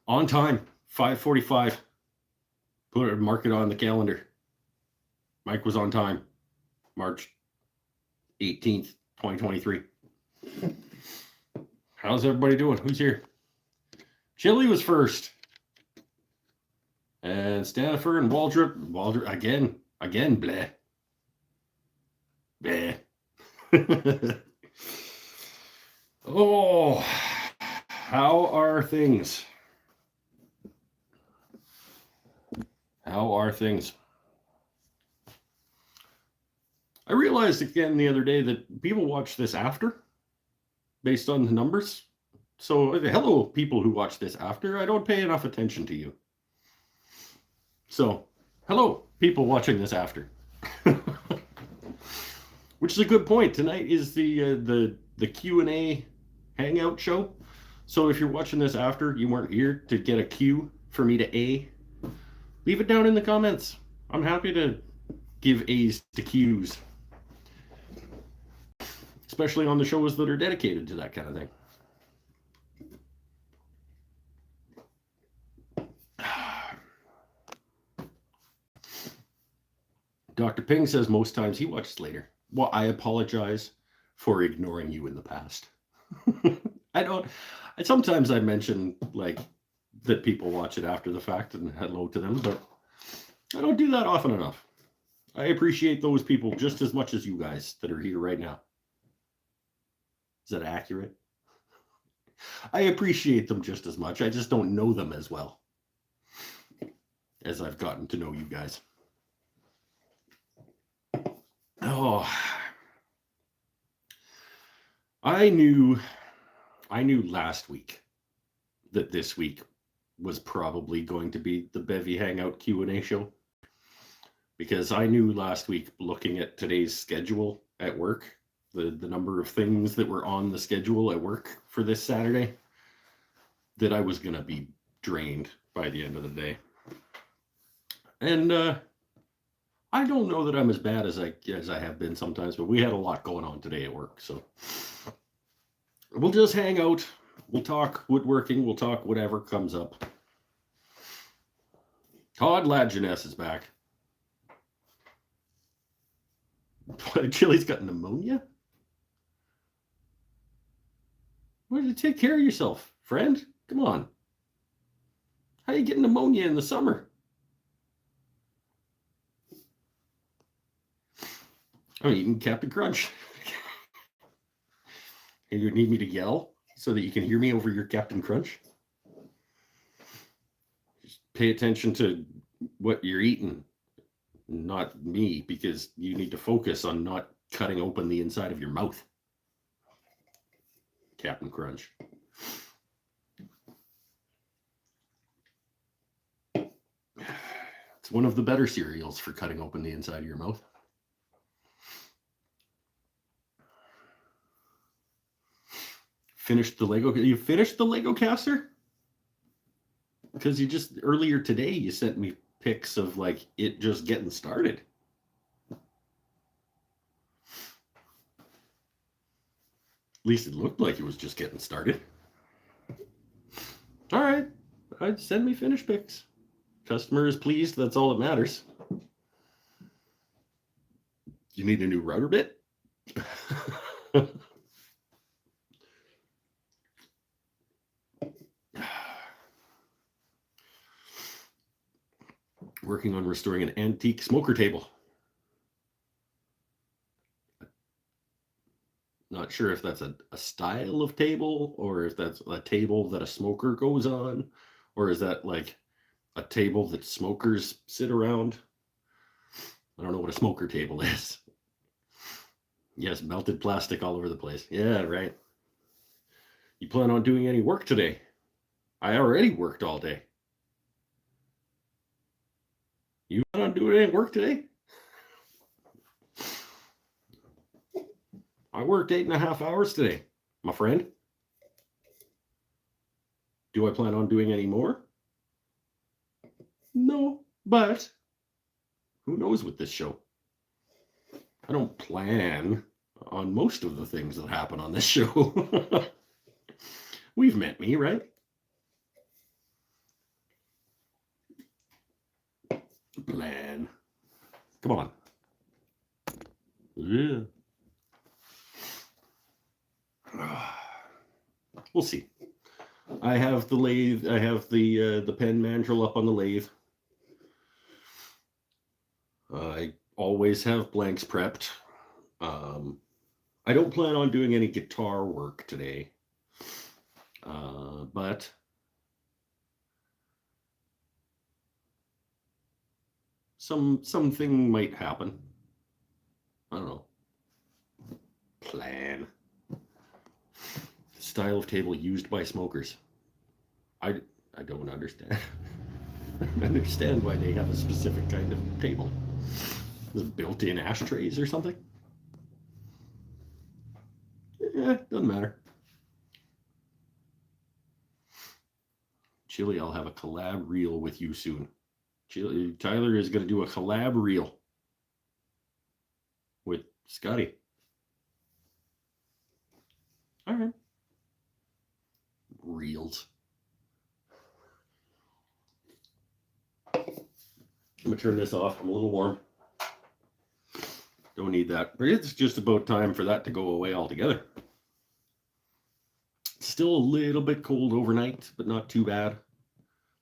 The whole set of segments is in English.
On time, 5:45. Mark it on the calendar. Mike was on time. March 18th, 2023. How's everybody doing? Who's here? Chili was first. And Stanifer and Waldrop again, bleh. Bleh. Oh, how are things? How are things? I realized again the other day that people watch this after, based on the numbers. So, hello, people who watch this after. I don't pay enough attention to you. So, hello, people watching this after. Which is a good point. Tonight is the Q&A Hangout show. So if you're watching this after, you weren't here to get a Q for me to A, leave it down in the comments. I'm happy to give A's to Q's. Especially on the shows that are dedicated to that kind of thing. Dr. Ping says most times he watches later. Well, I apologize for ignoring you in the past. Sometimes I mention like that people watch it after the fact and hello to them, but I don't do that often enough. I appreciate those people just as much as you guys that are here right now. Is that accurate? I appreciate them just as much. I just don't know them as well as I've gotten to know you guys. Oh, I knew last week that this week was probably going to be the Bevvy Hangout Q&A show, because I knew last week, looking at today's schedule at work, the number of things that were on the schedule at work for this Saturday, that I was going to be drained by the end of the day. And I don't know that I'm as bad as I have been sometimes, but we had a lot going on today at work. So we'll just hang out. We'll talk woodworking. We'll talk whatever comes up. Todd Ladjaness is back. Chili's got pneumonia? Why did you take care of yourself, friend? Come on. How are you getting pneumonia in the summer? I'm eating Captain Crunch. And you need me to yell so that you can hear me over your Captain Crunch? Just pay attention to what you're eating, not me, because you need to focus on not cutting open the inside of your mouth. Captain Crunch. It's one of the better cereals for cutting open the inside of your mouth. Finished the Lego? You finished the Lego caster? Because you just, earlier today, you sent me pics of like it just getting started. At least it looked like it was just getting started. All right. Send me finished pics. Customer is pleased. That's all that matters. You need a new router bit? Working on restoring an antique smoker table. Not sure if that's a style of table, or if that's a table that a smoker goes on, or is that like a table that smokers sit around? I don't know what a smoker table is. Yes, melted plastic all over the place. Yeah, right. You plan on doing any work today? I already worked all day. You plan on doing any work today? I worked 8.5 hours today, my friend. Do I plan on doing any more? No, but who knows with this show? I don't plan on most of the things that happen on this show. We've met me, right? Come on. Yeah. We'll see. I have the lathe. I have the pen mandrel up on the lathe. I always have blanks prepped. I don't plan on doing any guitar work today, but something might happen. I don't know. Plan. Style of table used by smokers. I don't understand. I don't understand why they have a specific kind of table. Is it built-in ashtrays or something? Yeah, doesn't matter. Chili, I'll have a collab reel with you soon. Chili, Tyler is going to do a collab reel with Scotty. All right. Reels. I'm going to turn this off. I'm a little warm. Don't need that. But it's just about time for that to go away altogether. Still a little bit cold overnight, but not too bad.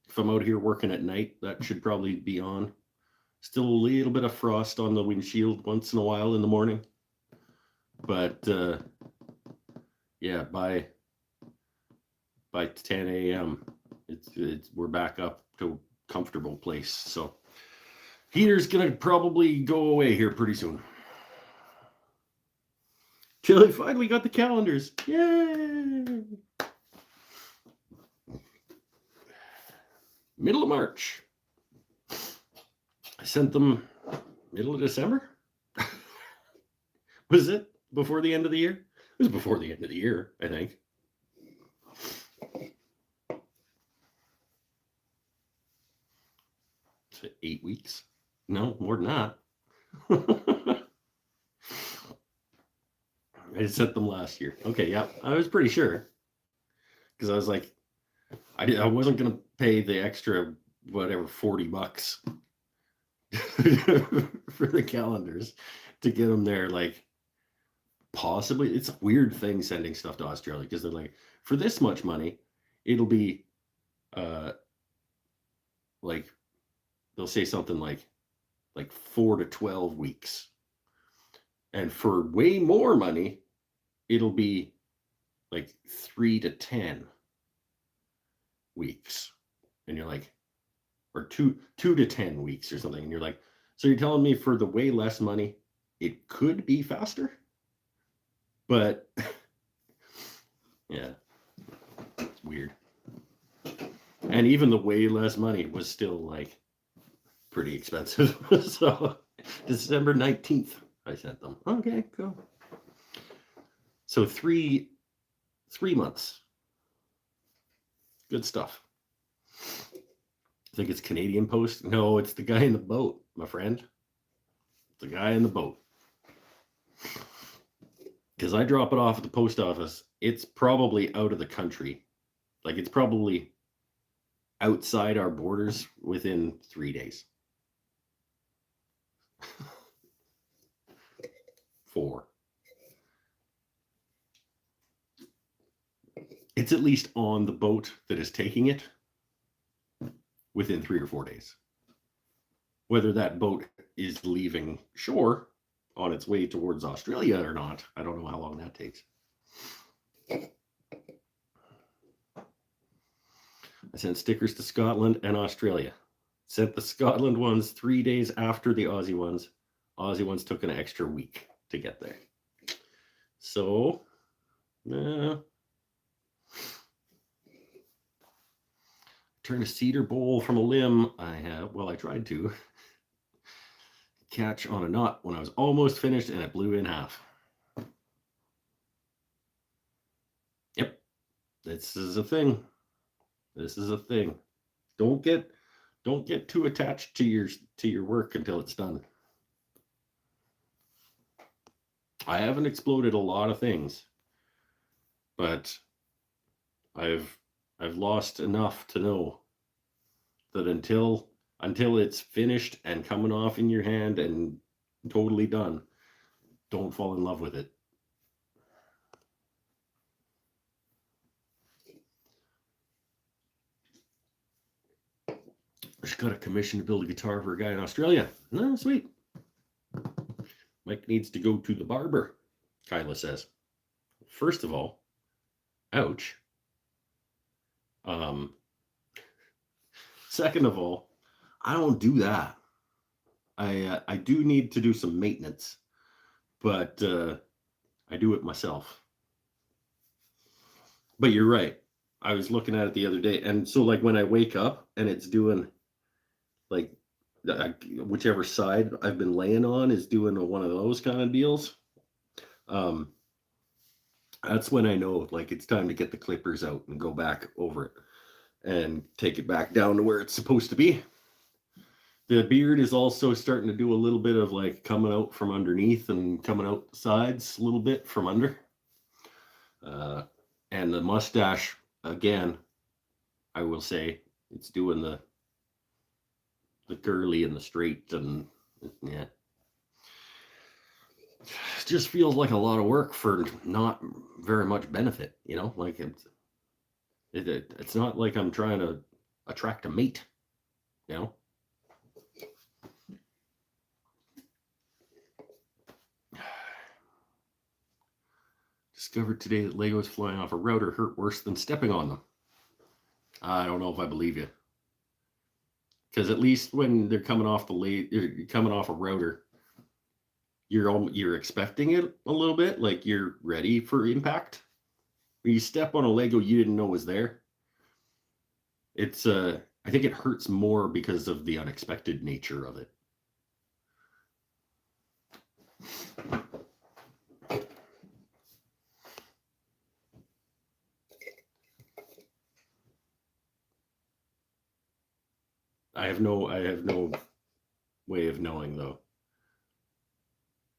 If I'm out here working at night, that should probably be on. Still a little bit of frost on the windshield once in a while in the morning. But yeah, by 10 a.m., we're back up to a comfortable place. So heater's gonna probably go away here pretty soon. Chili finally got the calendars. Yay! Middle of March. I sent them middle of December. Was it before the end of the year? It was before the end of the year, I think. So 8 weeks? No, more than that. I sent them last year. Okay, yeah, I was pretty sure. Because I was like, I wasn't going to pay the extra, whatever, $40 for the calendars to get them there. Like, possibly, it's a weird thing sending stuff to Australia because they're like, for this much money, it'll be, like, they'll say something like 4 to 12 weeks. And for way more money, it'll be like 3 to 10 weeks. And you're like, or 2 to 10 weeks or something. And you're like, so you're telling me for the way less money, it could be faster? But yeah, it's weird. And even the way less money was still like pretty expensive. So December 19th, I sent them. Okay, cool. So three months. Good stuff. I think it's Canadian Post. No, it's the guy in the boat, my friend. The guy in the boat. Because I drop it off at the post office, it's probably out of the country. Like, it's probably outside our borders within 3 days. 4. It's at least on the boat that is taking it within 3 or 4 days. Whether that boat is leaving shore on its way towards Australia or not, I don't know how long that takes. I sent stickers to Scotland and Australia. Sent the Scotland ones 3 days after the Aussie ones. Aussie ones took an extra week to get there. So, turn a cedar bowl from a limb. I tried to catch on a knot when I was almost finished and it blew in half. Yep, this is a thing. This is a thing. Don't get too attached to your work until it's done. I haven't exploded a lot of things, but I've lost enough to know that until until it's finished and coming off in your hand and totally done. Don't fall in love with it. Just got a commission to build a guitar for a guy in Australia. No, sweet. Mike needs to go to the barber, Kyla says. First of all, ouch. Second of all, I don't do that. I do need to do some maintenance, but I do it myself. But you're right. I was looking at it the other day, and so like when I wake up and it's doing like whichever side I've been laying on is doing one of those kind of deals. That's when I know like it's time to get the clippers out and go back over it and take it back down to where it's supposed to be. The beard is also starting to do a little bit of like coming out from underneath and coming out the sides a little bit from under. And the mustache, again, I will say it's doing the curly and the straight, and yeah. It just feels like a lot of work for not very much benefit, you know? Like it's not like I'm trying to attract a mate, you know? Discovered today that Legos flying off a router hurt worse than stepping on them. I don't know if I believe you. Because at least when they're coming off coming off a router, you're expecting it a little bit, like you're ready for impact. When you step on a Lego you didn't know was there, it's I think it hurts more because of the unexpected nature of it. I have no way of knowing though.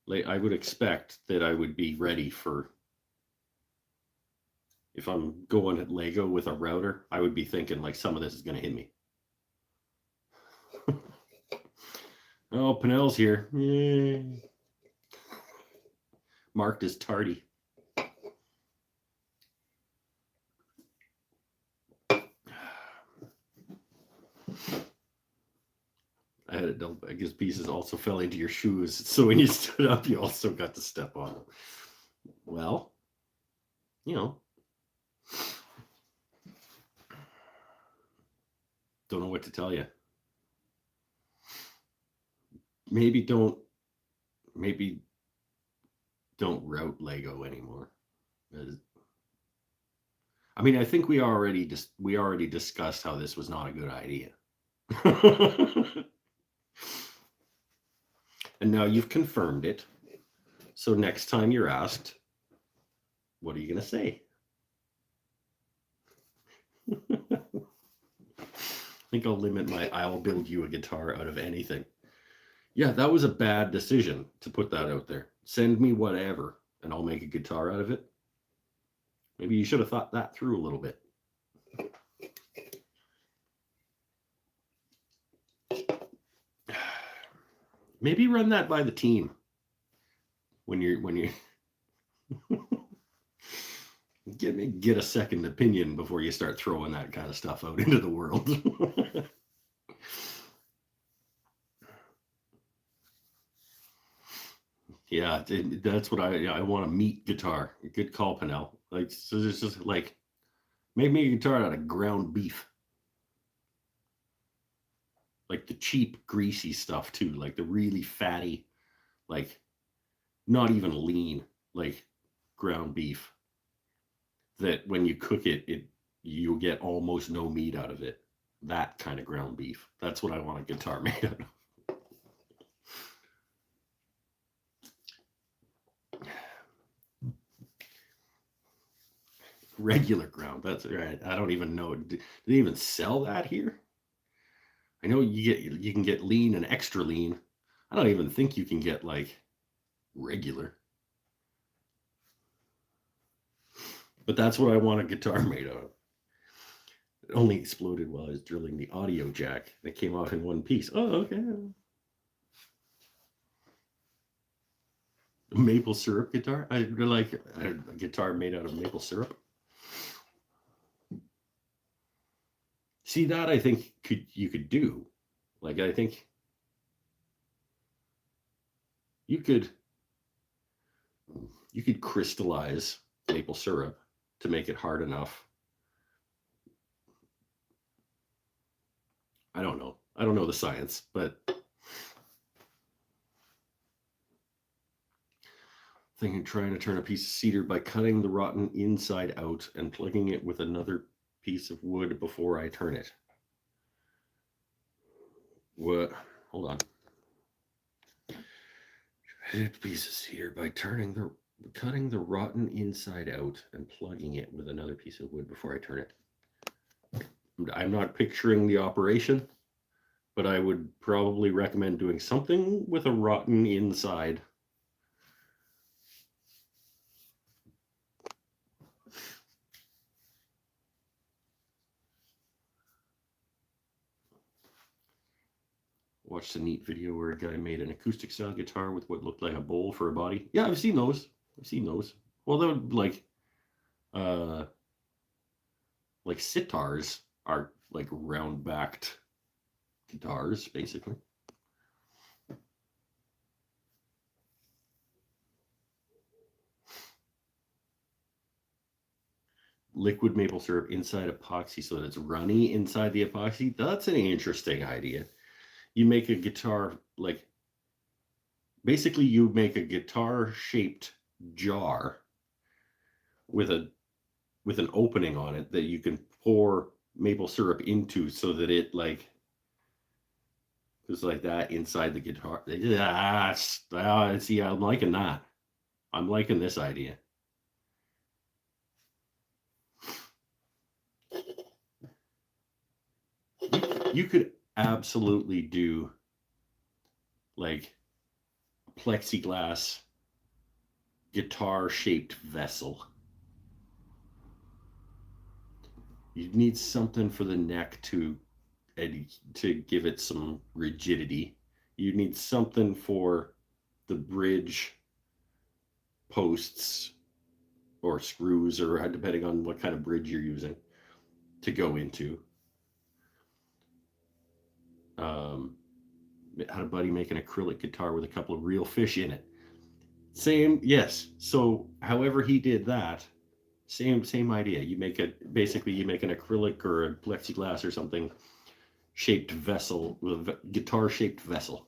Like I would expect that I would be ready for, if I'm going at Lego with a router, I would be thinking like some of this is going to hit me. Oh, Pinnell's here. Yay. Marked as tardy. I had it double. I guess pieces also fell into your shoes. So when you stood up, you also got to step on them. Well, you know. Don't know what to tell you. Maybe don't route Lego anymore. I mean, I think we already discussed how this was not a good idea. And now you've confirmed it. So next time you're asked, what are you going to say? I think I'll limit I'll build you a guitar out of anything. Yeah, that was a bad decision to put that out there. Send me whatever, and I'll make a guitar out of it. Maybe you should have thought that through a little bit. Maybe run that by the team when you get a second opinion before you start throwing that kind of stuff out into the world. Yeah, that's what I want a meat guitar. Good call, Pinnell. Like, so it's just like, make me a guitar out of ground beef. Like the cheap, greasy stuff too, like the really fatty, like not even lean, like ground beef. That when you cook it, you'll get almost no meat out of it. That kind of ground beef. That's what I want a guitar made out of. Regular ground. That's right. I don't even know. Do they even sell that here? I know you can get lean and extra lean. I don't even think you can get like regular. But that's what I want a guitar made of. It only exploded while I was drilling the audio jack. It came off in one piece. Oh, okay. Maple syrup guitar? I like a guitar made out of maple syrup. See, that I think you could do. Like, I think you could crystallize maple syrup to make it hard enough. I don't know the science, but thinking trying to turn a piece of cedar by cutting the rotten inside out and plugging it with another piece of wood before I turn it. What? Hold on. A piece of cedar by cutting the rotten inside out and plugging it with another piece of wood before I turn it. I'm not picturing the operation, but I would probably recommend doing something with a rotten inside. Watched a neat video where a guy made an acoustic style guitar with what looked like a bowl for a body. Yeah, I've seen those. Well, they would like sitars are like round backed guitars, basically. Liquid maple syrup inside epoxy so that it's runny inside the epoxy. That's an interesting idea. You make a guitar, like, basically you make a guitar shaped jar with an opening on it that you can pour maple syrup into so that it like goes like that inside the guitar. See, I'm liking that. I'm liking this idea. You could absolutely do like a plexiglass guitar shaped vessel. You need something for the neck to give it some rigidity. You need something for the bridge posts or screws, or depending on what kind of bridge you're using, to go into. Had a buddy make an acrylic guitar with a couple of real fish in it. Same, yes. So however he did that, same idea. You make an acrylic or a plexiglass or something shaped vessel, with a guitar shaped vessel,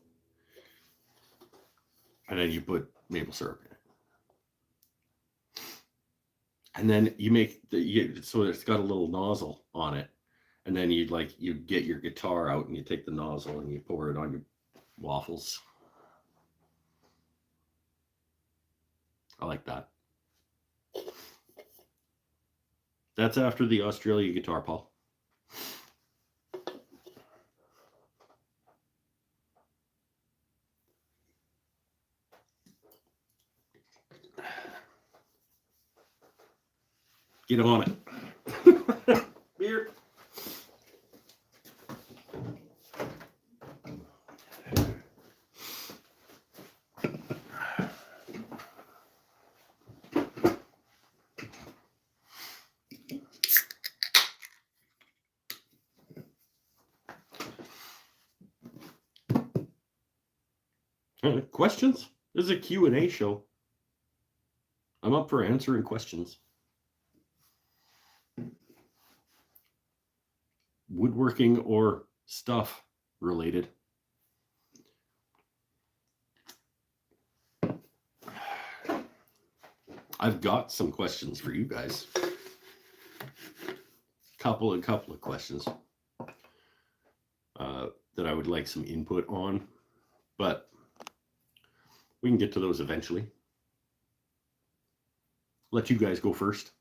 and then you put maple syrup in it, and then you make so it's got a little nozzle on it, and then you get your guitar out and you take the nozzle and you pour it on your waffles. I like that. That's after the Australia guitar, Paul. Get on it. Beer. Questions? This is a Q&A show. I'm up for answering questions. Woodworking or stuff related. I've got some questions for you guys. Couple of questions that I would like some input on, but we can get to those eventually. Let you guys go first.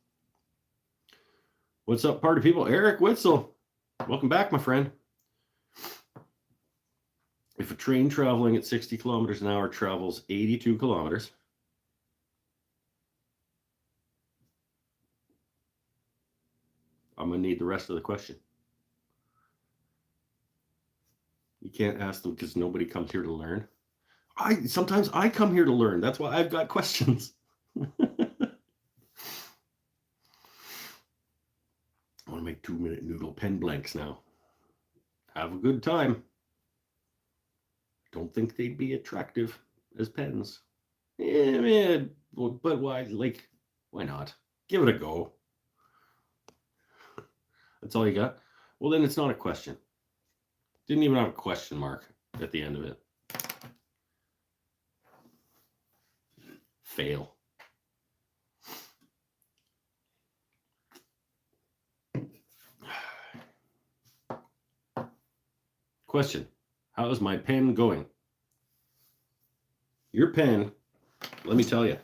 What's up, party people? Eric Witzel. Welcome back, my friend. If a train traveling at 60 kilometers an hour travels 82 kilometers, I'm going to need the rest of the question. can't ask them because nobody comes here to learn. Sometimes I come here to learn. That's why I've got questions. I want to make 2-minute noodle pen blanks now. Have a good time. Don't think they'd be attractive as pens. Yeah, man, but why? Like, why not? Give it a go. That's all you got? Well, then it's not a question. Didn't even have a question mark at the end of it. Fail. Question. How is my pen going? Your pen, let me tell you.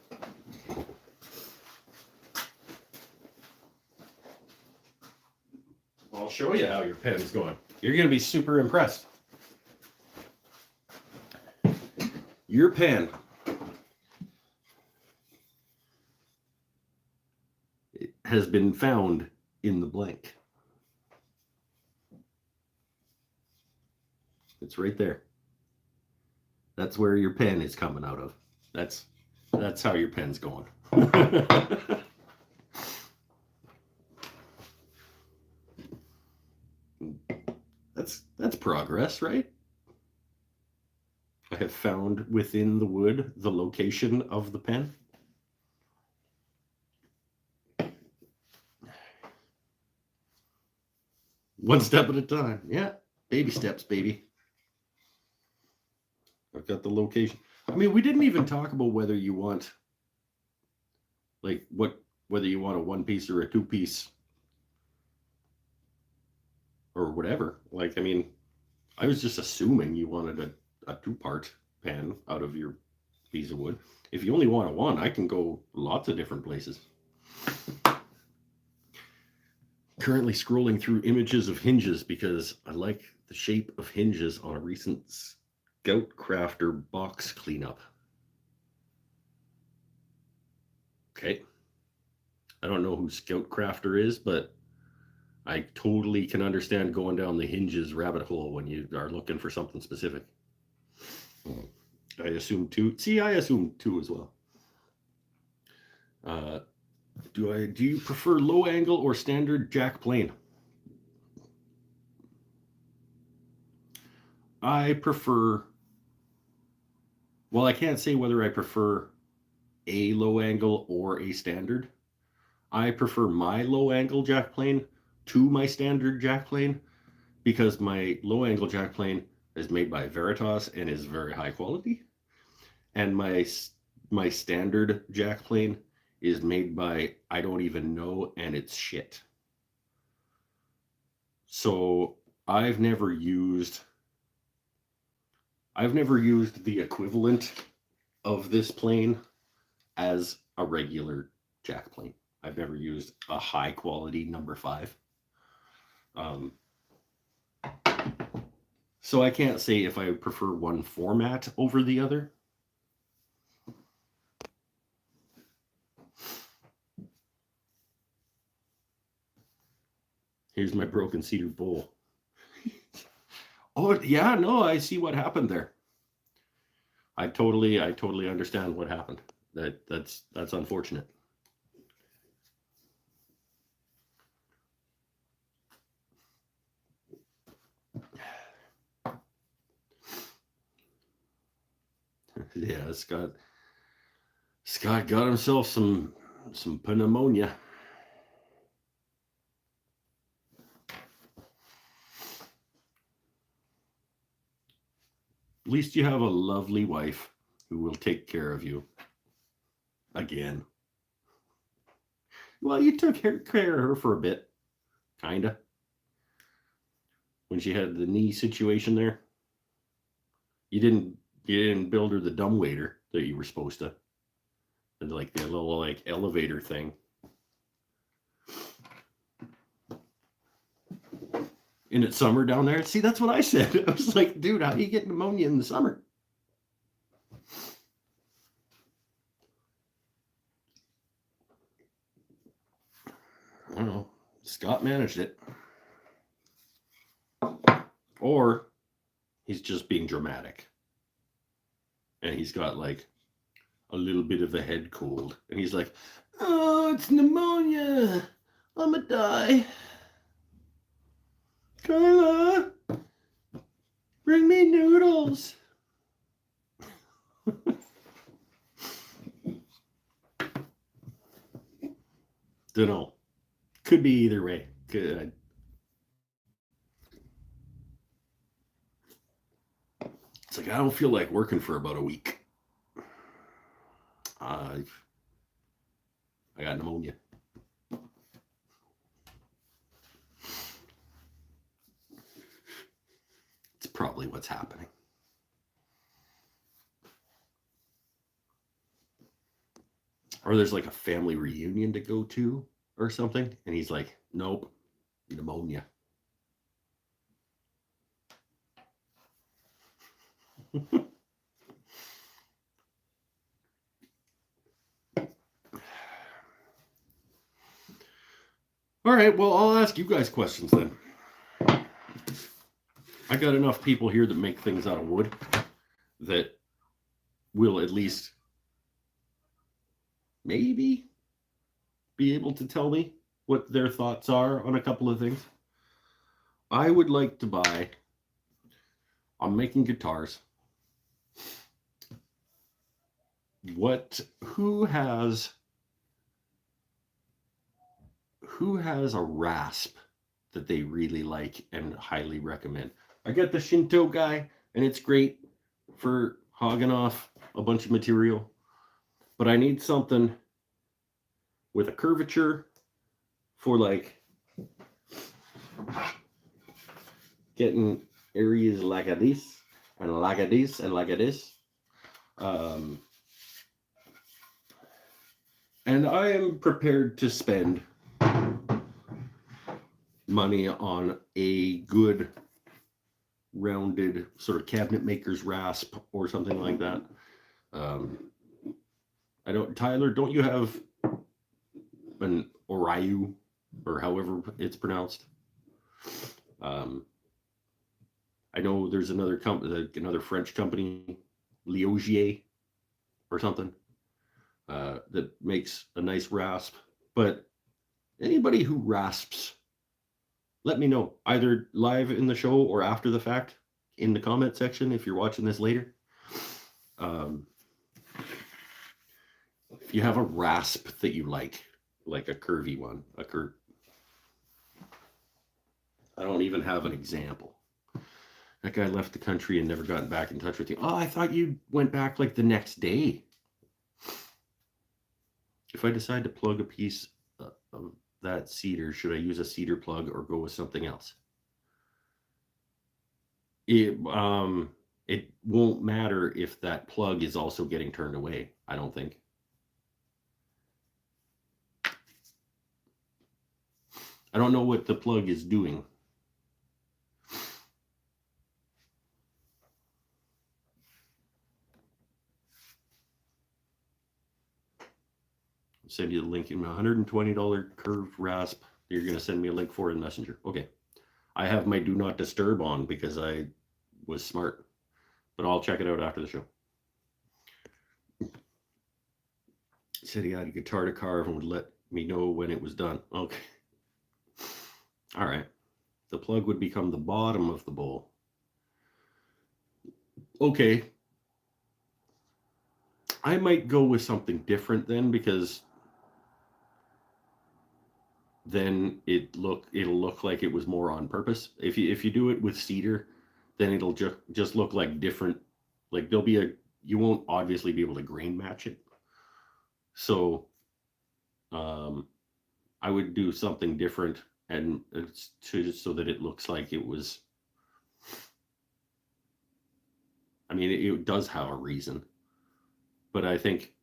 I'll show you how your pen's going. You're going to be super impressed. Your pen has been found in the blank. It's right there. That's where your pen is coming out of. That's how your pen's going. That's progress, right? I have found within the wood the location of the pen. One step at a time. Yeah, baby steps, baby. I've got the location. I mean, we didn't even talk about whether you want, like, whether you want a 1-piece or a 2-piece or whatever. Like, I mean, I was just assuming you wanted a 2-part pen out of your piece of wood. If you only want a 1, I can go lots of different places. Currently scrolling through images of hinges because I like the shape of hinges on a recent Scout Crafter box cleanup. Okay. I don't know who Scout Crafter is, but I totally can understand going down the hinges rabbit hole when you are looking for something specific. I assume 2. See, I assume 2 as well. Do you prefer low angle or standard jack plane? I prefer, well, I can't say whether I prefer a low angle or a standard. I prefer my low angle jack plane to my standard jack plane because my low angle jack plane is made by Veritas and is very high quality. And my standard jack plane is made by I don't even know, and it's shit. So I've never used the equivalent of this plane as a regular jack plane. I've never used a high quality number 5. So I can't say if I prefer one format over the other. Here's my broken cedar bowl. Oh, yeah, no, I see what happened there. I totally understand what happened. That's unfortunate. Yeah, Scott got himself some pneumonia. At least you have a lovely wife who will take care of you. Again. Well, you took care of her for a bit. Kinda. When she had the knee situation there. You didn't build her the dumbwaiter that you were supposed to. And like the little like elevator thing. In the summer down there. See, that's what I said. I was like, dude, how do you get pneumonia in the summer? I don't know. Scott managed it. Or He's just being dramatic. And he's got like a little bit of a head cold. And he's like, oh, it's pneumonia. I'ma die. Carla, bring me noodles. Dunno. Could be either way. Good. It's like I don't feel like working for about a week. I got pneumonia. It's probably what's happening. Or there's like a family reunion to go to or something, and he's like, nope, pneumonia. All right, well, I'll ask you guys questions then. I got enough people here that make things out of wood that will at least maybe be able to tell me what their thoughts are on a couple of things. I would like to buy, I'm making guitars. Who has a rasp that they really like and highly recommend? I got the Shinto guy, and it's great for hogging off a bunch of material, but I need something with a curvature for like getting areas like this and like this and like this. And I am prepared to spend money on a good rounded sort of cabinet maker's rasp or something like that. Tyler, don't you have an Orayu or however it's pronounced? I know there's another French company, Lioggier or something, that makes a nice rasp. But anybody who rasps, let me know, either live in the show or after the fact in the comment section if you're watching this later. If you have a rasp that you like a curvy one, I don't even have an example. That guy left the country and never gotten back in touch with you. Oh, I thought you went back like the next day. If I decide to plug a piece of that cedar, should I use a cedar plug or go with something else? It won't matter if that plug is also getting turned away, I don't think. I don't know what the plug is doing. I'll send you the link in my $120 curved rasp. You're going to send me a link for in Messenger. Okay. I have my do not disturb on because I was smart, but I'll check it out after the show. Said he had a guitar to carve and would let me know when it was done. Okay. All right. The plug would become the bottom of the bowl. Okay. I might go with something different then, because then it'll look like it was more on purpose. If you do it with cedar, then it'll just look like different. Like you won't obviously be able to grain match it. So I would do something different, and so that it looks like it was. I mean, it does have a reason, but I think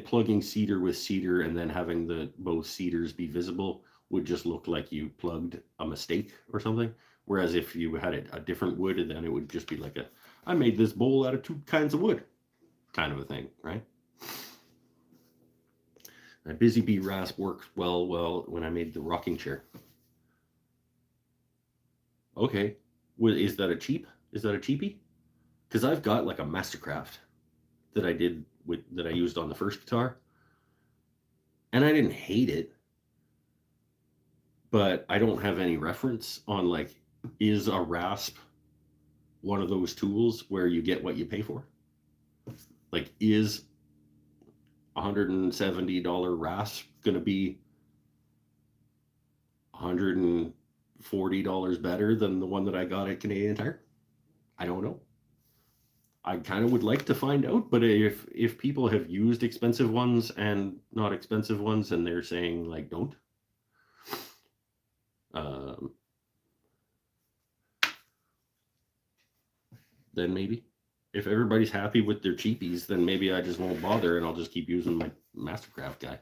plugging cedar with cedar and then having both cedars be visible would just look like you plugged a mistake or something. Whereas if you had a different wood, then it would just be like I made this bowl out of two kinds of wood kind of a thing, right? My Busy Bee rasp worked well when I made the rocking chair. Okay. Is that a cheapie? because I've got like a Mastercraft that I used on the first guitar, and I didn't hate it, but I don't have any reference on like, is a rasp one of those tools where you get what you pay for? Like, is $170 rasp gonna be $140 better than the one that I got at Canadian Tire? I don't know. I kind of would like to find out, but if people have used expensive ones and not expensive ones, and they're saying like don't, then maybe. If everybody's happy with their cheapies, then maybe I just won't bother and I'll just keep using my Mastercraft guy.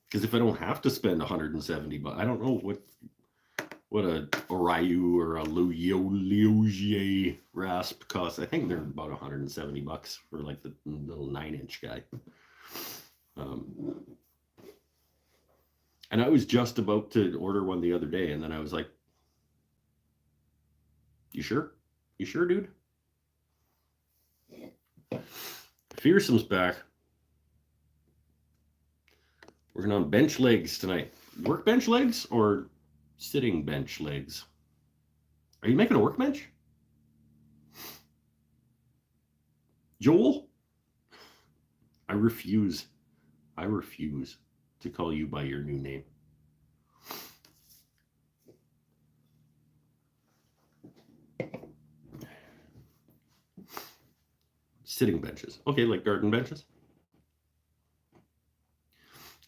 Because if I don't have to spend 170 bucks, I don't know what a Oriu or a Liugier rasp costs. I think they're about 170 bucks for like the little 9-inch guy. And I was just about to order one the other day, and then I was like, you sure? You sure, dude? Fearsome's back. Working on bench legs tonight. Workbench legs or sitting bench legs? Are you making a workbench? Joel? I refuse to call you by your new name. Sitting benches. Okay, like garden benches.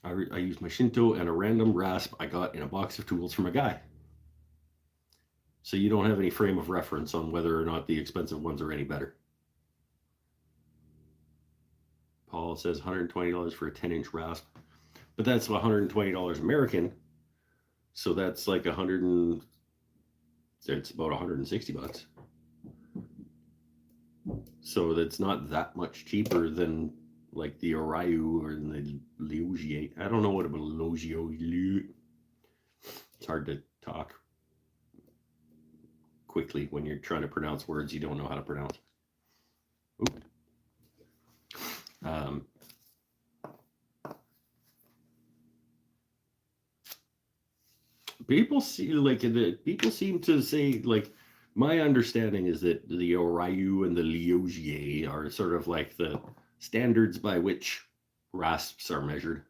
I used my Shinto and a random rasp I got in a box of tools from a guy. So you don't have any frame of reference on whether or not the expensive ones are any better. Paul says $120 for a 10-inch rasp, but that's $120 American. So that's like it's about 160 bucks. So that's not that much cheaper than like the Oriu or the Liugier. I don't know what about Liugier. It's hard to talk quickly when you're trying to pronounce words you don't know how to pronounce. People seem to say, like, my understanding is that the Oriu and the Liugier are sort of like the standards by which rasps are measured.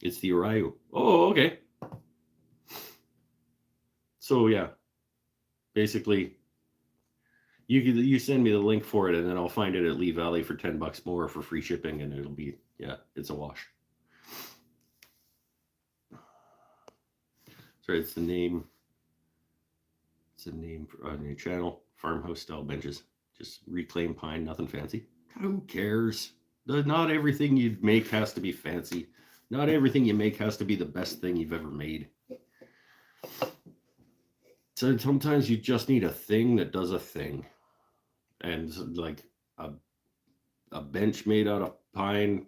It's the Oriu. Oh, okay. So yeah, basically, you send me the link for it, and then I'll find it at Lee Valley for $10 more for free shipping, and it'll be, yeah, it's a wash. Sorry, it's the name. It's a name on your channel. Farmhouse style benches. Just reclaimed pine, nothing fancy. Who cares? Not everything you make has to be fancy. Not everything you make has to be the best thing you've ever made. So sometimes you just need a thing that does a thing. And like a bench made out of pine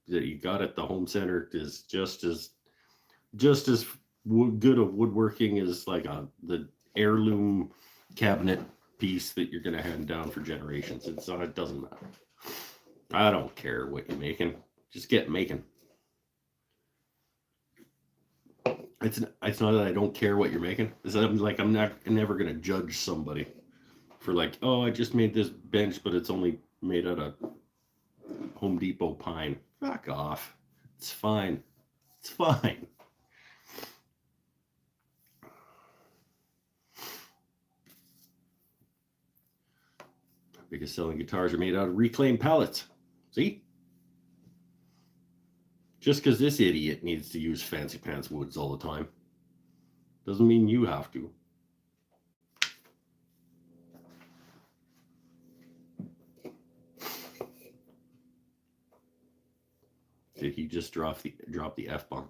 that you got at the home center is just as good of woodworking as like the heirloom cabinet piece that you're going to hand down for generations. It doesn't matter. I don't care what you're making. Just get making. It's not that I don't care what you're making. It's that I'm never going to judge somebody for like, oh, I just made this bench, but it's only made out of Home Depot pine. Fuck off. It's fine. It's fine. Biggest selling guitars are made out of reclaimed pallets. See? Just because this idiot needs to use fancy pants woods all the time doesn't mean you have to. Did he just drop the F-bomb?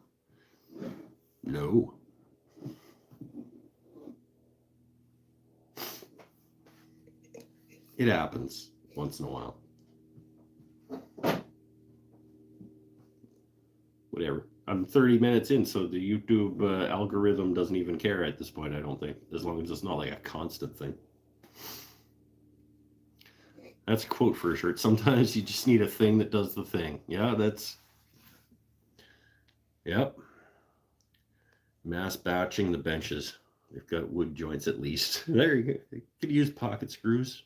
No. It happens once in a while. whatever. I'm 30 minutes in, so the YouTube algorithm doesn't even care at this point, I don't think, as long as it's not like a constant thing. That's a quote for a shirt. Sometimes you just need a thing that does the thing. Yeah, that's... Yep. Mass batching the benches. They've got wood joints at least. There you go. You could use pocket screws.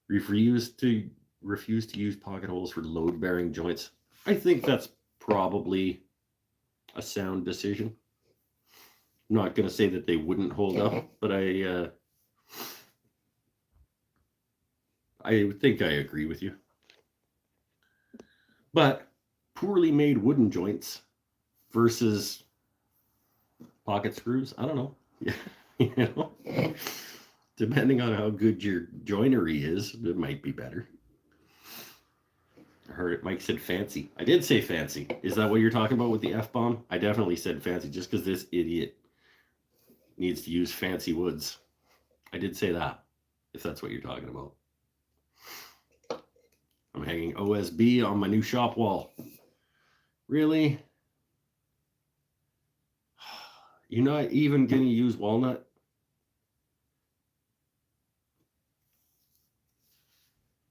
Refuse to use pocket holes for load-bearing joints. I think that's probably a sound decision. I'm not going to say that they wouldn't hold up, but I think I agree with you. But poorly made wooden joints versus pocket screws, I don't know. You know, depending on how good your joinery is, it might be better. I heard it. Mike said fancy. I did say fancy. Is that what you're talking about with the F-bomb? I definitely said fancy just because this idiot needs to use fancy woods. I did say that, if that's what you're talking about. I'm hanging OSB on my new shop wall. Really? You're not even going to use walnut?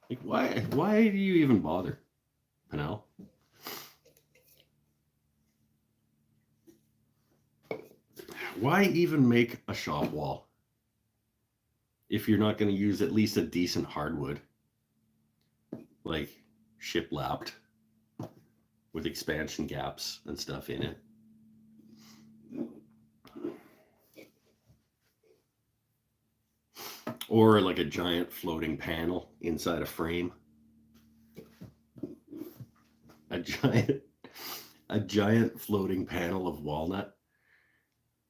Like, why do you even bother, Panel? Why even make a shop wall if you're not going to use at least a decent hardwood, like shiplapped with expansion gaps and stuff in it? Or like a giant floating panel inside a frame. A giant floating panel of walnut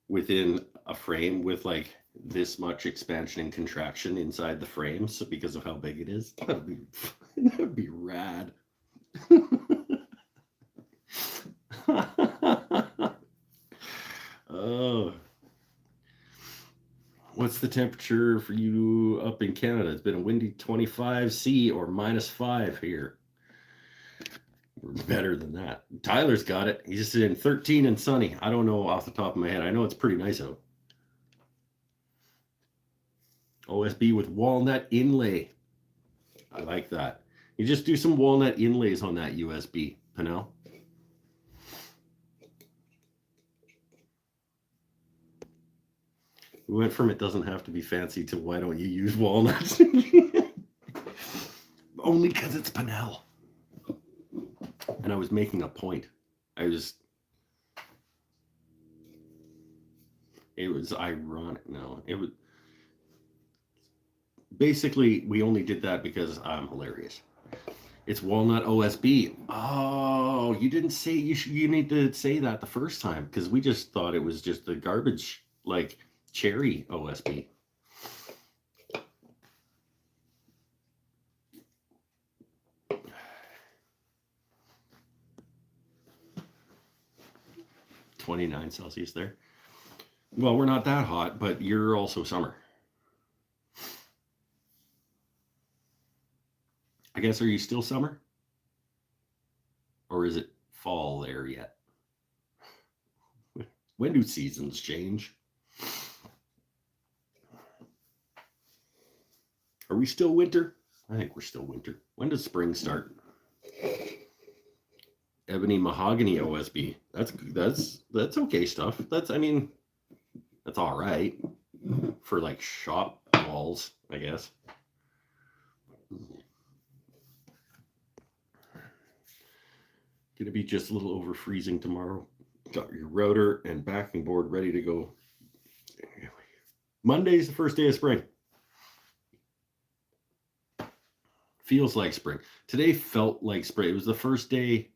within a frame with like this much expansion and contraction inside the frame, so because of how big it is. That'd be rad. Oh. What's the temperature for you up in Canada? It's been a windy 25 C or -5 here. We're better than that. Tyler's got it. He's in 13 and sunny. I don't know off the top of my head. I know it's pretty nice out. OSB with walnut inlay. I like that. You just do some walnut inlays on that USB, Panel. We went from it doesn't have to be fancy to why don't you use walnuts? Only because it's Panel. And I was making a point. It was ironic. No, it was basically, we only did that because I'm hilarious. It's walnut OSB. Oh, you didn't say, you need to say that the first time, because we just thought it was just the garbage, like cherry OSB. $29 Celsius there. Well, we're not that hot, but you're also summer. I guess, are you still summer? Or is it fall there yet? When do seasons change? Are we still winter? I think we're still winter. When does spring start? Ebony mahogany OSB. That's okay stuff. That's all right for like shop walls, I guess. Gonna be just a little over freezing tomorrow. Got your router and backing board ready to go. Monday's the first day of spring. Feels like spring. Today felt like spring. It was the first day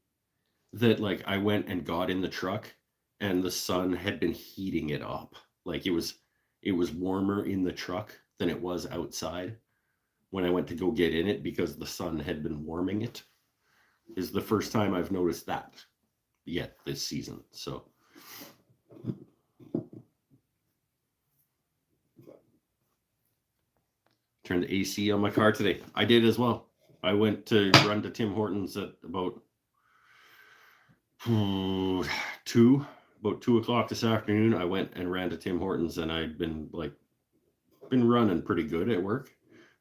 that like I went and got in the truck and the sun had been heating it up. Like it was warmer in the truck than it was outside when I went to go get in it, because the sun had been warming it. Is the first time I've noticed that yet this season. So turned the AC on my car today. I did as well. I went to run to Tim Hortons at about About 2 o'clock this afternoon, I went and ran to Tim Hortons, and I'd been running pretty good at work,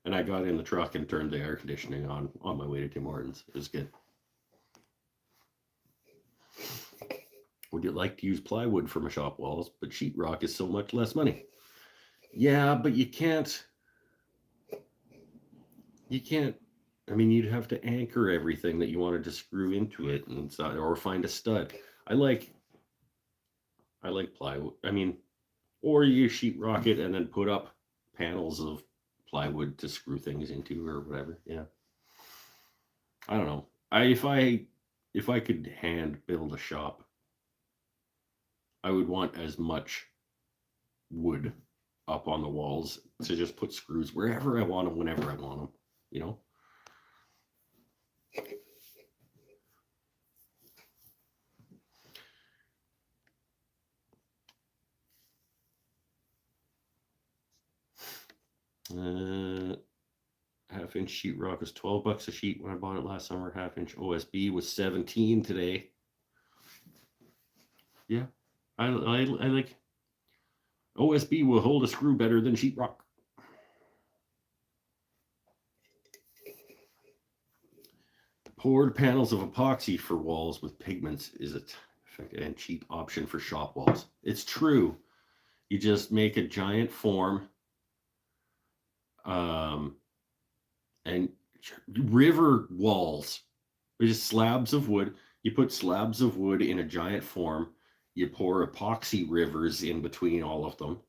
and I got in the truck and turned the air conditioning on my way to Tim Hortons. It was good. Would you like to use plywood for my shop walls? But sheetrock is so much less money. Yeah, but you can't. I mean, you'd have to anchor everything that you wanted to screw into it, or find a stud. I like plywood. I mean, or you sheetrock it and then put up panels of plywood to screw things into or whatever. Yeah. I don't know. If I could hand build a shop, I would want as much wood up on the walls to just put screws wherever I want them, whenever I want them, you know? Half-inch sheetrock was $12 a sheet when I bought it last summer. Half-inch OSB was $17 today. Yeah, I like OSB will hold a screw better than sheetrock. Poured panels of epoxy for walls with pigments is a effective and cheap option for shop walls. It's true. You just make a giant form, and river walls. They're just slabs of wood. You put slabs of wood in a giant form. You pour epoxy rivers in between all of them,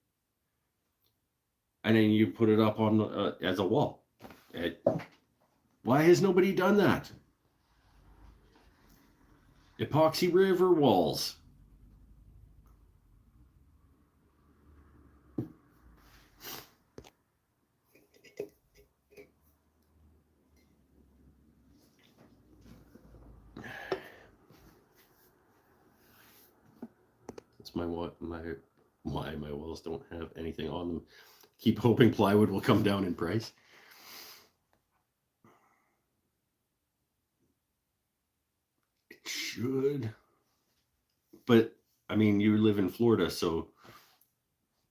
and then you put it up on as a wall. Why has nobody done that? Epoxy river walls. That's why my walls don't have anything on them. Keep hoping plywood will come down in price. It should. But I mean, you live in Florida, so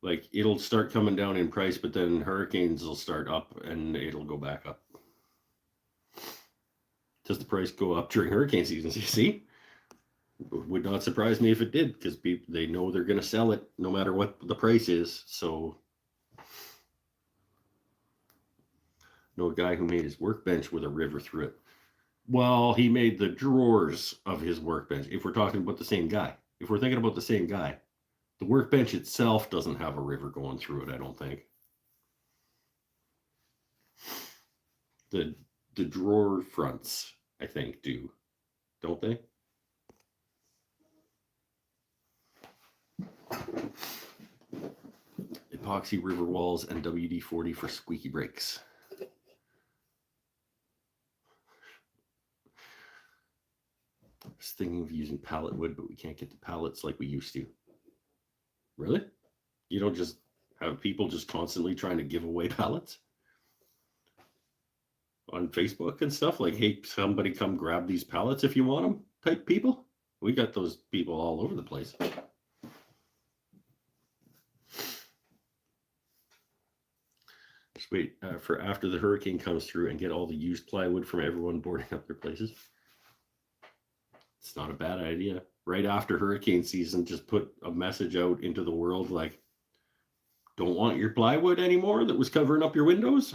like it'll start coming down in price, but then hurricanes will start up and it'll go back up. Does the price go up during hurricane season? You see? Would not surprise me if it did, because they know they're going to sell it no matter what the price is. So, know a guy who made his workbench with a river through it. Well, he made the drawers of his workbench. If we're talking about the same guy, if we're thinking about the same guy, the workbench itself doesn't have a river going through it, I don't think. The drawer fronts, I think, do, don't they? Epoxy river walls and WD-40 for squeaky brakes. I was thinking of using pallet wood, but we can't get the pallets like we used to. Really? You don't just have people just constantly trying to give away pallets on Facebook and stuff? Like, hey, somebody come grab these pallets if you want them type people? We got those people all over the place. Just wait for after the hurricane comes through and get all the used plywood from everyone boarding up their places. It's not a bad idea. Right after hurricane season, just put a message out into the world like, don't want your plywood anymore that was covering up your windows?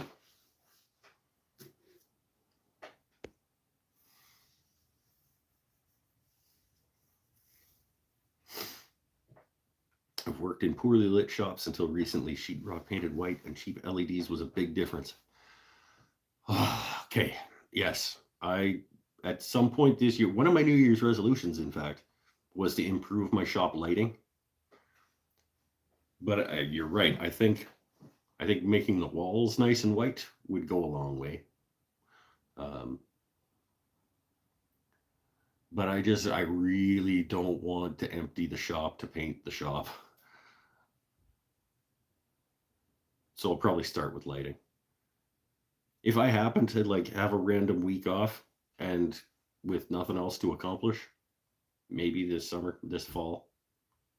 I've worked in poorly lit shops until recently. Sheetrock painted white and cheap LEDs was a big difference. Okay, yes. At some point this year, one of my New Year's resolutions, in fact, was to improve my shop lighting. But you're right. I think making the walls nice and white would go a long way. But I really don't want to empty the shop to paint the shop. So I'll probably start with lighting. If I happen to like have a random week off and with nothing else to accomplish, maybe this summer, this fall.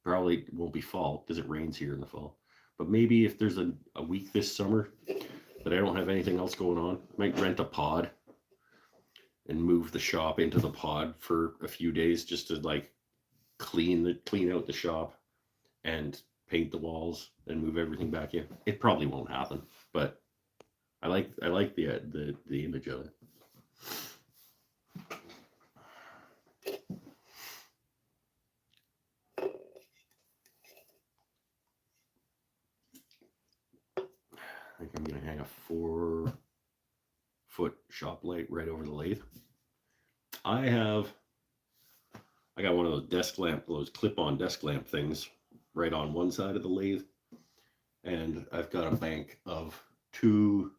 Probably won't be fall because it rains here in the fall. But maybe if there's a week this summer that I don't have anything else going on, I might rent a pod and move the shop into the pod for a few days just to like clean out the shop and paint the walls and move everything back in. It probably won't happen, but I like the image of it. I think I'm gonna hang a 4-foot shop light right over the lathe. I got one of those clip-on desk lamp things right on one side of the lathe, and I've got a bank of 2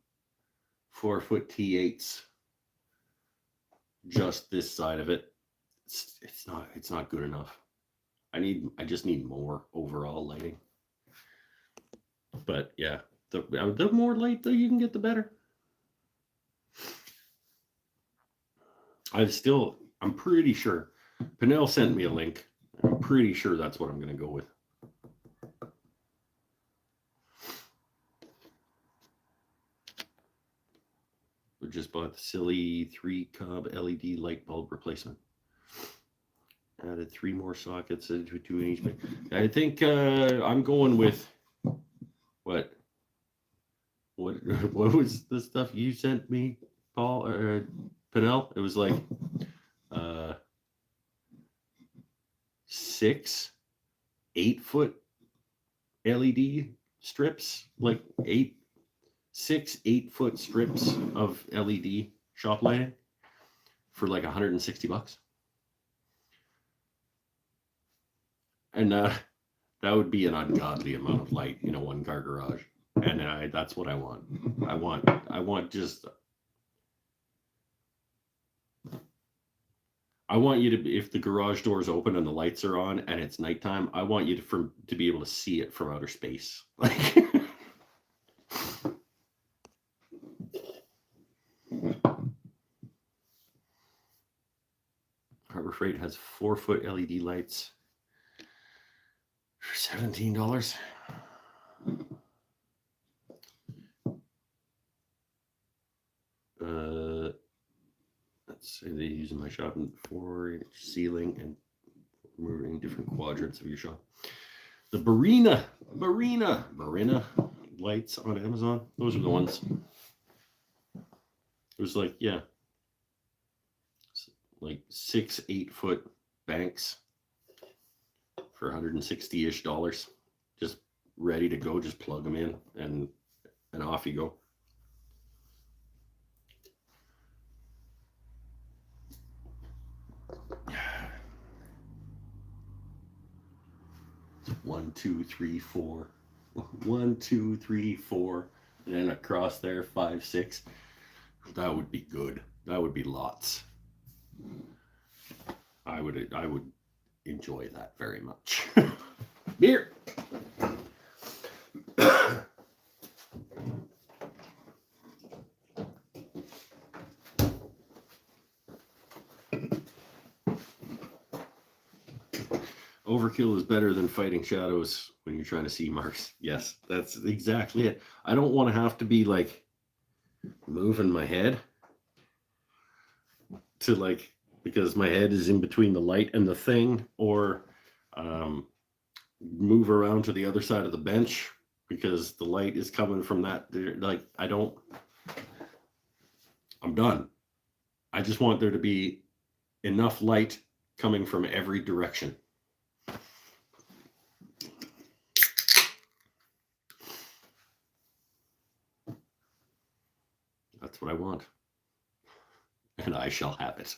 4-foot T8s just this side of it. It's not good enough. I just need more overall lighting. But yeah, the more light that you can get, the better. I'm pretty sure Pinnell sent me a link. I'm pretty sure that's what I'm going to go with. We just bought the silly 3-cob LED light bulb replacement. Added 3 more sockets into 2-inch. I think I'm going with what was the stuff you sent me, Paul or Pinnell? It was like 6 8-foot LED strips, like 6 8-foot strips of LED shop lighting for like $160. And that would be an ungodly amount of light in a 1-car garage. And that's what I want. I want you to, if the garage door is open and the lights are on and it's nighttime, I want you to be able to see it from outer space. Like Harbor Freight has 4-foot LED lights for $17. Let's say they use in my shop in 4-inch ceiling and removing different quadrants of your shop. The Barina lights on Amazon. Those are the ones. It was like, yeah, like 6 8-foot banks for $160-ish. Just ready to go. Just plug them in and off you go. One, two, three, four. 1, 2, 3, 4, and then across there 5, 6. That would be good. That would be lots. I would enjoy that very much. Beer. Overkill is better than fighting shadows when you're trying to see marks. Yes, that's exactly it. I don't want to have to be like moving my head to like, because my head is in between the light and the thing, or move around to the other side of the bench because the light is coming from that. Like, I'm done. I just want there to be enough light coming from every direction. That's what I want. And I shall have it.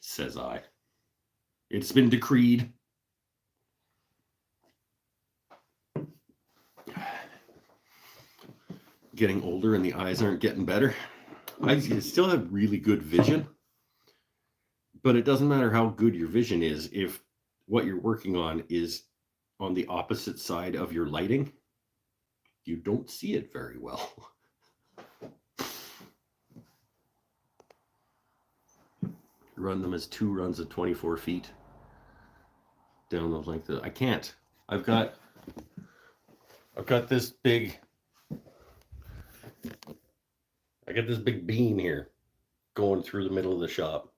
Says I. It's been decreed. Getting older and the eyes aren't getting better. I still have really good vision. But it doesn't matter how good your vision is if what you're working on is on the opposite side of your lighting. You don't see it very well. run them as 2 runs of 24 feet down the length of, I can't. I've got this big, I got this big beam here going through the middle of the shop.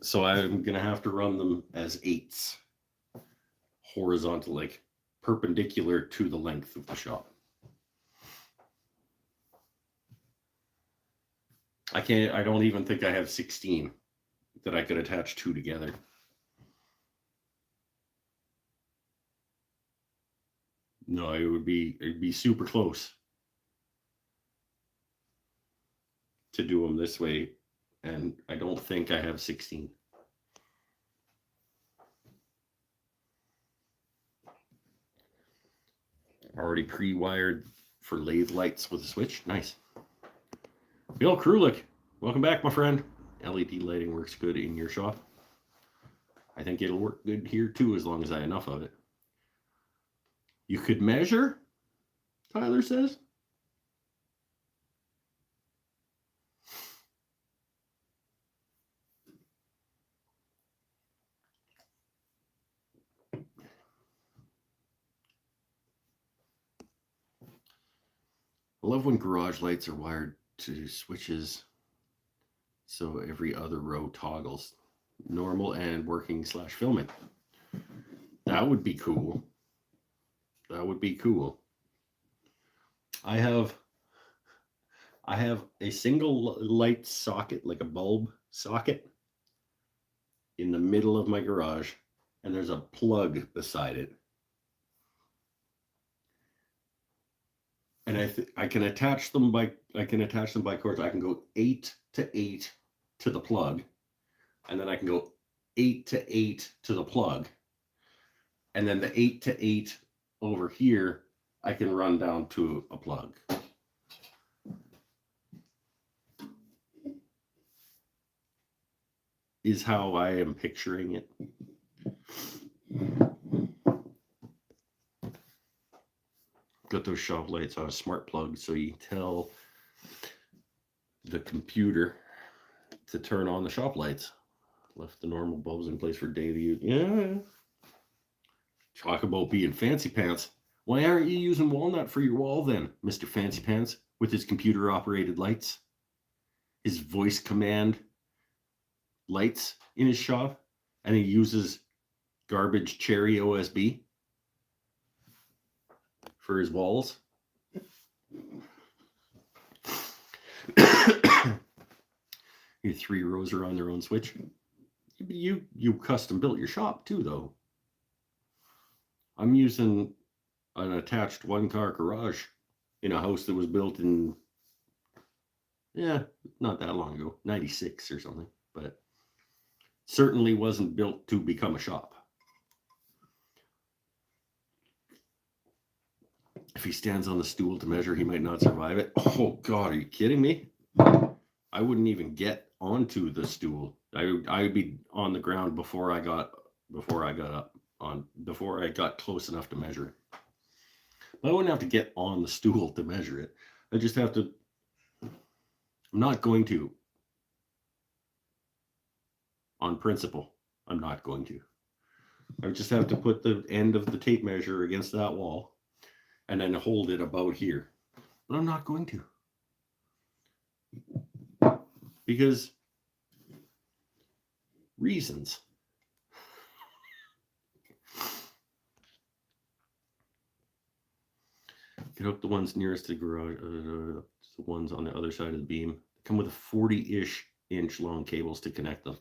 So I'm going to have to run them as 8s, horizontal, like perpendicular to the length of the shop. I don't even think I have 16 that I could attach 2 together. No, it'd be super close to do them this way, and I don't think I have 16. Already pre-wired for lathe lights with a switch. Nice. Bill Krulik, welcome back, my friend. LED lighting works good in your shop. I think it'll work good here too, as long as I have enough of it. You could measure, Tyler says. I love when garage lights are wired to switches so every other row toggles, normal and working / filming. That would be cool. That would be cool. I have a single light socket, like a bulb socket, in the middle of my garage, and there's a plug beside it. And I can attach them by cords. I can go 8 to 8 to the plug, and then I can go 8 to 8 to the plug, and then the 8 to 8 over here I can run down to a plug. Is how I am picturing it. Got those shop lights on a smart plug, so you tell the computer to turn on the shop lights. Left the normal bulbs in place for daily use. Yeah. Talk about being fancy pants. Why aren't you using walnut for your wall then, Mr. Fancy Pants, with his computer operated lights? His voice command lights in his shop, and he uses garbage cherry OSB for his walls. Your 3 rows are on their own switch. You custom built your shop too, though. I'm using an attached 1-car garage in a house that was built in, not that long ago, 96 or something, but certainly wasn't built to become a shop. If he stands on the stool to measure, he might not survive it. Oh God, are you kidding me? I wouldn't even get onto the stool. I would be on the ground before I got close enough to measure it. I wouldn't have to get on the stool to measure it. I just have to. I'm not going to. On principle, I'm not going to. I just have to put the end of the tape measure against that wall and then hold it about here. But I'm not going to. Because reasons. You can hook the ones nearest the garage, the ones on the other side of the beam. Come with 40-ish inch long cables to connect them.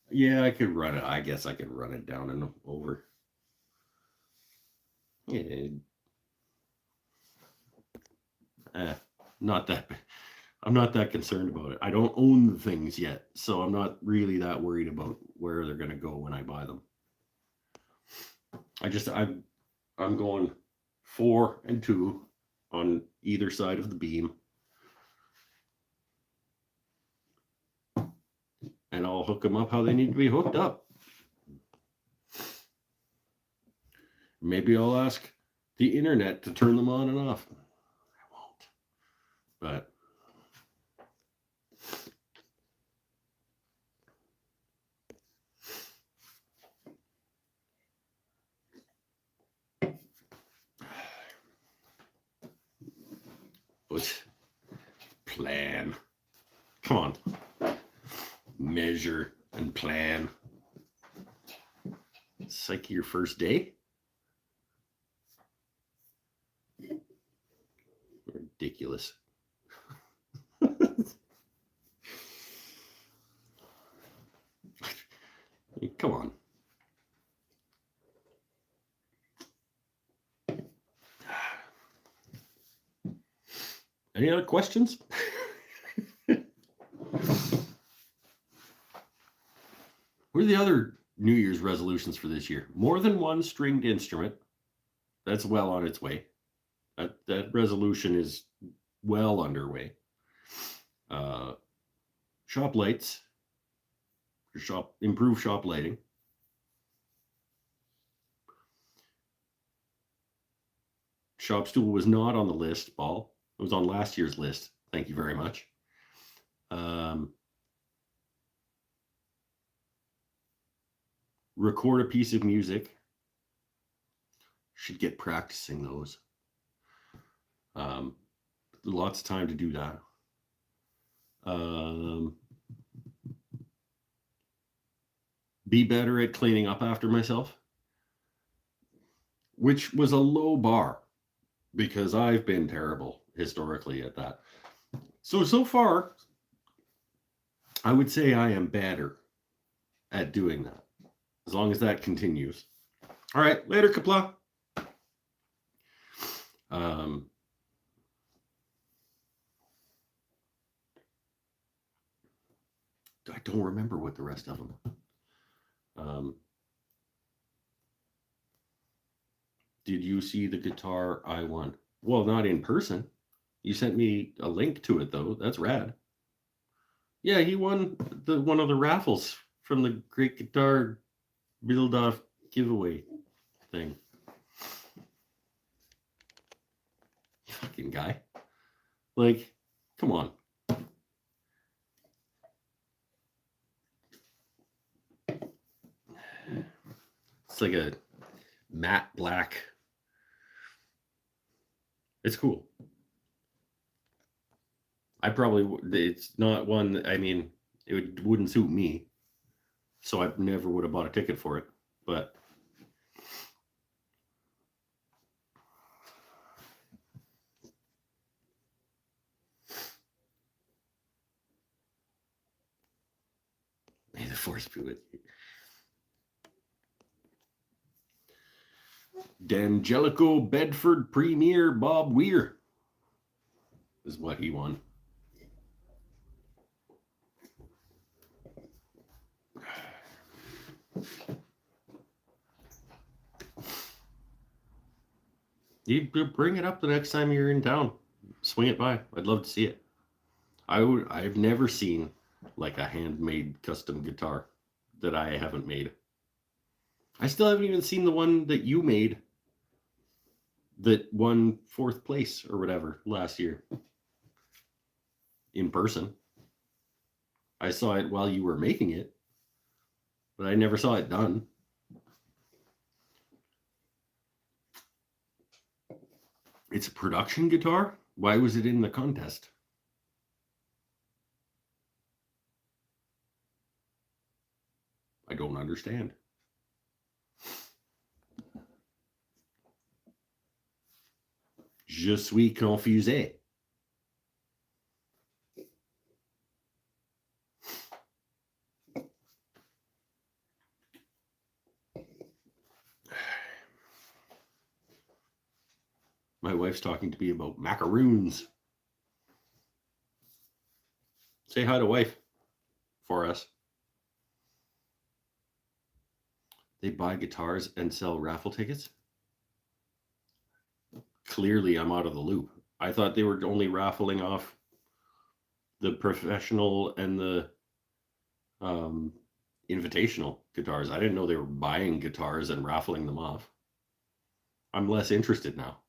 Yeah, I could run it. I guess I could run it down and over. Yeah. Not that. I'm not that concerned about it. I don't own the things yet, so I'm not really that worried about where they're going to go when I buy them. I'm going 4 and 2 on either side of the beam. And I'll hook them up how they need to be hooked up. Maybe I'll ask the internet to turn them on and off. But plan. Come on. Measure and plan. Psyche your first day? Ridiculous. Come on. Any other questions? What are the other New Year's resolutions for this year? More than one stringed instrument. That's well on its way. That resolution is well underway. Shop lights. Improve shop lighting. Shop stool was not on the list, Paul. It was on last year's list. Thank you very much. Record a piece of music. Should get practicing those. Lots of time to do that. Be better at cleaning up after myself, which was a low because I've been terrible historically at that. So far, I would say I am better at doing that, as long as that continues. All right, later, Kapla. I don't remember what the rest of them. Did you see the guitar I won? Well, not in person. You sent me a link to it, though. That's rad. Yeah, he won one of the raffles from the Great Guitar Build-Off giveaway thing. Fucking guy. Like, come on. It's like a matte black. It's cool. It's not one, I mean, it wouldn't suit me. So I never would have bought a ticket for it. But may the force be with you. D'Angelico Bedford Premier Bob Weir is what he won. You bring it up the next time you're in town. Swing it by. I'd love to see it. I've never seen like a handmade custom guitar that I haven't made. I still haven't even seen the one that you made that won 4th place or whatever last year in person. I saw it while you were making it, but I never saw it done. It's a production guitar? Why was it in the contest? I don't understand. Je suis confusé. My wife's talking to me about macaroons. Say hi to wife for us. They buy guitars and sell raffle tickets? Clearly, I'm out of the loop. I thought they were only raffling off the professional and the invitational guitars. I didn't know they were buying guitars and raffling them off. I'm less interested now.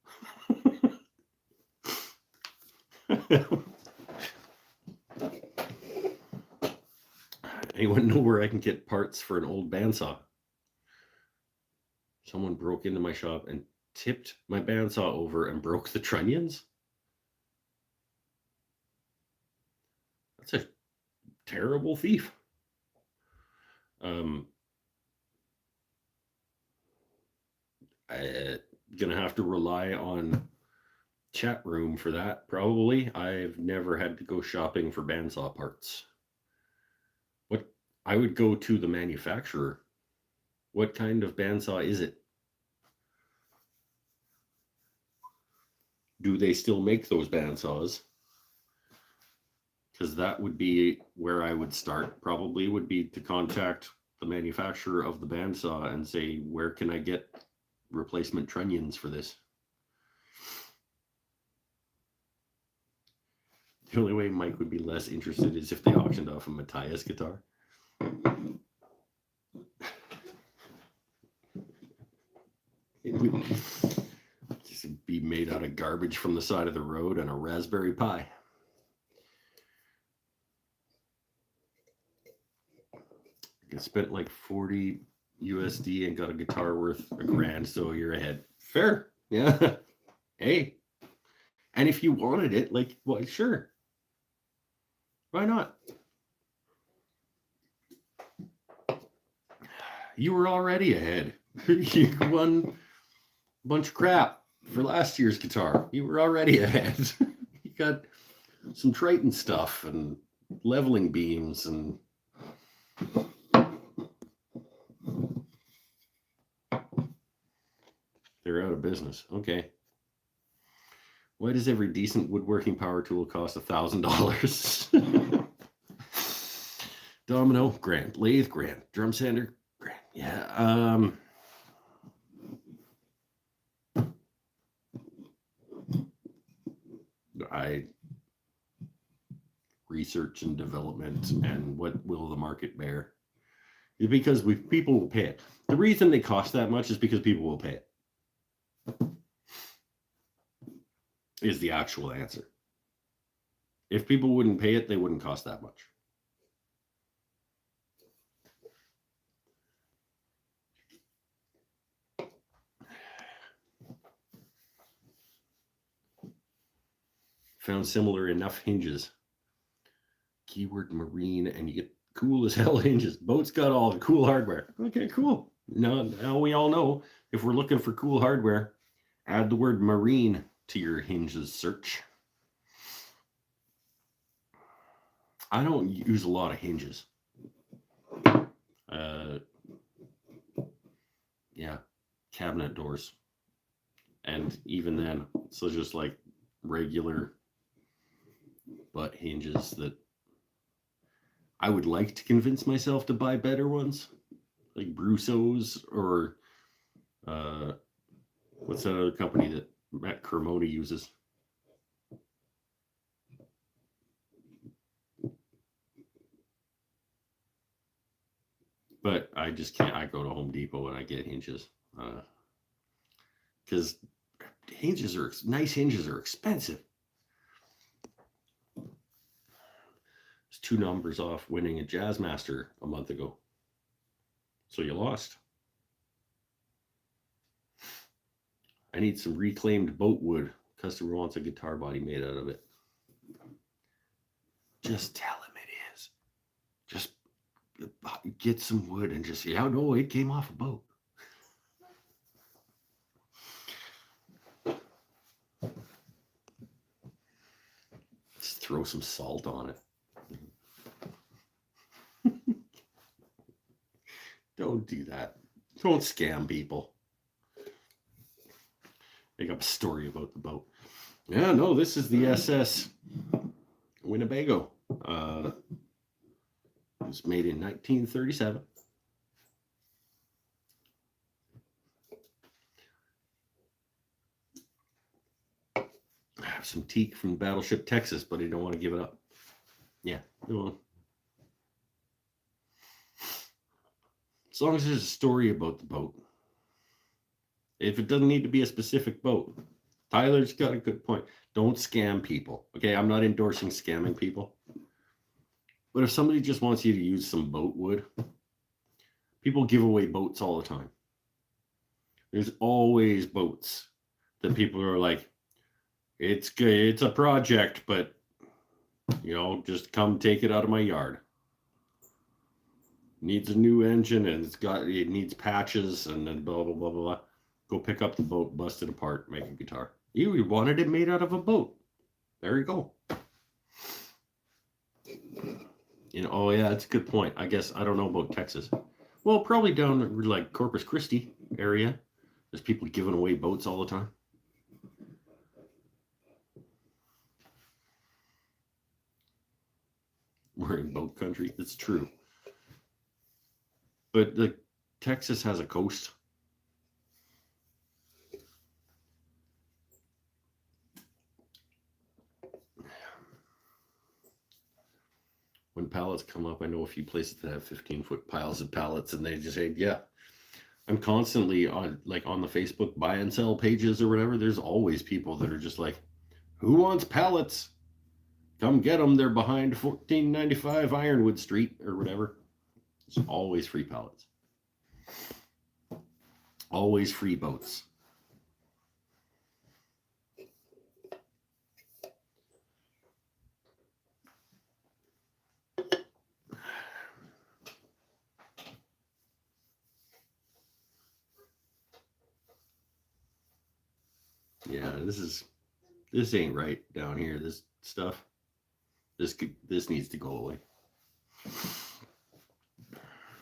Anyone know where I can get parts for an old bandsaw? Someone broke into my shop and tipped my bandsaw over and broke the trunnions? That's a terrible thief. I'm gonna have to rely on chat room for that, probably. I've never had to go shopping for bandsaw parts. What I would go to the manufacturer. What kind of bandsaw is it? Do they still make those bandsaws? Because that would be where I would start, probably, would be to contact the manufacturer of the bandsaw and say, where can I get replacement trunnions for this? The only way Mike would be less interested is if they auctioned off a Matthias guitar. It would just be made out of garbage from the side of the road and a Raspberry Pi. I spent like 40 USD and got a guitar worth $1,000, so you're ahead. Fair. Yeah. Hey. And if you wanted it, like, well, sure. Why not? You were already ahead. You won a bunch of crap for last year's guitar. You were already ahead. You got some Triton stuff and leveling beams and they're out of business. Okay. Why does every decent woodworking power tool cost $1,000? Domino, grand. Lathe, grand. Drum sander, grand. Yeah. I research and development and what will the market bear? Because people will pay it. The reason they cost that much is because people will pay it. Is the actual answer. If people wouldn't pay it, they wouldn't cost that much. Found similar enough hinges. Keyword marine, and you get cool as hell hinges. Boat's got all the cool hardware. Okay, cool. Now we all know if we're looking for cool hardware, add the word marine to your hinges search. I don't use a lot of hinges. Yeah, cabinet doors. And even then, so just like regular butt hinges that I would like to convince myself to buy better ones, like Brusso's or what's that other company that Matt Cremona uses? But I just can't. I go to Home Depot and I get hinges because nice hinges are expensive. It's 2 numbers off winning a Jazzmaster a month ago. So you lost. I need some reclaimed boat wood. Customer wants a guitar body made out of it. Just tell him it is. Just get some wood and just say, oh no, it came off a boat. Just throw some salt on it. Don't do that. Don't scam people. Make up a story about the boat. Yeah, no, this is the SS Winnebago. It was made in 1937. I have some teak from Battleship Texas, but I don't want to give it up. Yeah, well, as long as there's a story about the boat. If it doesn't need to be a specific boat, Tyler's got a good point. Don't scam people. Okay, I'm not endorsing scamming people. But if somebody just wants you to use some boat wood, people give away boats all the time. There's always boats that people are like, it's good, it's a project, but just come take it out of my yard. Needs a new engine and it needs patches and then blah blah blah blah blah. Go pick up the boat, bust it apart, make a guitar. You wanted it made out of a boat. There you go. Oh yeah, that's a good point. I guess I don't know about Texas. Well, probably down like Corpus Christi area. There's people giving away boats all the time. We're in boat country. It's true. But Texas has a coast. When pallets come up, I know a few places that have 15-foot piles of pallets, and they just say, yeah. I'm constantly on the Facebook buy and sell pages or whatever. There's always people that are just like, who wants pallets? Come get them. They're behind 1495 Ironwood Street or whatever. It's always free pallets. Always free boats. Yeah, this ain't right down here. This stuff. This needs to go away.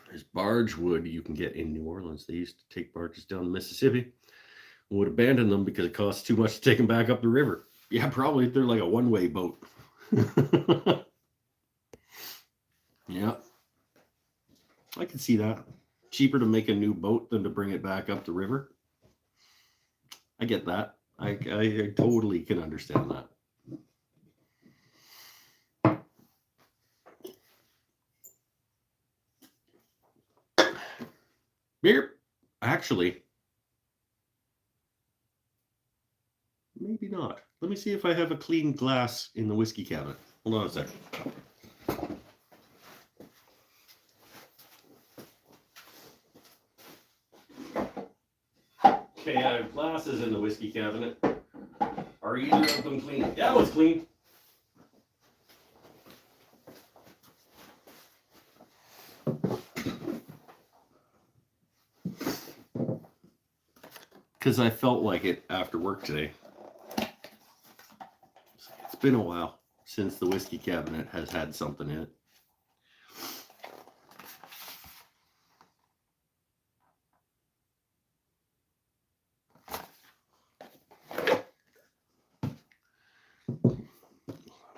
There's barge wood you can get in New Orleans. They used to take barges down the Mississippi and would abandon them because it costs too much to take them back up the river. Yeah, probably they're like a one-way boat. Yeah. I can see that. Cheaper to make a new boat than to bring it back up the river. I get that. I totally can understand that. Beer, actually, maybe not. Let me see if I have a clean glass in the whiskey cabinet. Hold on a second. Okay, I have glasses in the whiskey cabinet. Are either of them clean? Yeah, that one's clean. Because I felt like it after work today. It's been a while since the whiskey cabinet has had something in it.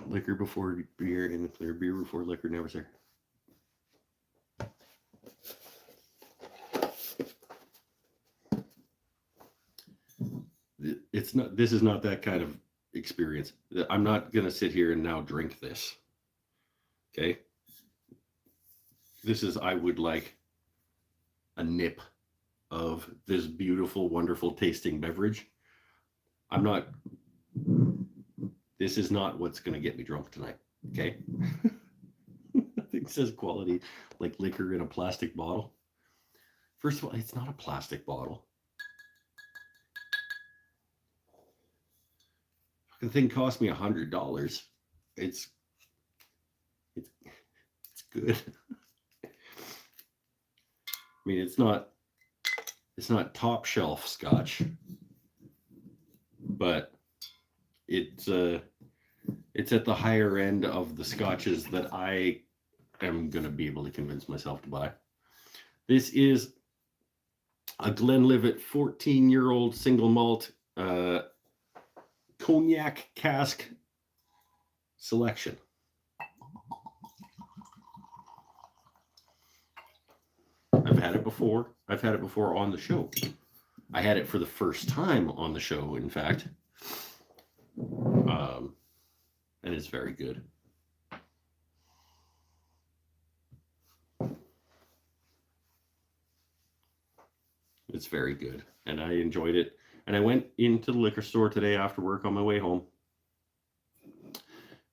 Liquor before beer and clear beer before liquor, never say. This is not that kind of experience. I'm not going to sit here and now drink this. Okay? I would like a nip of this beautiful, wonderful tasting beverage. This is not what's going to get me drunk tonight. Okay? I think it says quality, like liquor in a plastic bottle. First of all, it's not a plastic bottle. The thing cost me $100. It's good. I mean, it's not top shelf scotch, but it's at the higher end of the scotches that I am going to be able to convince myself to buy. This is a Glenlivet 14-year-old single malt cognac cask selection. I've had it before. I've had it before on the show. I had it for the first time on the show, in fact. And it's very good. It's very good. And I enjoyed it. And I went into the liquor store today after work on my way home.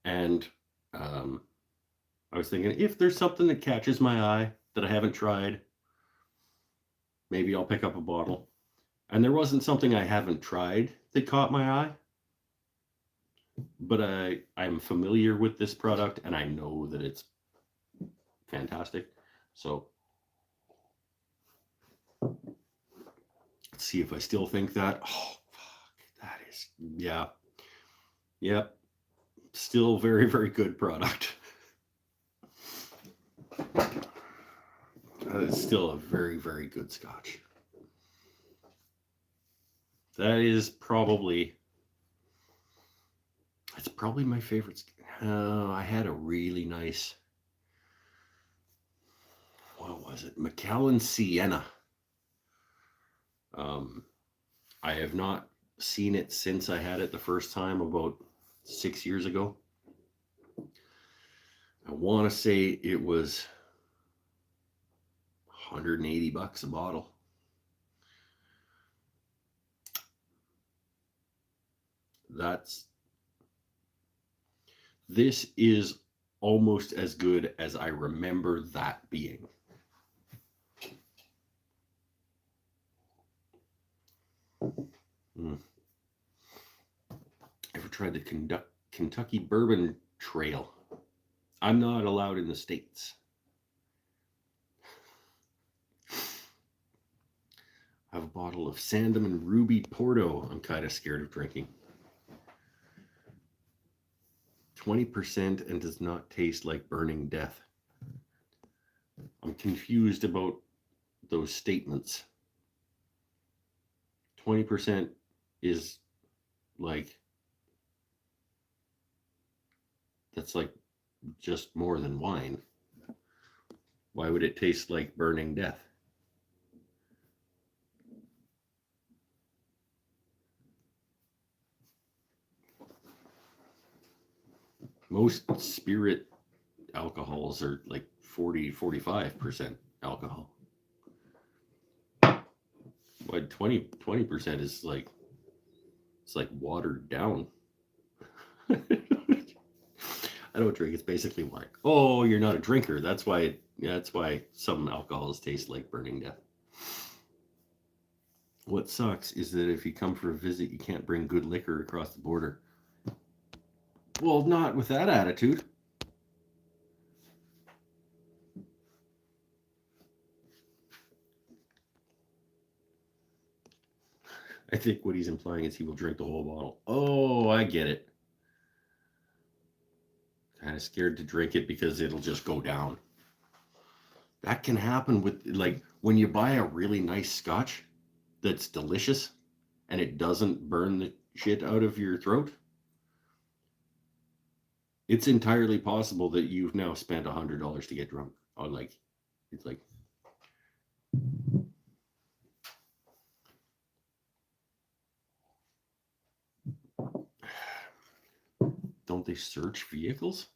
And I was thinking, if there's something that catches my eye that I haven't tried, maybe I'll pick up a bottle. And there wasn't something I haven't tried that caught my eye. But I'm familiar with this product and I know that it's fantastic. So let's see if I still think that. Oh, fuck. That is, yeah. Yep. Still very, very good product. It's still a very, very good scotch. That is probably, it's probably my favorite. I had a really nice, what was it? Macallan Sienna. I have not seen it since I had it the first time about 6 years ago. I want to say it was $180 a bottle. This is almost as good as I remember that being. Ever tried the Kentucky Bourbon Trail? I'm not allowed in the States. I have a bottle of Sandeman Ruby Porto I'm kind of scared of drinking. 20% and does not taste like burning death. I'm confused about those statements. 20% is like, that's like just more than wine. Why would it taste like burning death? Most spirit alcohols are like 40-45% alcohol. But 20% is like, it's like watered down. I don't drink. It's basically wine. Oh, you're not a drinker. That's why some alcohols taste like burning death. What sucks is that if you come for a visit, you can't bring good liquor across the border. Well, not with that attitude. I think what he's implying is he will drink the whole bottle. Oh, I get it. Kind of scared to drink it because it'll just go down. That can happen with, like, when you buy a really nice scotch that's delicious and it doesn't burn the shit out of your throat. It's entirely possible that you've now spent $100 to get drunk. On like, it's like, don't they search vehicles?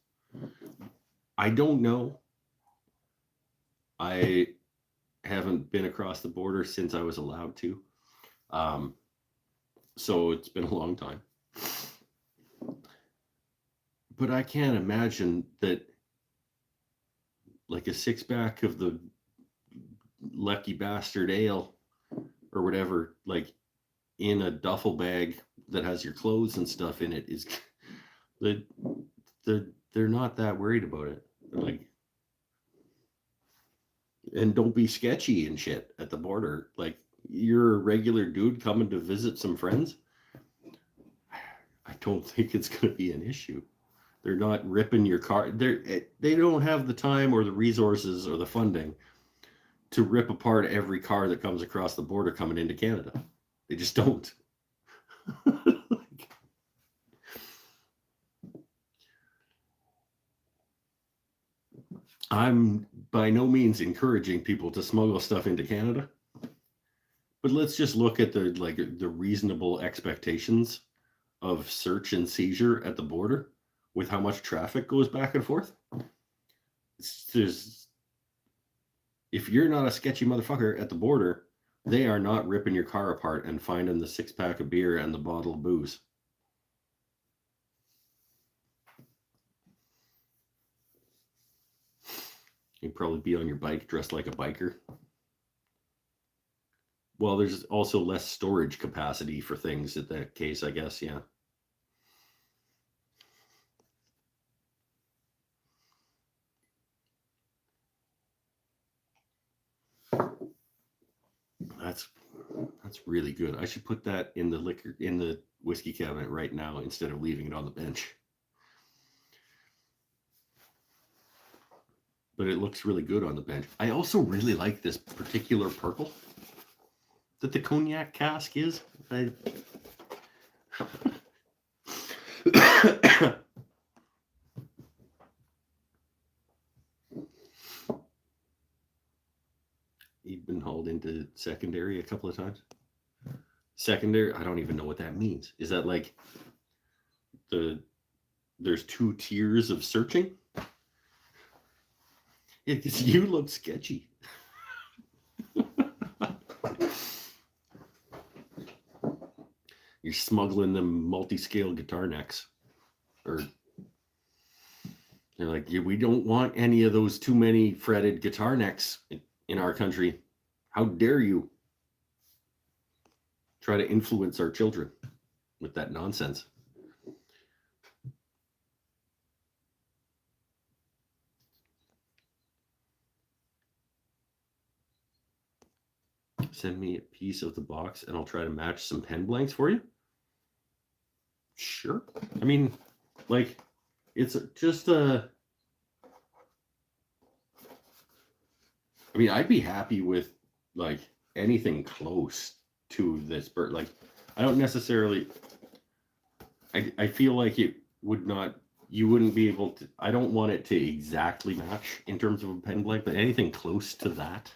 I don't know. I haven't been across the border since I was allowed to. So it's been a long time. But I can't imagine that, like, a 6-pack of the Lucky Bastard Ale or whatever, like, in a duffel bag that has your clothes and stuff in it is they're not that worried about it. They're like, and don't be sketchy and shit at the border. Like, you're a regular dude coming to visit some friends. I don't think it's going to be an issue. They're not ripping your car. They don't have the time or the resources or the funding to rip apart every car that comes across the border coming into Canada. They just don't. I'm by no means encouraging people to smuggle stuff into Canada, but let's just look at the reasonable expectations of search and seizure at the border with how much traffic goes back and forth. If you're not a sketchy motherfucker at the border, They are not ripping your car apart and finding the 6-pack of beer and the bottle of booze. You'd probably be on your bike dressed like a biker. Well, there's also less storage capacity for things in that case, I guess, yeah. That's really good. I should put that in the whiskey cabinet right now instead of leaving it on the bench. But it looks really good on the bench. I also really like this particular purple that the cognac cask is. He'd been hauled into secondary a couple of times. Secondary, I don't even know what that means. Is that like there's 2 tiers of searching? Yeah, because you look sketchy. You're smuggling them multi-scale guitar necks. Or they're like, yeah, we don't want any of those too many fretted guitar necks in our country. How dare you try to influence our children with that nonsense? Send me a piece of the box and I'll try to match some pen blanks for you. Sure. I mean, like, it's just I mean, I'd be happy with like anything close to this bird. Like, I don't necessarily. I feel like it would not. You wouldn't be able to. I don't want it to exactly match in terms of a pen blank, but anything close to that.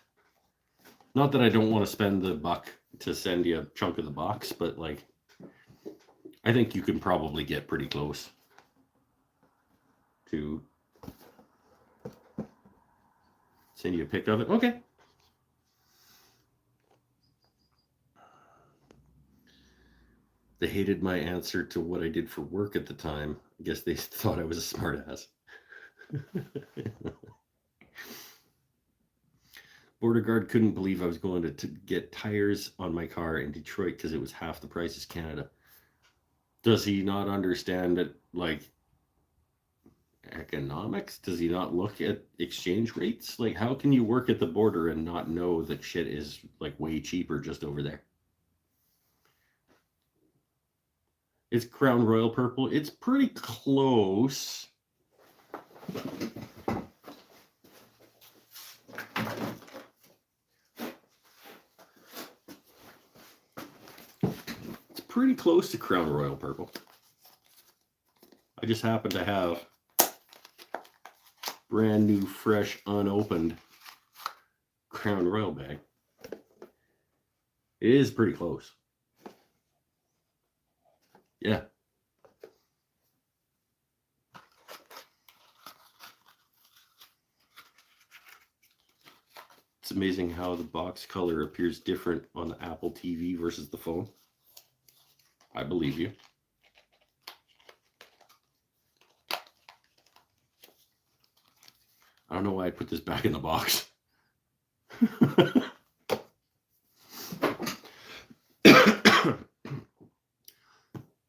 Not that I don't want to spend the buck to send you a chunk of the box, but like, I think you can probably get pretty close to send you a pic of it. Okay. They hated my answer to what I did for work at the time. I guess they thought I was a smartass. Border guard couldn't believe I was going to get tires on my car in Detroit because it was half the price as Canada. Does he not understand that, like, economics? Does he not look at exchange rates? Like, how can you work at the border and not know that shit is like way cheaper just over there? It's Crown Royal Purple. It's pretty close. It's pretty close to Crown Royal Purple. I just happen to have brand new, fresh, unopened Crown Royal bag. It is pretty close. Yeah. It's amazing how the box color appears different on the Apple TV versus the phone. I believe you. I don't know why I put this back in the box.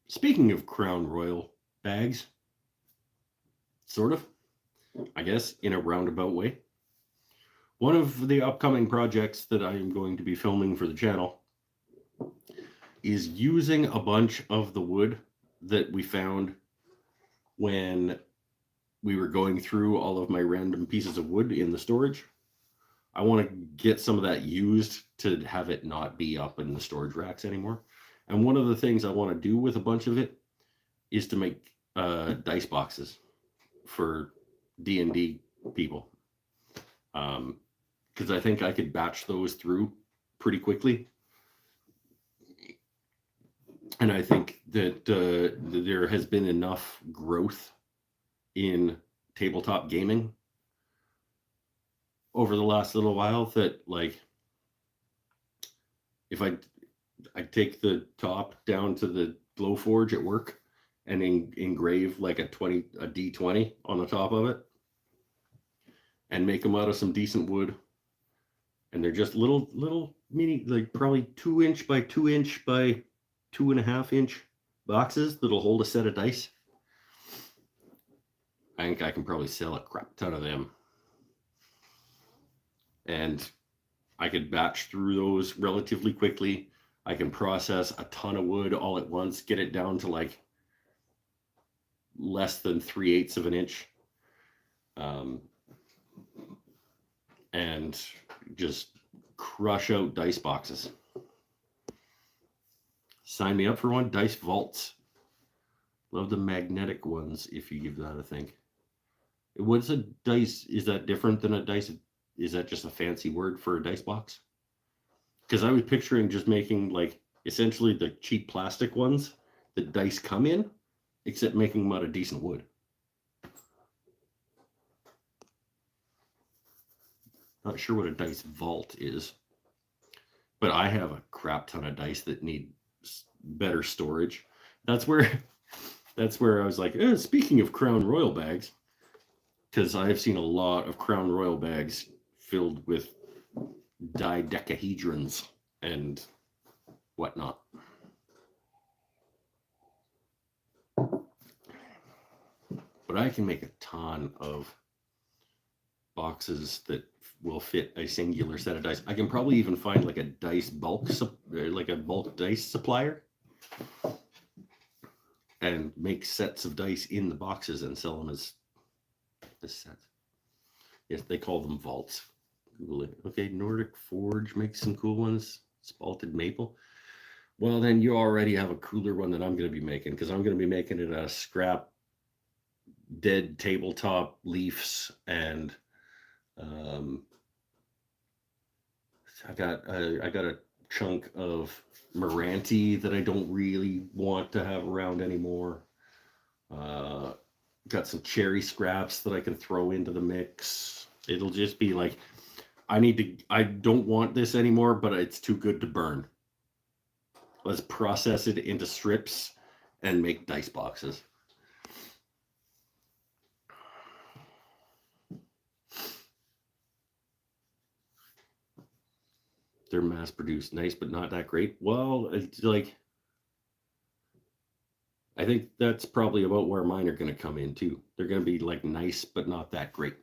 Speaking of Crown Royal bags, sort of, I guess, in a roundabout way, one of the upcoming projects that I am going to be filming for the channel is using a bunch of the wood that we found when we were going through all of my random pieces of wood in the storage. I want to get some of that used to have it not be up in the storage racks anymore. And one of the things I want to do with a bunch of it is to make dice boxes for D&D people. Because I think I could batch those through pretty quickly. And I think that there has been enough growth in tabletop gaming over the last little while that, like, if I take the top down to the glow forge at work and engrave like a D20 on the top of it and make them out of some decent wood. And they're just little mini, like probably 2" by 2" by 2.5" boxes that'll hold a set of dice. I think I can probably sell a crap ton of them. And I could batch through those relatively quickly. I can process a ton of wood all at once, get it down to like less than 3/8 of an inch. And just crush out dice boxes. Sign me up for one. Dice vaults. Love the magnetic ones if you give that a think. What's a dice? Is that different than a dice? Is that just a fancy word for a dice box? Because I was picturing just making like essentially the cheap plastic ones that dice come in, except making them out of decent wood. Not sure what a dice vault is, but I have a crap ton of dice that need better storage. That's where I was like, speaking of Crown Royal bags, because I've seen a lot of Crown Royal bags filled with dodecahedrons and whatnot. But I can make a ton of boxes that will fit a singular set of dice. I can probably even find like a dice bulk, like a bulk dice supplier, and make sets of dice in the boxes and sell them as sets. Yes, they call them vaults. Google it. Okay, Nordic Forge makes some cool ones. Spalted maple. Well, then you already have a cooler one that I'm going to be making, because I'm going to be making it out of scrap dead tabletop leaves, and I got a chunk of Meranti that I don't really want to have around anymore. Got some cherry scraps that I can throw into the mix. It'll just be like, I don't want this anymore, but it's too good to burn. Let's process it into strips and make dice boxes. They're mass produced, nice, but not that great. Well, it's like, I think that's probably about where mine are going to come in too. They're going to be like nice, but not that great.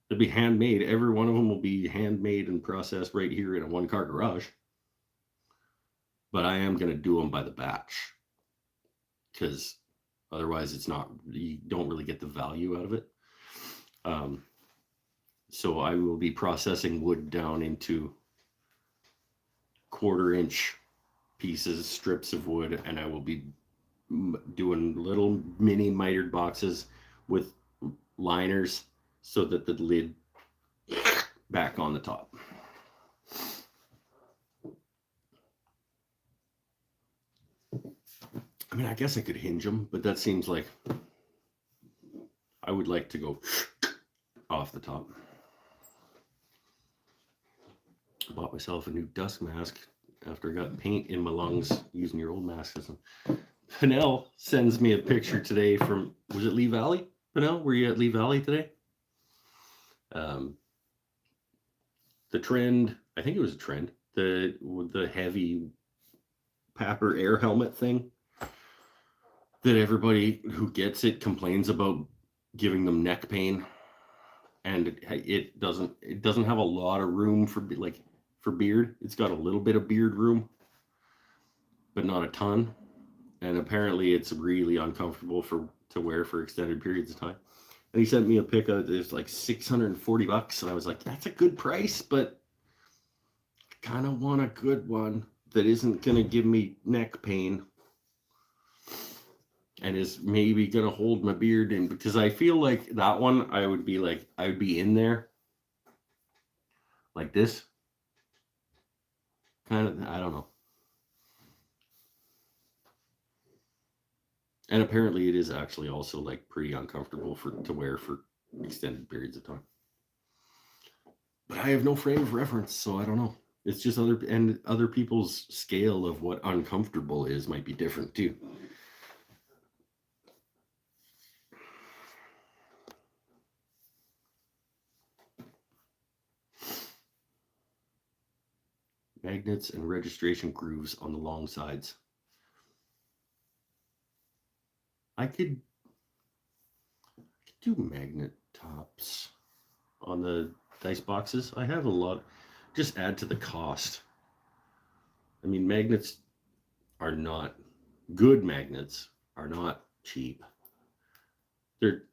They'll be handmade. Every one of them will be handmade and processed right here in a one-car garage. But I am going to do them by the batch, because otherwise you don't really get the value out of it. So I will be processing wood down into 1/4" pieces, strips of wood, and I will be doing little mini mitered boxes with liners so that the lid back on the top. I mean, I guess I could hinge them, but that seems like I would like to go off the top. Bought myself a new dust mask after I got paint in my lungs using your old mask system. Pinnell sends me a picture today from, was it Lee Valley? Pinnell, were you at Lee Valley today? The trend, I think it was a trend, the heavy Papper air helmet thing that everybody who gets it complains about giving them neck pain, and it doesn't have a lot of room for beard. It's got a little bit of beard room, but not a ton, and apparently it's really uncomfortable to wear for extended periods of time. And he sent me a pic of it's like $640, and I was like, that's a good price, but I kind of want a good one that isn't gonna give me neck pain and is maybe gonna hold my beard in, because I feel like that one I would be in there like this, kind of, I don't know. And apparently it is actually also like pretty uncomfortable to wear for extended periods of time. But I have no frame of reference, so I don't know. It's just other people's scale of what uncomfortable is might be different too. Magnets and registration grooves on the long sides. I could do magnet tops on the dice boxes. I have a lot. Just add to the cost. I mean, magnets are not good. Magnets are not cheap. They're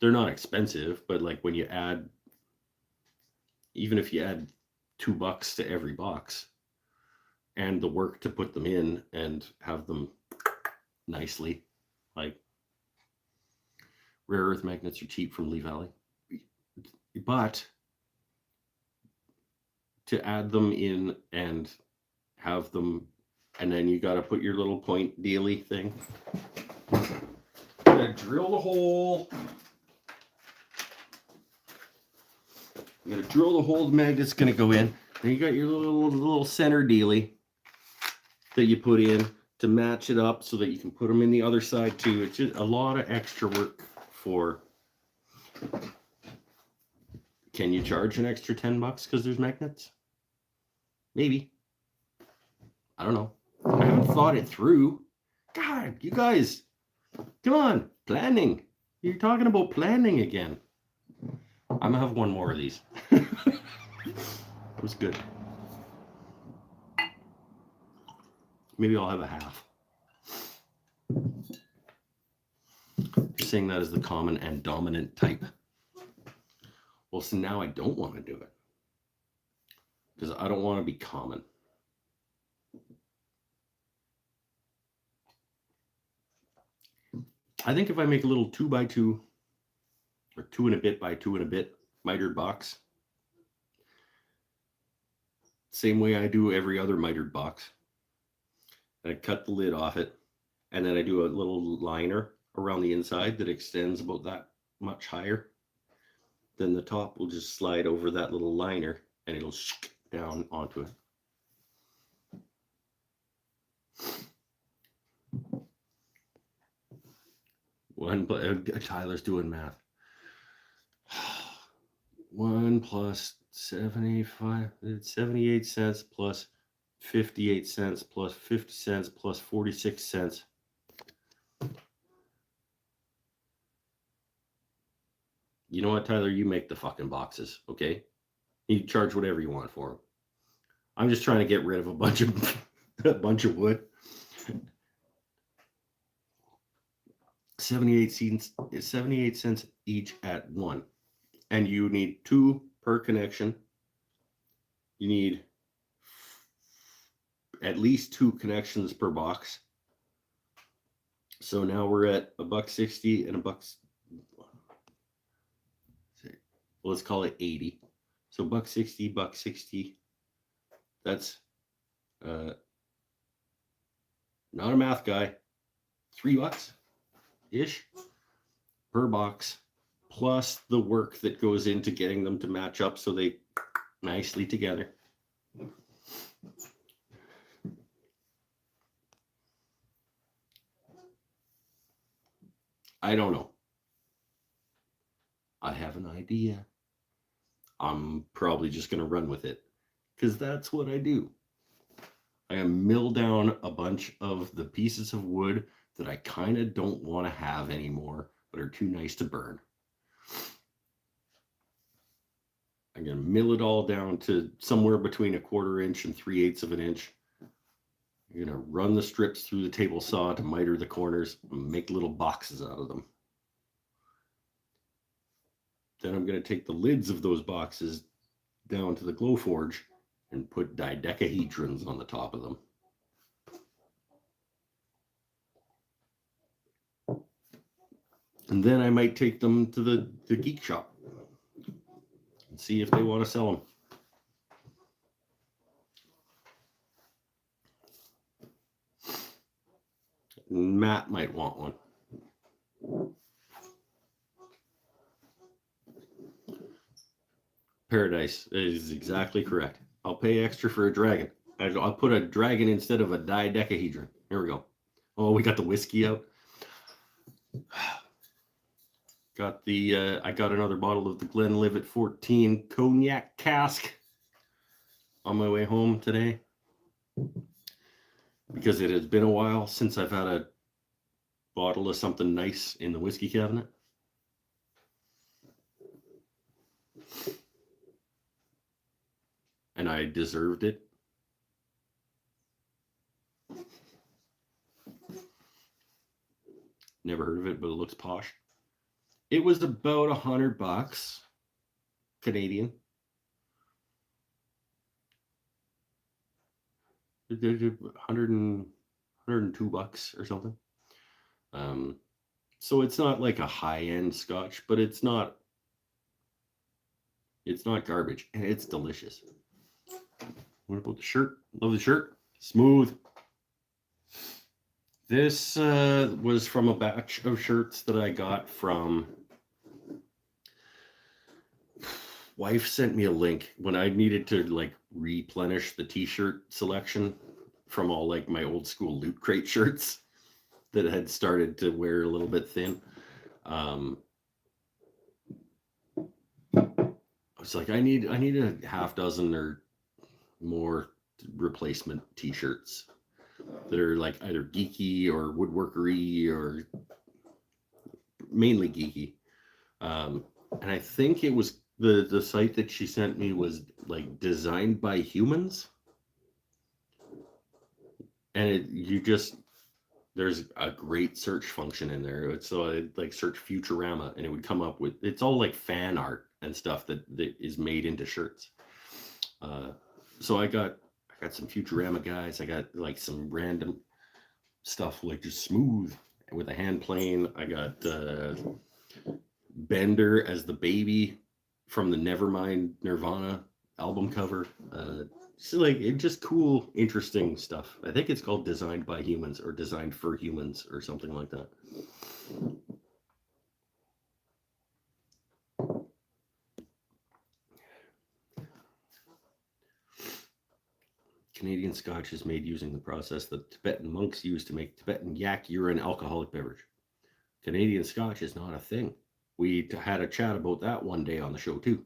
not expensive, but like when you add, even if you add $2 to every box, and the work to put them in and have them nicely, like rare earth magnets are cheap from Lee Valley, but to add them in and have them, and then you got to put your little point dealy thing. You got to drill the hole. You got to drill the hole the magnet's going to go in. Then you got your little center dealy that you put in to match it up so that you can put them in the other side too. It's just a lot of extra work for. Can you charge an extra $10 because there's magnets? Maybe. I don't know. I haven't thought it through. God, you guys, come on, planning. You're talking about planning again. I'm gonna have one more of these. It was good. Maybe I'll have a half. You're saying that is the common and dominant type. Well, so now I don't want to do it because I don't want to be common. I think if I make a little 2x2 or 2 and a bit by 2 and a bit mitered box, same way I do every other mitered box, and I cut the lid off it, and then I do a little liner around the inside that extends about that much higher, then the top will just slide over that little liner and it'll down onto it. Tyler's doing math. 1 plus 75, it's 78 cents plus 58 cents plus 50 cents plus 46 cents. You know what, Tyler? You make the fucking boxes, okay? You charge whatever you want for them. I'm just trying to get rid of a bunch of wood. 78 cents each at one. And you need 2 per connection. You need at least 2 connections per box. So now we're at $1.60 and $1. Well, let's call it 80. So $1.60. That's not a math guy. $3 ish per box, plus the work that goes into getting them to match up so they nicely together. I don't know. I have an idea. I'm probably just going to run with it because that's what I do. I mill down a bunch of the pieces of wood that I kind of don't want to have anymore, but are too nice to burn. I'm going to mill it all down to somewhere between 1/4 inch and 3/8 of an inch. I'm going to run the strips through the table saw to miter the corners and make little boxes out of them. Then I'm going to take the lids of those boxes down to the glow forge and put dodecahedrons on the top of them. And then I might take them to the geek shop and see if they want to sell them. Matt might want one. Paradise is exactly correct. I'll pay extra for a dragon. I'll put a dragon instead of a dodecahedron. Here we go. Oh, we got the whiskey out. Got the I got another bottle of the Glenlivet 14 cognac cask on my way home today, because it has been a while since I've had a bottle of something nice in the whiskey cabinet. And I deserved it. Never heard of it, but it looks posh. It was about $100 Canadian. $102 or something. So it's not like a high-end scotch, but it's not garbage, and it's delicious. What about the shirt? Love the shirt. Smooth. This was from a batch of shirts that I got from... Wife sent me a link when I needed to like replenish the t-shirt selection from all like my old school Loot Crate shirts that had started to wear a little bit thin. I was like, I need a half dozen or more replacement t-shirts that are like either geeky or woodworkery or mainly geeky. And I think it was the site that she sent me was like Designed by Humans. And there's a great search function in there. It's so I like search Futurama and it would come up with, it's all like fan art and stuff that is made into shirts. So I got some Futurama guys. I got like some random stuff like just smooth with a hand plane. I got Bender as the baby from the Nevermind Nirvana album cover. So like it just cool, interesting stuff. I think it's called Designed by Humans or Designed for Humans or something like that. Canadian Scotch is made using the process that Tibetan monks used to make Tibetan yak urine alcoholic beverage. Canadian Scotch is not a thing. We had a chat about that one day on the show too.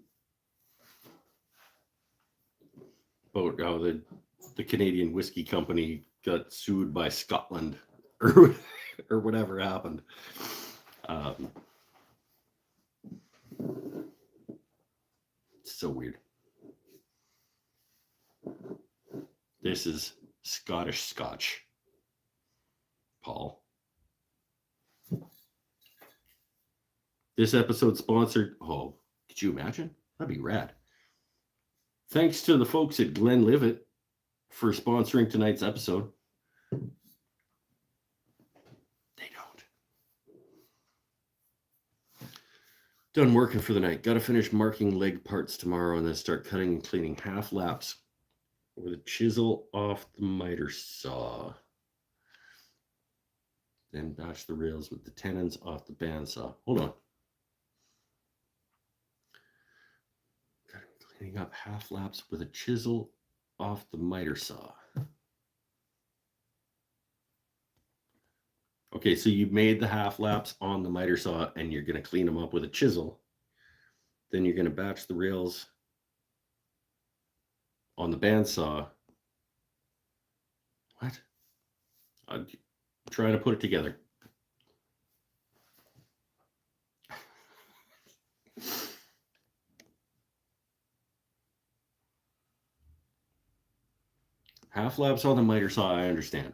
About how the Canadian whiskey company got sued by Scotland or whatever happened. It's so weird. This is Scottish Scotch, Paul. This episode sponsored. Oh, could you imagine? That'd be rad. Thanks to the folks at Glenlivet for sponsoring tonight's episode. They don't. Done working for the night. Got to finish marking leg parts tomorrow and then start cutting and cleaning half laps with a chisel off the miter saw. Then batch the rails with the tenons off the bandsaw. Hold on. Cleaning up half laps with a chisel off the miter saw. Okay, so you made the half laps on the miter saw and you're going to clean them up with a chisel. Then you're going to batch the rails on the bandsaw. What? I'm trying to put it together. Half laps on the miter saw, I understand.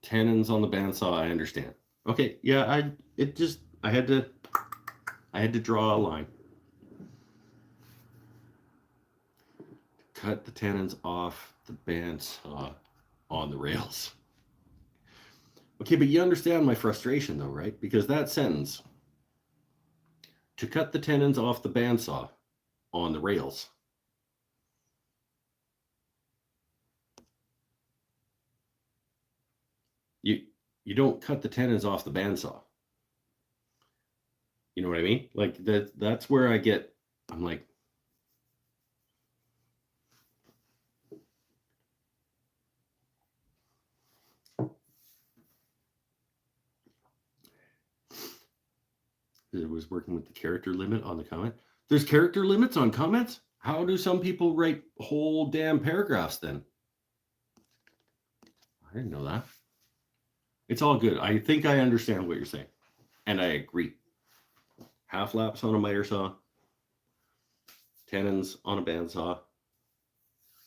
Tenons on the bandsaw, I understand. Okay, yeah, I had to draw a line. Cut the tenons off the bandsaw on the rails. Okay, but you understand my frustration though, right? Because that sentence, to cut the tenons off the bandsaw on the rails. You don't cut the tenons off the bandsaw. You know what I mean? Like that's where I'm like, it was working with the character limit on the comment. There's character limits on comments? How do some people write whole damn paragraphs then? I didn't know that. It's all good. I think I understand what you're saying. And I agree. Half laps on a miter saw, tenons on a bandsaw.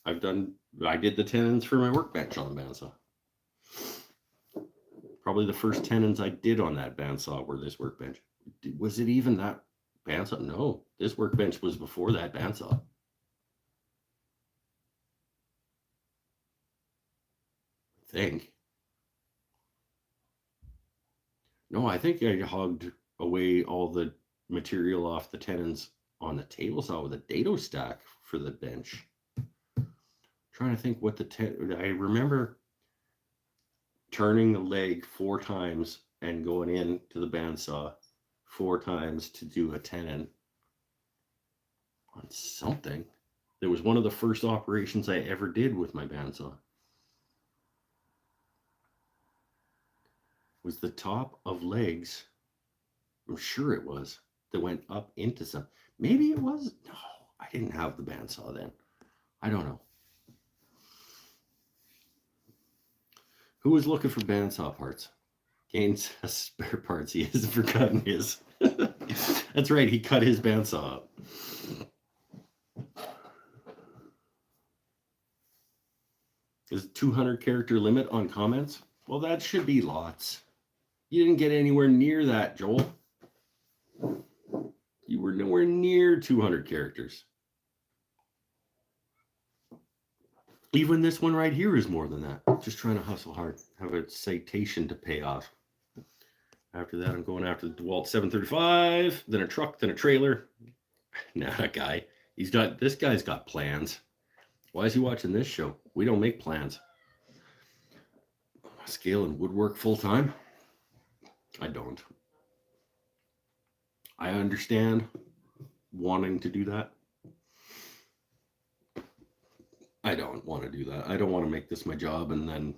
I did the tenons for my workbench on the bandsaw. Probably the first tenons I did on that bandsaw were this workbench. Was it even that bandsaw? No, this workbench was before that bandsaw. I think. No, I think I hogged away all the material off the tenons on the table saw with a dado stack for the bench. Trying to think what I remember turning the leg 4 times and going into the bandsaw 4 times to do a tenon on something. It was one of the first operations I ever did with my bandsaw. Was the top of legs, I'm sure it was, that went up into some. Maybe it was. No, I didn't have the bandsaw then. I don't know. Who was looking for bandsaw parts? Gaines has spare parts. He hasn't forgotten his. That's right. He cut his bandsaw up. Is 200 character limit on comments? Well, that should be lots. You didn't get anywhere near that, Joel. You were nowhere near 200 characters. Even this one right here is more than that. Just trying to hustle hard. Have a citation to pay off. After that, I'm going after the DeWalt 735, then a truck, then a trailer. Nah, guy. This guy's got plans. Why is he watching this show? We don't make plans. Scale and woodwork full time? I don't. I understand wanting to do that. I don't want to do that. I don't want to make this my job and then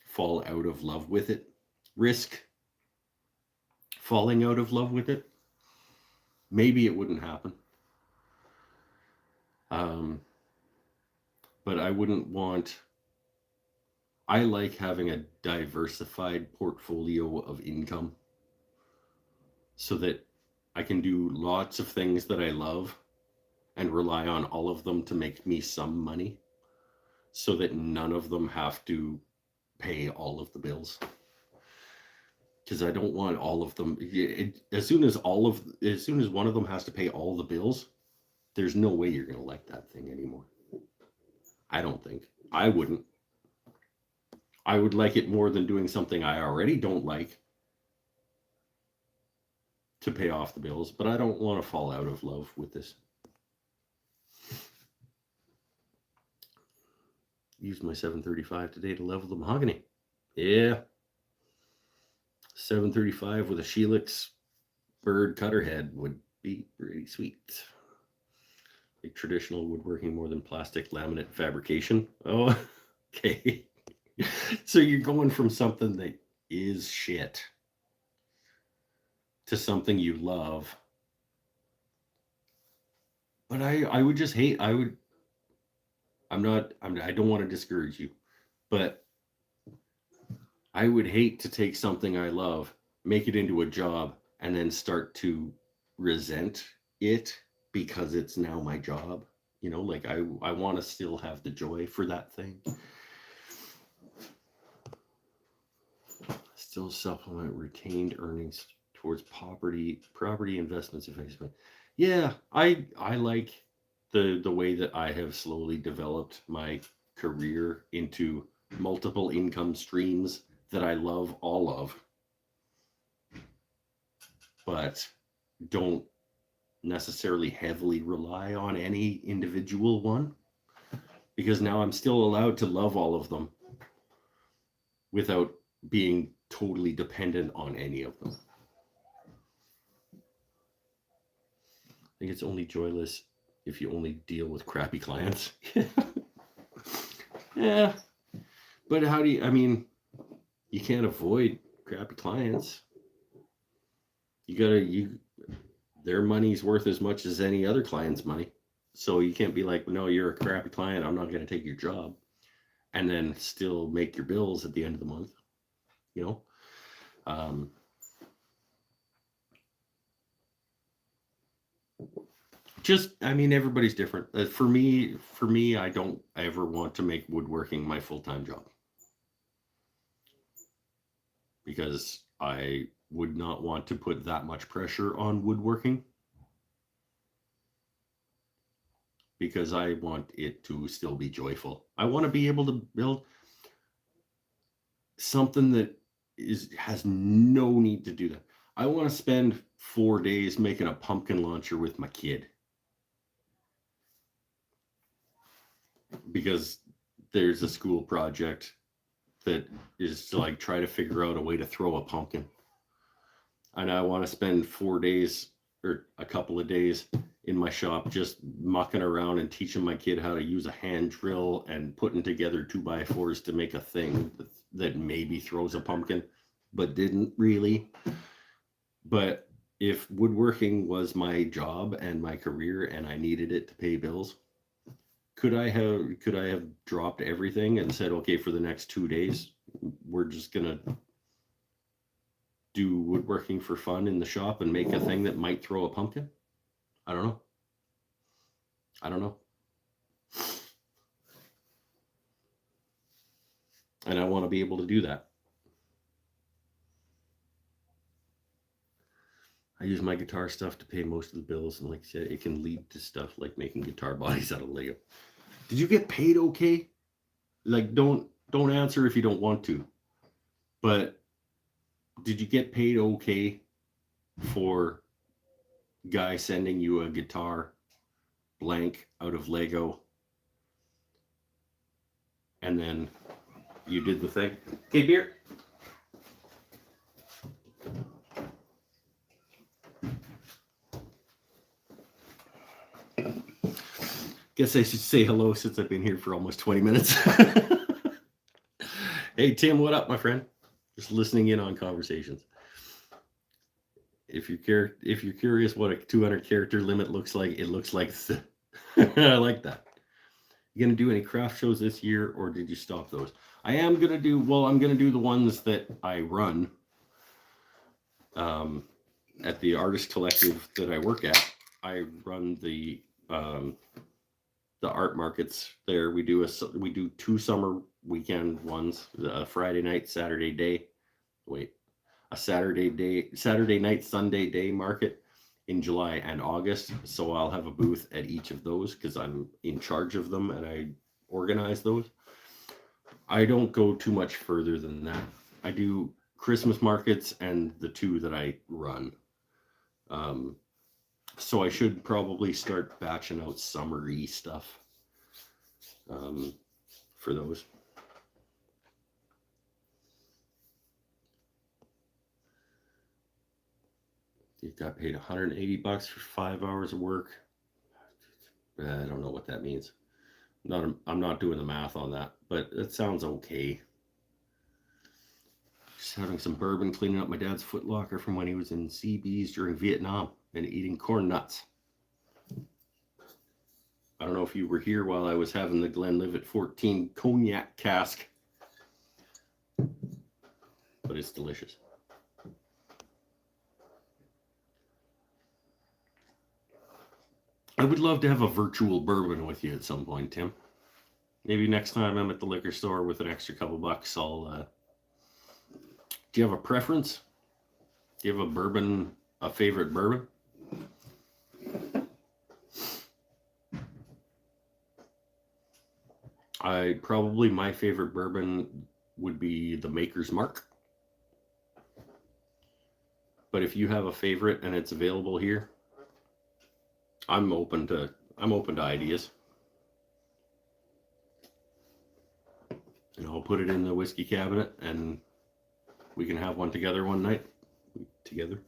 fall out of love with it. Risk falling out of love with it. Maybe it wouldn't happen. But I wouldn't want. I like having a diversified portfolio of income so that I can do lots of things that I love and rely on all of them to make me some money so that none of them have to pay all of the bills. Because I don't want all of them. As soon as one of them has to pay all the bills, there's no way you're going to like that thing anymore. I don't think. I wouldn't. I would like it more than doing something I already don't like to pay off the bills, but I don't want to fall out of love with this. Used my 735 today to level the mahogany. Yeah. 735 with a Sheelix bird cutter head would be pretty sweet. Like traditional woodworking more than plastic laminate fabrication. Oh, okay. So you're going from something that is shit to something you love. But I would just hate, I don't want to discourage you, but I would hate to take something I love, make it into a job, and then start to resent it because it's now my job. You know, like I want to still have the joy for that thing. Still supplement retained earnings towards property investments effectively. Yeah, I like the way that I have slowly developed my career into multiple income streams that I love all of, but don't necessarily heavily rely on any individual one, because now I'm still allowed to love all of them without being totally dependent on any of them. think it's only joyless if you only deal with crappy clients. Yeah, but how do you? I mean, you can't avoid crappy clients. You their money's worth as much as any other client's money. So you can't be like, no, you're a crappy client. I'm not going to take your job, and then still make your bills at the end of the month. You know, um, just I mean, everybody's different. For me, I don't ever want to make woodworking my full-time job because I would not want to put that much pressure on woodworking because I want it to still be joyful. I want to be able to build something that has no need to do that. I want to spend 4 days making a pumpkin launcher with my kid because there's a school project that is to like try to figure out a way to throw a pumpkin. And I want to spend 4 days or a couple of days in my shop just mucking around and teaching my kid how to use a hand drill and putting together 2x4s to make a thing that maybe throws a pumpkin, but didn't really. But if woodworking was my job and my career and I needed it to pay bills, could I have dropped everything and said, okay, for the next 2 days, we're just gonna do woodworking for fun in the shop and make a thing that might throw a pumpkin? I don't know. I don't know. And I want to be able to do that. I use my guitar stuff to pay most of the bills, and like I said, it can lead to stuff like making guitar bodies out of Lego. Did you get paid okay? Like don't answer if you don't want to. But did you get paid okay for guy sending you a guitar blank out of Lego and then you did the thing? Okay, beer. Guess I should say hello since I've been here for almost 20 minutes. Hey, Tim, what up, my friend? Just listening in on conversations. If you're curious what a 200 character limit looks like, it looks like I like that. You gonna do any craft shows this year, or did you stop those? I'm gonna do the ones that I run at the artist collective that I work at. I run the art markets there. We do 2 summer weekend ones, Friday night, Saturday day. A Saturday night, Sunday day market in July and August. So I'll have a booth at each of those because I'm in charge of them and I organize those. I don't go too much further than that. I do Christmas markets and the 2 that I run. So I should probably start batching out summery stuff for those. You got paid $180 for 5 hours of work. I don't know what that means. I'm not doing the math on that, but it sounds okay. Just having some bourbon, cleaning up my dad's Foot Locker from when he was in CBs during Vietnam, and eating corn nuts. I don't know if you were here while I was having the Glenlivet 14 cognac cask, but it's delicious. I would love to have a virtual bourbon with you at some point, Tim. Maybe next time I'm at the liquor store with an extra couple bucks, I'll... Do you have a preference? Do you have a favorite bourbon? Probably my favorite bourbon would be the Maker's Mark. But if you have a favorite and it's available here, I'm open to ideas. And I'll put it in the whiskey cabinet and we can have one together one night. Together.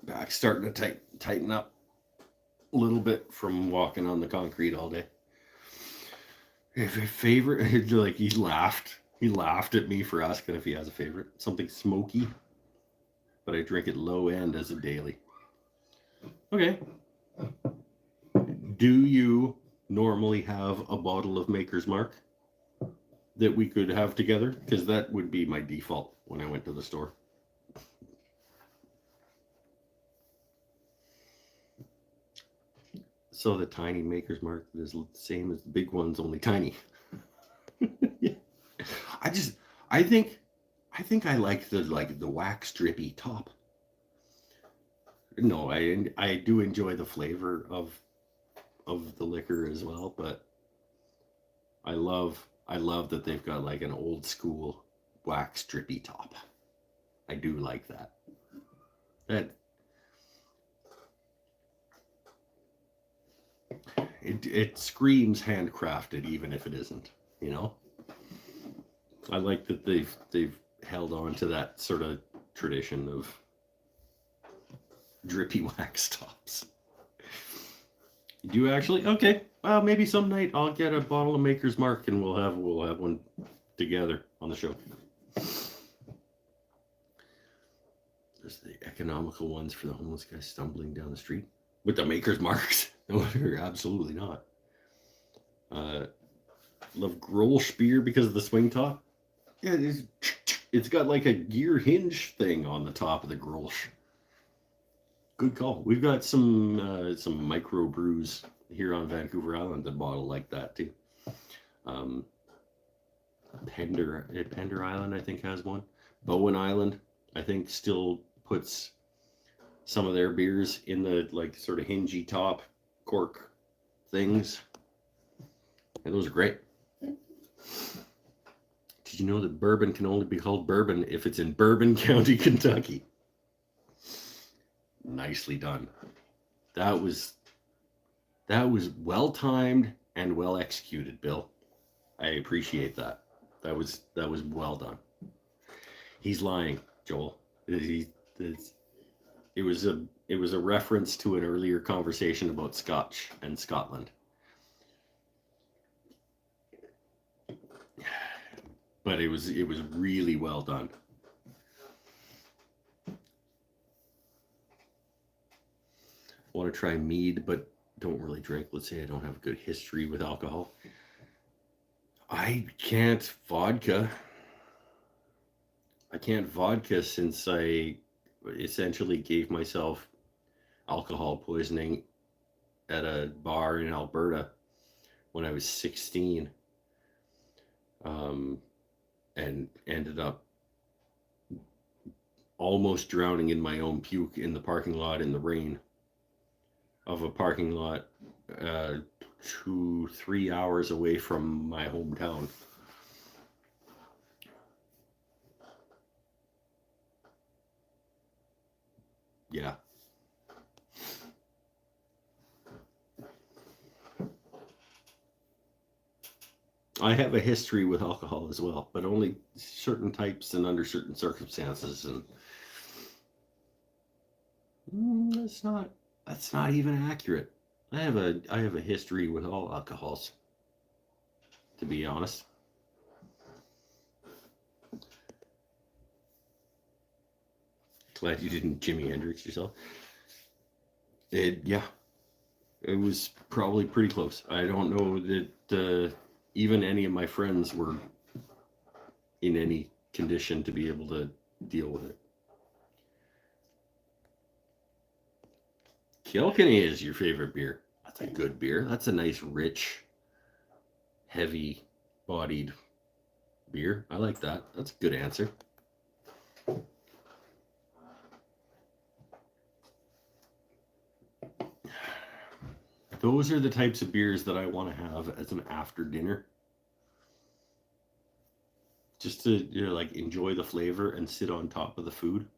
Back starting to tighten up a little bit from walking on the concrete all day. If a favorite, like he laughed. He laughed at me for asking if he has a favorite. Something smoky, but I drink it low end as a daily. Okay. Do you normally have a bottle of Maker's Mark that we could have together? Because that would be my default when I went to the store. So the tiny Maker's Mark is the same as the big ones, only tiny. Yeah. I think I like the wax drippy top. No, I do enjoy the flavor of the liquor as well, but I love that they've got like an old school wax drippy top. I do like that. It screams handcrafted, even if it isn't. You know, I like that they've held on to that sort of tradition of drippy wax tops. Do you actually? Okay. Well, maybe some night I'll get a bottle of Maker's Mark and we'll have one together on the show. There's the economical ones for the homeless guy stumbling down the street with the Maker's Marks. No, absolutely not. Love Grolsch beer because of the swing top. Yeah, it's got like a gear hinge thing on the top of the Grolsch. Good call. We've got some micro brews here on Vancouver Island that bottle like that too. Pender Island, I think, has one. Bowen Island, I think, still puts some of their beers in the like sort of hingy top cork things, and those are great. Did you know that bourbon can only be called bourbon if it's in Bourbon County, Kentucky? Nicely done. That was well timed and well executed, Bill. I appreciate that. That was well done. He's lying, Joel. It was a reference to an earlier conversation about Scotch and Scotland. But it was really well done. Want to try mead, but don't really drink. Let's say I don't have a good history with alcohol. I can't vodka. Since I essentially gave myself alcohol poisoning at a bar in Alberta when I was 16, and ended up almost drowning in my own puke in the parking lot in the rain of a parking lot 2-3 hours away from my hometown. Yeah. I have a history with alcohol as well, but only certain types and under certain circumstances. And that's not even accurate. I have a history with all alcohols, to be honest. Glad you didn't Jimi Hendrix yourself. It was probably pretty close. I don't know that even any of my friends were in any condition to be able to deal with it. Kilkenny is your favorite beer. That's a good beer. That's a nice, rich, heavy-bodied beer. I like that. That's a good answer. Those are the types of beers that I want to have as an after dinner. Just to like enjoy the flavor and sit on top of the food.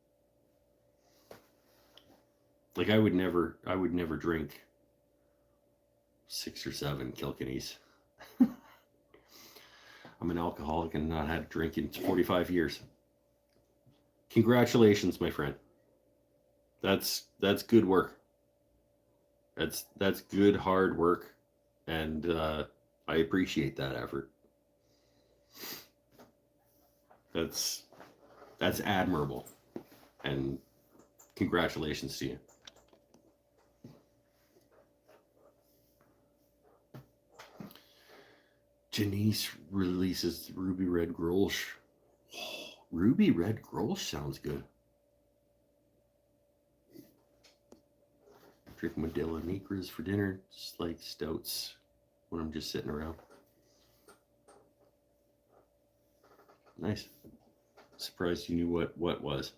Like I would never drink 6 or 7 Kilkennys. I'm an alcoholic and not had a drink in 45 years. Congratulations, my friend. That's good work. That's good hard work, and I appreciate that effort. That's admirable, and congratulations to you. Janice releases Ruby Red Grolsch. Oh, Ruby Red Grolsch sounds good. Drink Modelo Negras for dinner, just like stouts when I'm just sitting around. Nice. Surprised you knew what was.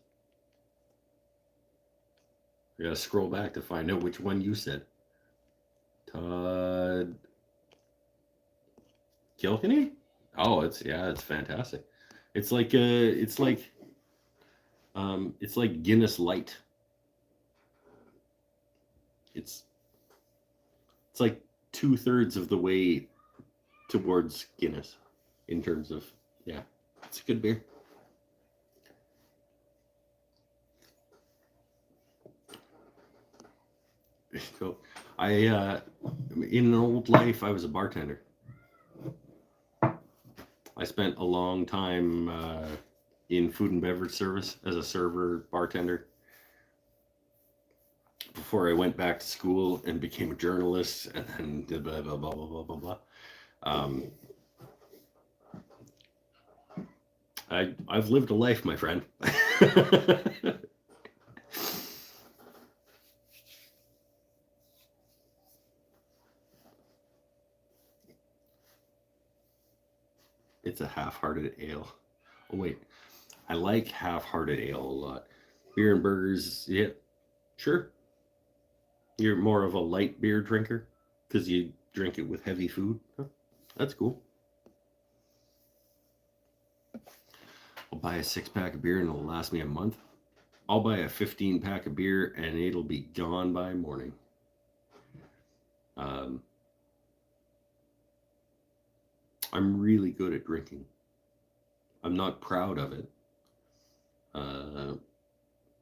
I gotta scroll back to find out which one you said. Todd Kilkenny? Oh, it's fantastic. It's like Guinness Light. It's like 2/3 of the way towards Guinness in terms of, yeah, it's a good beer. So in an old life, I was a bartender. I spent a long time in food and beverage service as a server, bartender, before I went back to school and became a journalist, and then blah blah blah blah blah blah blah. I've lived a life, my friend. It's a half-hearted ale. Oh wait, I like half-hearted ale a lot. Beer and burgers, yeah, sure. You're more of a light beer drinker because you drink it with heavy food. Huh, that's cool. I'll buy a 6-pack of beer and it'll last me a month. I'll buy a 15-pack of beer and it'll be gone by morning. I'm really good at drinking. I'm not proud of it.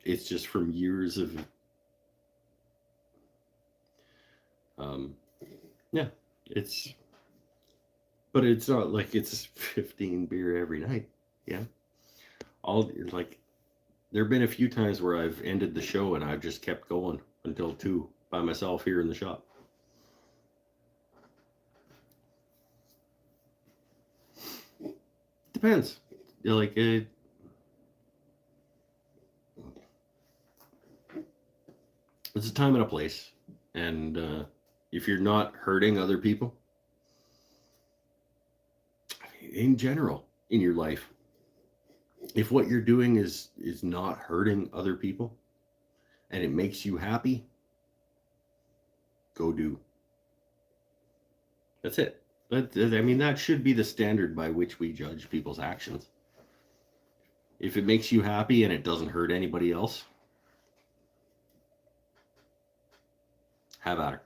It's just from years of yeah, but it's not like it's 15 beer every night. Yeah. There have been a few times where I've ended the show and I've just kept going until 2 by myself here in the shop. Depends. Like there's a time and a place, and if you're not hurting other people, in general in your life, if what you're doing is not hurting other people, and it makes you happy, go do. That's it. I mean, that should be the standard by which we judge people's actions. If it makes you happy and it doesn't hurt anybody else, have at her.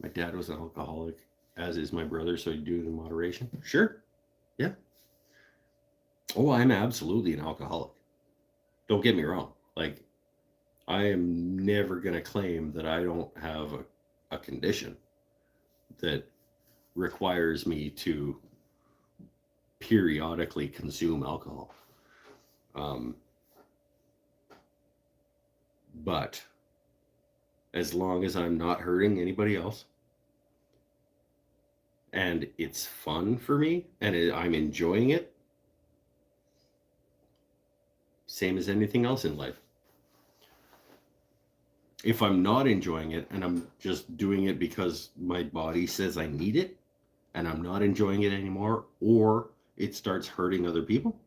My dad was an alcoholic, as is my brother, so you do it in moderation. Sure. Yeah. Oh, I'm absolutely an alcoholic. Don't get me wrong. Like, I am never going to claim that I don't have a condition that requires me to periodically consume alcohol. But as long as I'm not hurting anybody else and it's fun for me and I'm enjoying it, same as anything else in life. If I'm not enjoying it and I'm just doing it because my body says I need it and I'm not enjoying it anymore, or it starts hurting other people,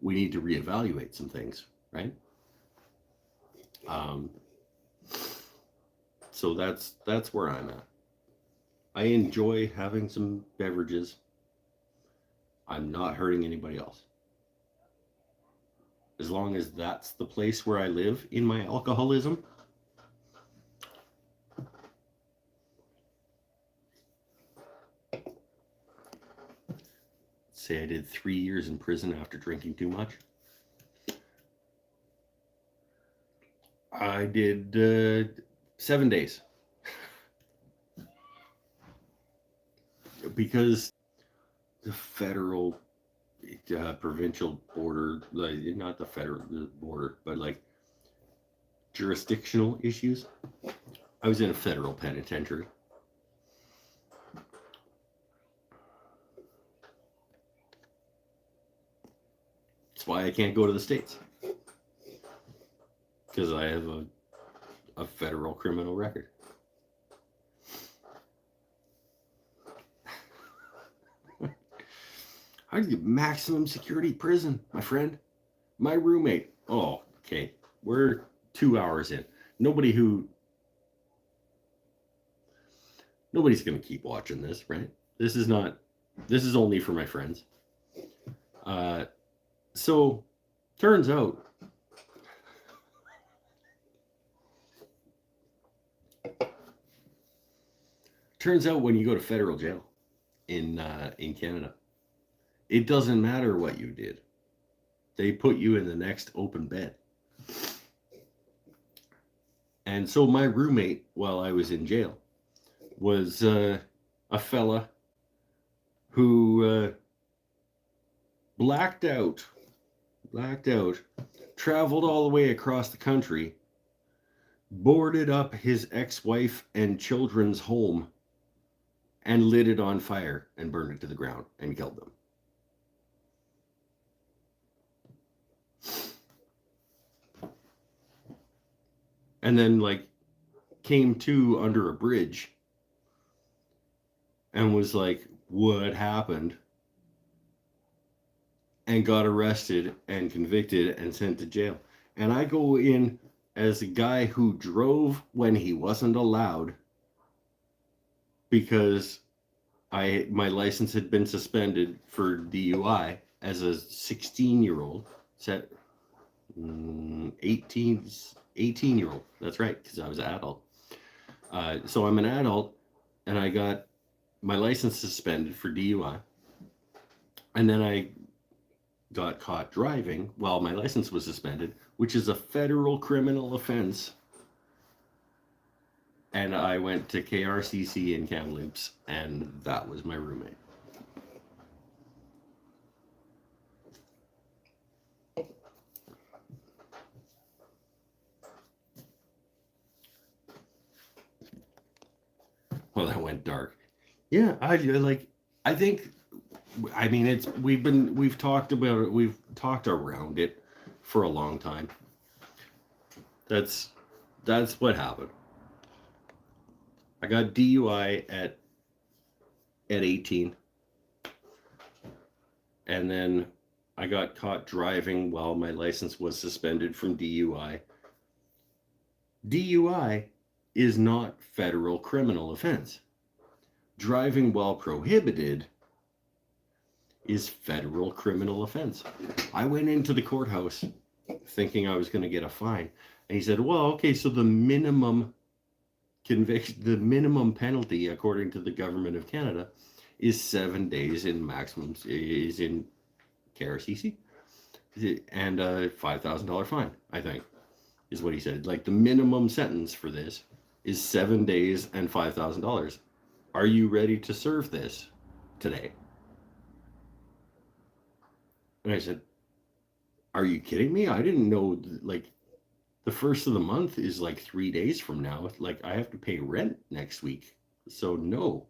we need to reevaluate some things, right? So that's where I'm at. I enjoy having some beverages. I'm not hurting anybody else. As long as that's the place where I live in my alcoholism, say I did 3 years in prison after drinking too much. I did 7 days. Because the federal, provincial border, like not the federal border, but like jurisdictional issues. I was in a federal penitentiary. That's why I can't go to the States. Because I have a federal criminal record. How do you get maximum security prison, my friend? My roommate. Oh, okay. We're 2 hours in. Nobody's going to keep watching this, right? This is only for my friends. So, turns out when you go to federal jail in Canada, it doesn't matter what you did. They put you in the next open bed. And so my roommate, while I was in jail, was a fella who blacked out, traveled all the way across the country, boarded up his ex-wife and children's home, and lit it on fire and burned it to the ground and killed them. And then, like, came to under a bridge and was like, what happened? And got arrested and convicted and sent to jail. And I go in as a guy who drove when he wasn't allowed because my license had been suspended for DUI as a 16-year-old. 18-year-old. That's right, because I was an adult. So I'm an adult, and I got my license suspended for DUI. And then I got caught driving while my license was suspended, which is a federal criminal offense. And I went to KRCC in Kamloops, and that was my roommate. Well, that went dark. Yeah, I think, I mean, we've talked about it, we've talked around it for a long time. That's what happened. I got DUI at 18. And then I got caught driving while my license was suspended from DUI. DUI is not federal criminal offense. Driving while prohibited is federal criminal offense. I went into the courthouse thinking I was going to get a fine. And he said, well, okay, so the minimum conviction, the minimum penalty, according to the government of Canada, is 7 days in maximum, is in KRCC, and a $5,000 fine, I think, is what he said. Like, the minimum sentence for this is 7 days and $5,000. Are you ready to serve this today? And I said, are you kidding me? I didn't know, like, the first of the month is like 3 days from now. Like, I have to pay rent next week. So no,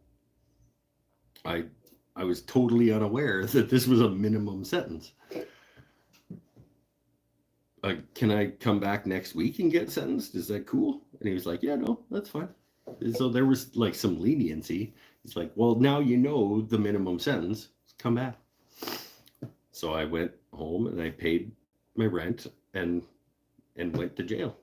I was totally unaware that this was a minimum sentence. Can I come back next week and get sentenced? Is that cool? And he was like, yeah, no, that's fine. And so there was like some leniency. He's like, well, now you know the minimum sentence, come back. So I went home and I paid my rent and went to jail.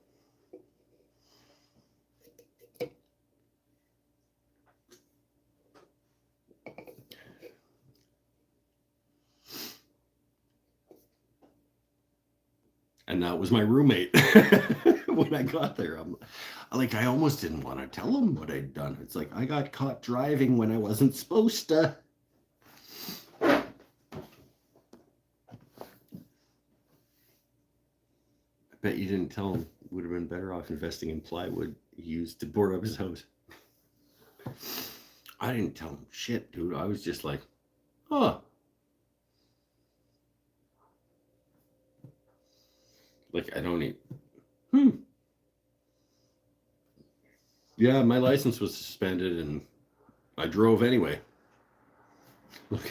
And that was my roommate when I got there. I almost didn't want to tell him what I'd done. It's like, I got caught driving when I wasn't supposed to. Bet you didn't tell him. Would have been better off investing in plywood he used to board up his house. I didn't tell him shit, dude. I was just like, huh. Like, I don't even. Yeah, my license was suspended and I drove anyway. Look,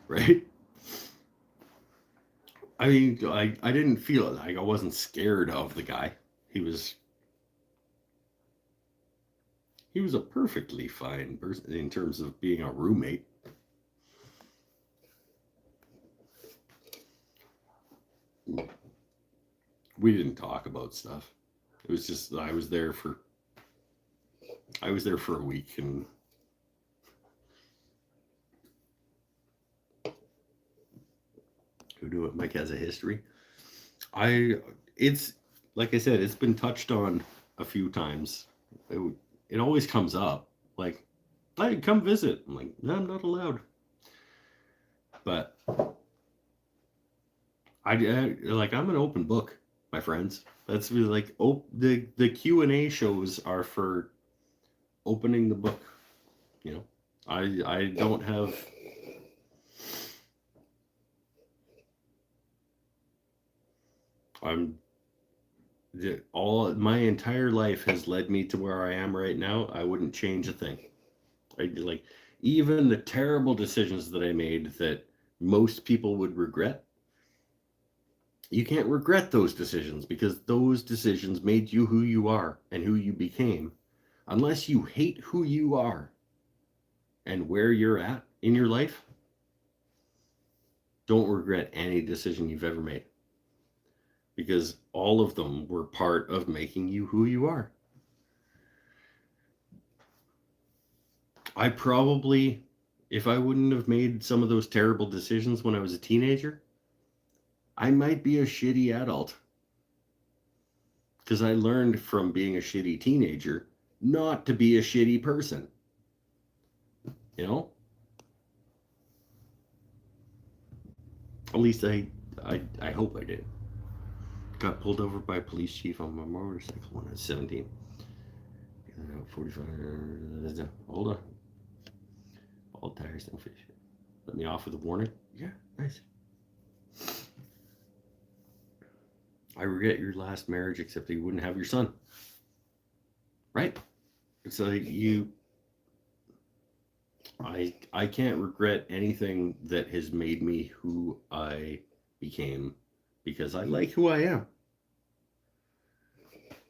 right? I mean, I didn't feel it. Like I wasn't scared of the guy. He was a perfectly fine person in terms of being a roommate. We didn't talk about stuff. It was just I was there for a week and who knew it? Mike has a history. It's like I said, it's been touched on a few times. It always comes up. Like, hey, come visit. I'm like, no, I'm not allowed. But like I'm an open book, my friends. That's really like the Q&A shows are for opening the book. You know, I don't have. All my entire life has led me to where I am right now. I wouldn't change a thing. Like even the terrible decisions that I made that most people would regret. You can't regret those decisions because those decisions made you who you are and who you became. Unless you hate who you are and where you're at in your life, don't regret any decision you've ever made. Because all of them were part of making you who you are. I probably, if I wouldn't have made some of those terrible decisions when I was a teenager, I might be a shitty adult. Because I learned from being a shitty teenager not to be a shitty person. You know? At least I hope I did. Got pulled over by a police chief on my motorcycle when I was 17. 45. Hold on. All tires don't fish. Let me off with a warning. Yeah, nice. I regret your last marriage, except that you wouldn't have your son. Right? It's like I can't regret anything that has made me who I became because I like who I am.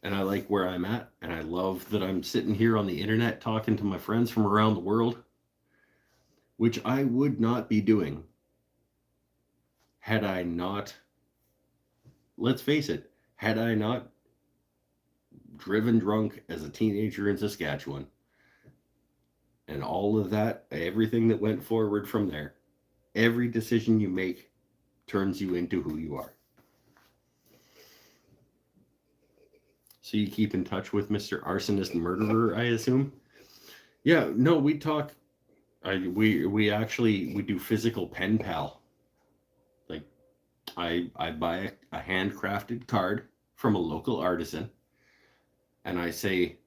And I like where I'm at, and I love that I'm sitting here on the internet talking to my friends from around the world, which I would not be doing had I not, let's face it, had I not driven drunk as a teenager in Saskatchewan. And all of that, everything that went forward from there, every decision you make turns you into who you are. So you keep in touch with Mr. Arsonist Murderer, I assume? Yeah, no, we talk. We actually do physical pen pal. Like, I buy a handcrafted card from a local artisan, and I say,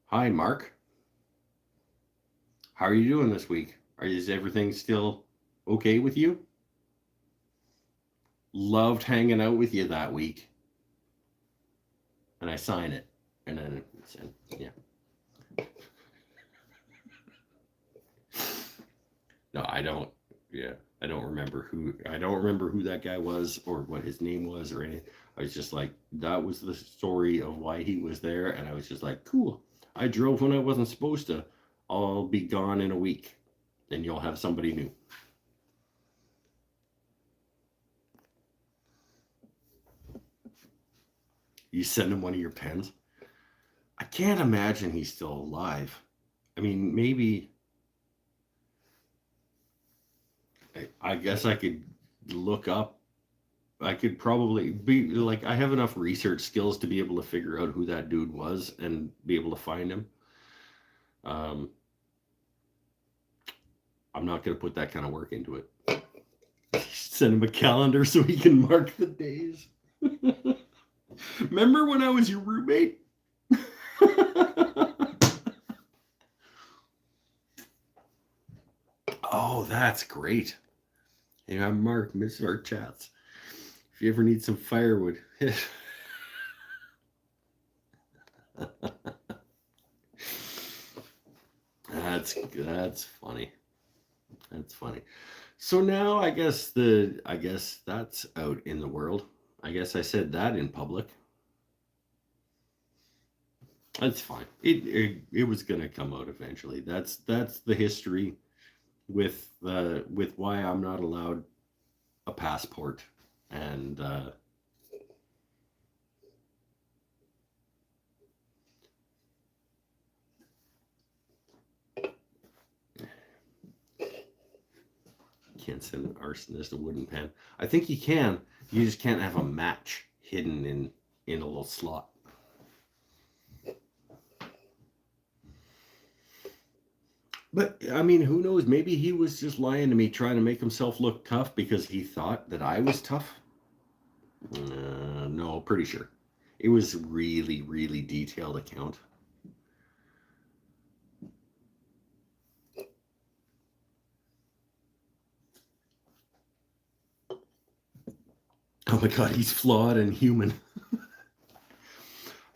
"Hi, Mark. How are you doing this week? Is everything still okay with you? Loved hanging out with you that week." And I sign it, and then yeah. No, I don't. Yeah, I don't remember who that guy was or what his name was or anything. I was just like, that was the story of why he was there, and I was just like, cool. I drove when I wasn't supposed to. I'll be gone in a week, and you'll have somebody new. You send him one of your pens. I can't imagine he's still alive. I mean, maybe. I guess I could look up. I could probably be like, I have enough research skills to be able to figure out who that dude was and be able to find him. I'm not going to put that kind of work into it. Send him a calendar so he can mark the days. Remember when I was your roommate? Oh, that's great. Hey, I'm Mark, Mr. Our Chats. If you ever need some firewood. That's funny. That's funny. So now I guess that's out in the world. I guess I said that in public. That's fine. It was gonna come out eventually. That's the history with why I'm not allowed a passport and can't send an arsonist a wooden pen. I think you can. You just can't have a match hidden in a little slot. But I mean, who knows? Maybe he was just lying to me, trying to make himself look tough because he thought that I was tough. No, pretty sure. It was really, really detailed account. Oh my God, he's flawed and human.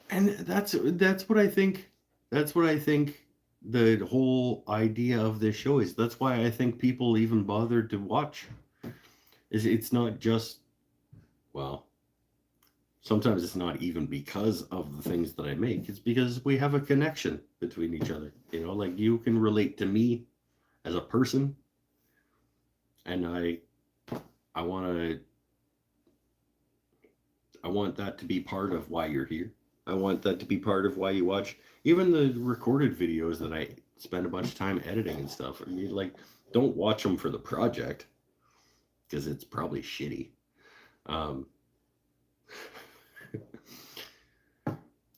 And that's what I think. That's what I think the whole idea of this show is. That's why I think people even bothered to watch. Is it's not just, well, sometimes it's not even because of the things that I make. It's because we have a connection between each other. You know, like you can relate to me as a person, and I want that to be part of why you're here. I want that to be part of why you watch even the recorded videos that I spend a bunch of time editing and stuff. I mean, like, don't watch them for the project because it's probably shitty.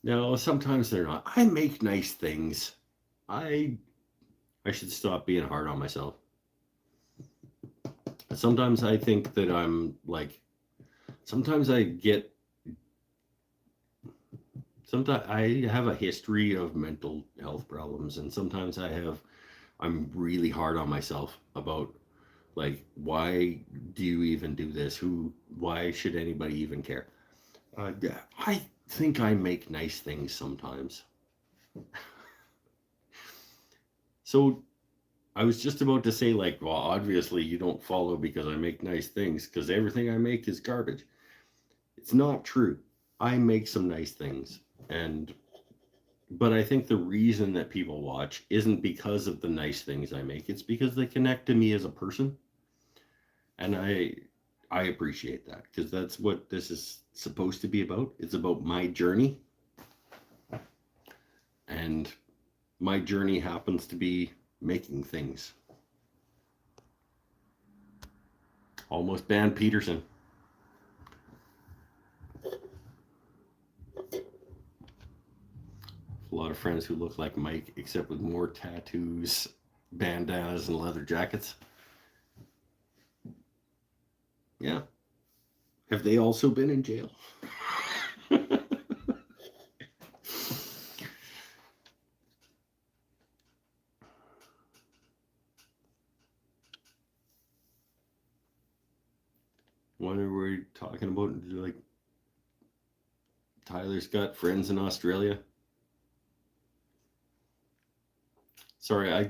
No, sometimes they're not. I make nice things. I should stop being hard on myself. Sometimes I think that I'm like, sometimes I have a history of mental health problems, and sometimes I'm really hard on myself about, like, why do you even do this? Why should anybody even care? I think I make nice things sometimes. So I was just about to say, like, well, obviously you don't follow because I make nice things, because everything I make is garbage. It's not true. I make some nice things, but I think the reason that people watch isn't because of the nice things I make. It's because they connect to me as a person, and I appreciate that, because that's what this is supposed to be about. It's about my journey, and my journey happens to be making things. Almost banned Peterson. A lot of friends who look like Mike, except with more tattoos, bandanas, and leather jackets. Yeah. Have they also been in jail? What are we talking about? Like, Tyler's got friends in Australia. Sorry, I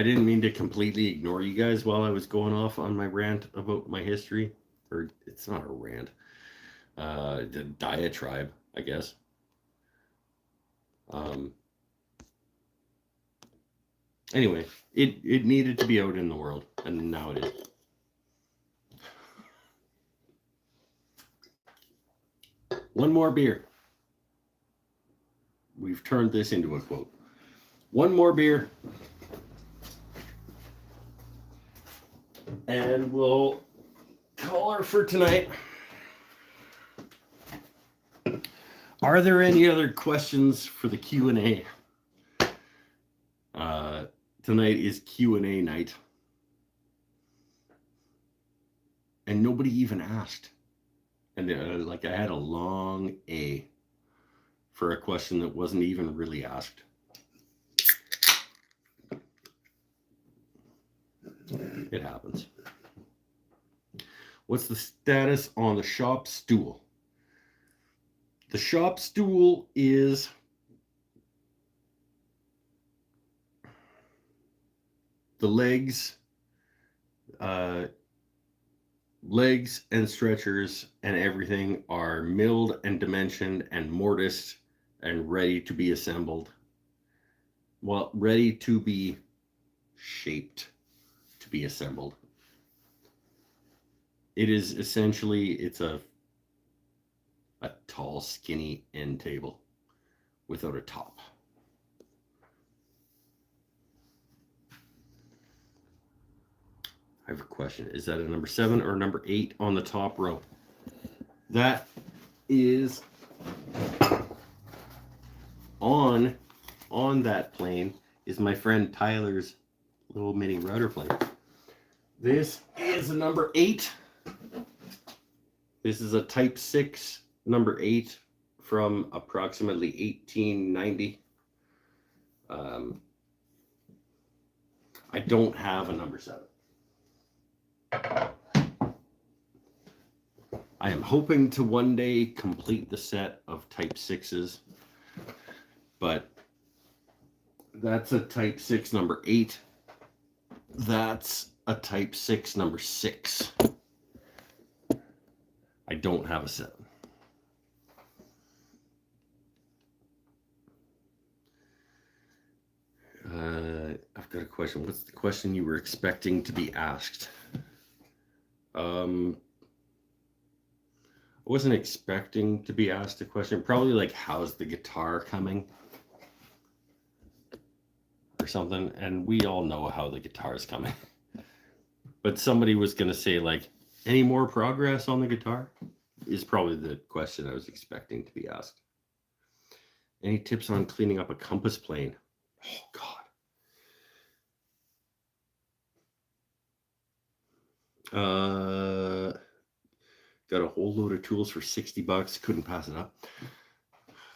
didn't mean to completely ignore you guys while I was going off on my rant about my history. Or it's not a rant. The diatribe, I guess. Anyway, it needed to be out in the world, and now it is. One more beer. We've turned this into a quote. One more beer. And we'll call her for tonight. Are there any other questions for the Q&A? Tonight is Q&A night. And nobody even asked. And like I had a long A for a question that wasn't even really asked. It happens. What's the status on the shop stool? The shop stool is the uh, legs and stretchers and everything are milled and dimensioned and mortised and ready to be assembled. Well, ready to be shaped to be assembled. It is essentially it's a tall, skinny end table without a top. I have a question. Is that a number 7 or number 8 on the top row? That is on that plane is my friend Tyler's little mini router plane. This is a number 8. This is a Type 6 number 8 from approximately 1890. I don't have a number 7. I am hoping to one day complete the set of Type 6s, but that's a Type 6 number 8. That's a Type 6 number 6. I don't have a 7. I've got a question. What's the question you were expecting to be asked? I wasn't expecting to be asked a question. Probably like, how's the guitar coming? Or something. And we all know how the guitar is coming. But somebody was going to say, like, any more progress on the guitar? Is probably the question I was expecting to be asked. Any tips on cleaning up a compass plane? Oh, God. Got a whole load of tools for $60. Couldn't pass it up.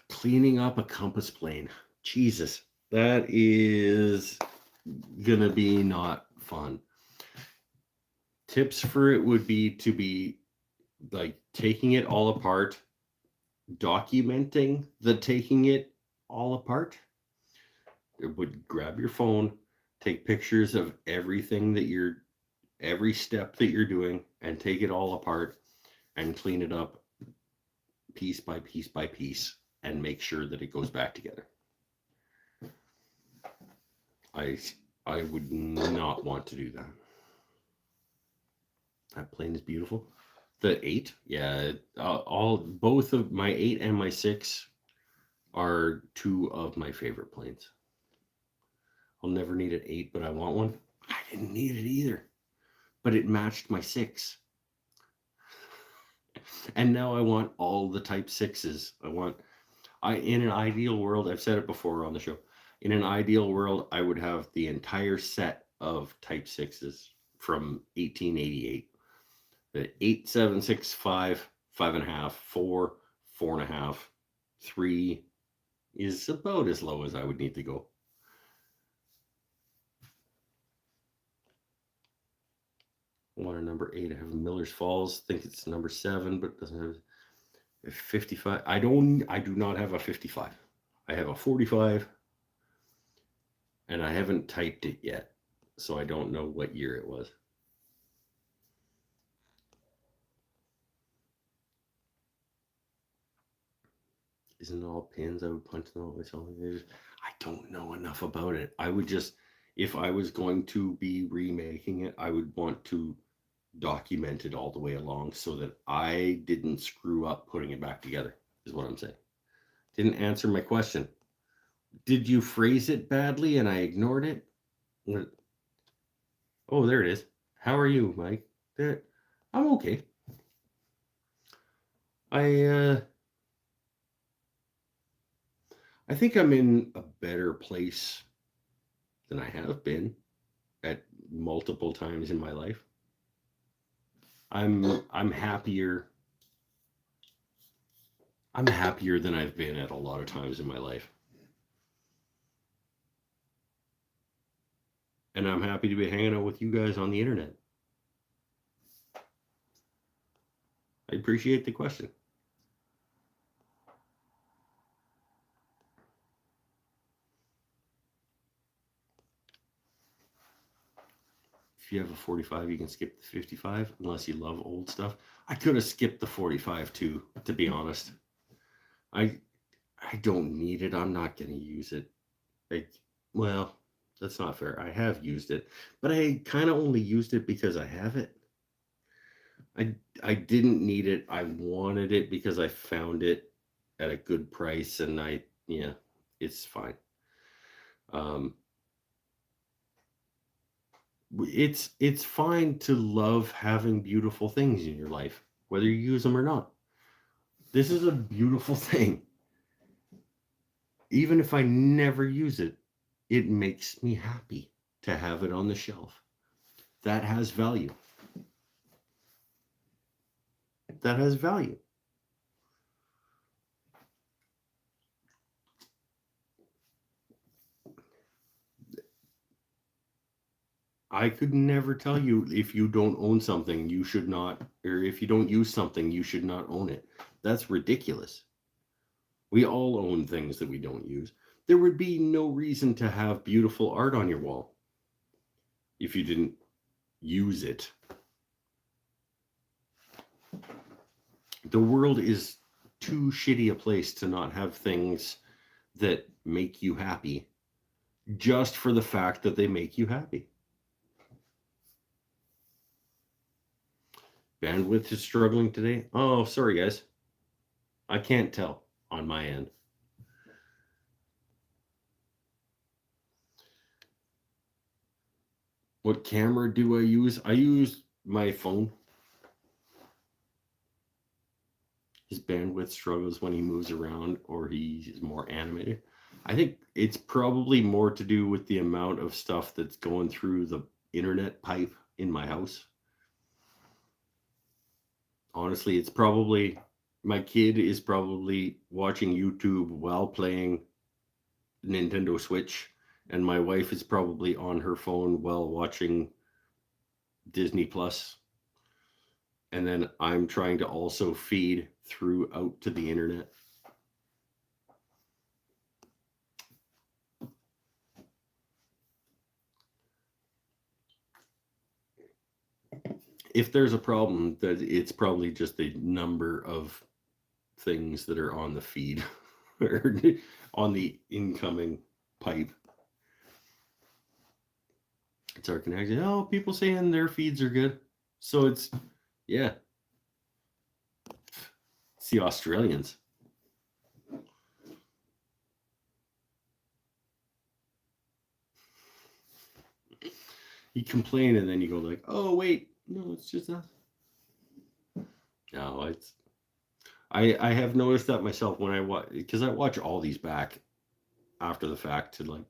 Cleaning up a compass plane. Jesus, that is gonna be not fun. Tips for it would be to be like taking it all apart, documenting the taking it all apart. It would grab your phone, take pictures of everything that every step that you're doing, and take it all apart and clean it up piece by piece by piece and make sure that it goes back together. I would not want to do that. That plane is beautiful. The 8, yeah, both of my 8 and my 6 are 2 of my favorite planes. I'll never need an 8, but I want one. I didn't need it either, but it matched my 6. And now I want all the Type 6s. In an ideal world, I've said it before on the show, in an ideal world, I would have the entire set of Type 6s from 1888. The 8, 7, 6, 5, 5.5, 4, 4.5, 3 is about as low as I would need to go. Water number 8. I have Miller's Falls. Think it's number 7, but doesn't have a 55. I do not have a 55. I have a 45, and I haven't typed it yet, so I don't know what year it was. Isn't it all pins? I would punch them all myself. I don't know enough about it. I would just, if I was going to be remaking it, I would want to document it all the way along so that I didn't screw up putting it back together, is what I'm saying. Didn't answer my question. Did you phrase it badly and I ignored it? Oh, there it is. How are you, Mike? I'm okay. I think I'm in a better place than I have been at multiple times in my life. I'm happier I'm happier than I've been at a lot of times in my life. And I'm happy to be hanging out with you guys on the internet. I appreciate the question. If you have a 45, you can skip the 55 unless you love old stuff. I could have skipped the 45 too, to be honest. I I don't need it. I'm not going to use it. I, well, that's not fair. I have used it, but I kind of only used it because I have it. I didn't need it. I wanted it because I found it at a good price, and yeah, it's fine. Um, it's fine to love having beautiful things in your life, whether you use them or not. This is a beautiful thing. Even if I never use it, it makes me happy to have it on the shelf. That has value. That has value. I could never tell you if you don't own something, you should not, or if you don't use something, you should not own it. That's ridiculous. We all own things that we don't use. There would be no reason to have beautiful art on your wall if you didn't use it. The world is too shitty a place to not have things that make you happy just for the fact that they make you happy. Bandwidth is struggling today. Oh, sorry, guys. I can't tell on my end. What camera do I use? I use my phone. His bandwidth struggles when he moves around or he's more animated. I think it's probably more to do with the amount of stuff that's going through the internet pipe in my house. Honestly, it's probably my kid is probably watching YouTube while playing Nintendo Switch, and my wife is probably on her phone while watching Disney Plus. And then I'm trying to also feed throughout to the internet. If there's a problem, that it's probably just the number of things that are on the feed or on the incoming pipe. It's our connection. Oh, people saying their feeds are good. So it's, yeah. It's the Australians. You complain and then you go like, oh, wait, no, it's just us. No, it's, I have noticed that myself when I watch, because I watch all these back after the fact to like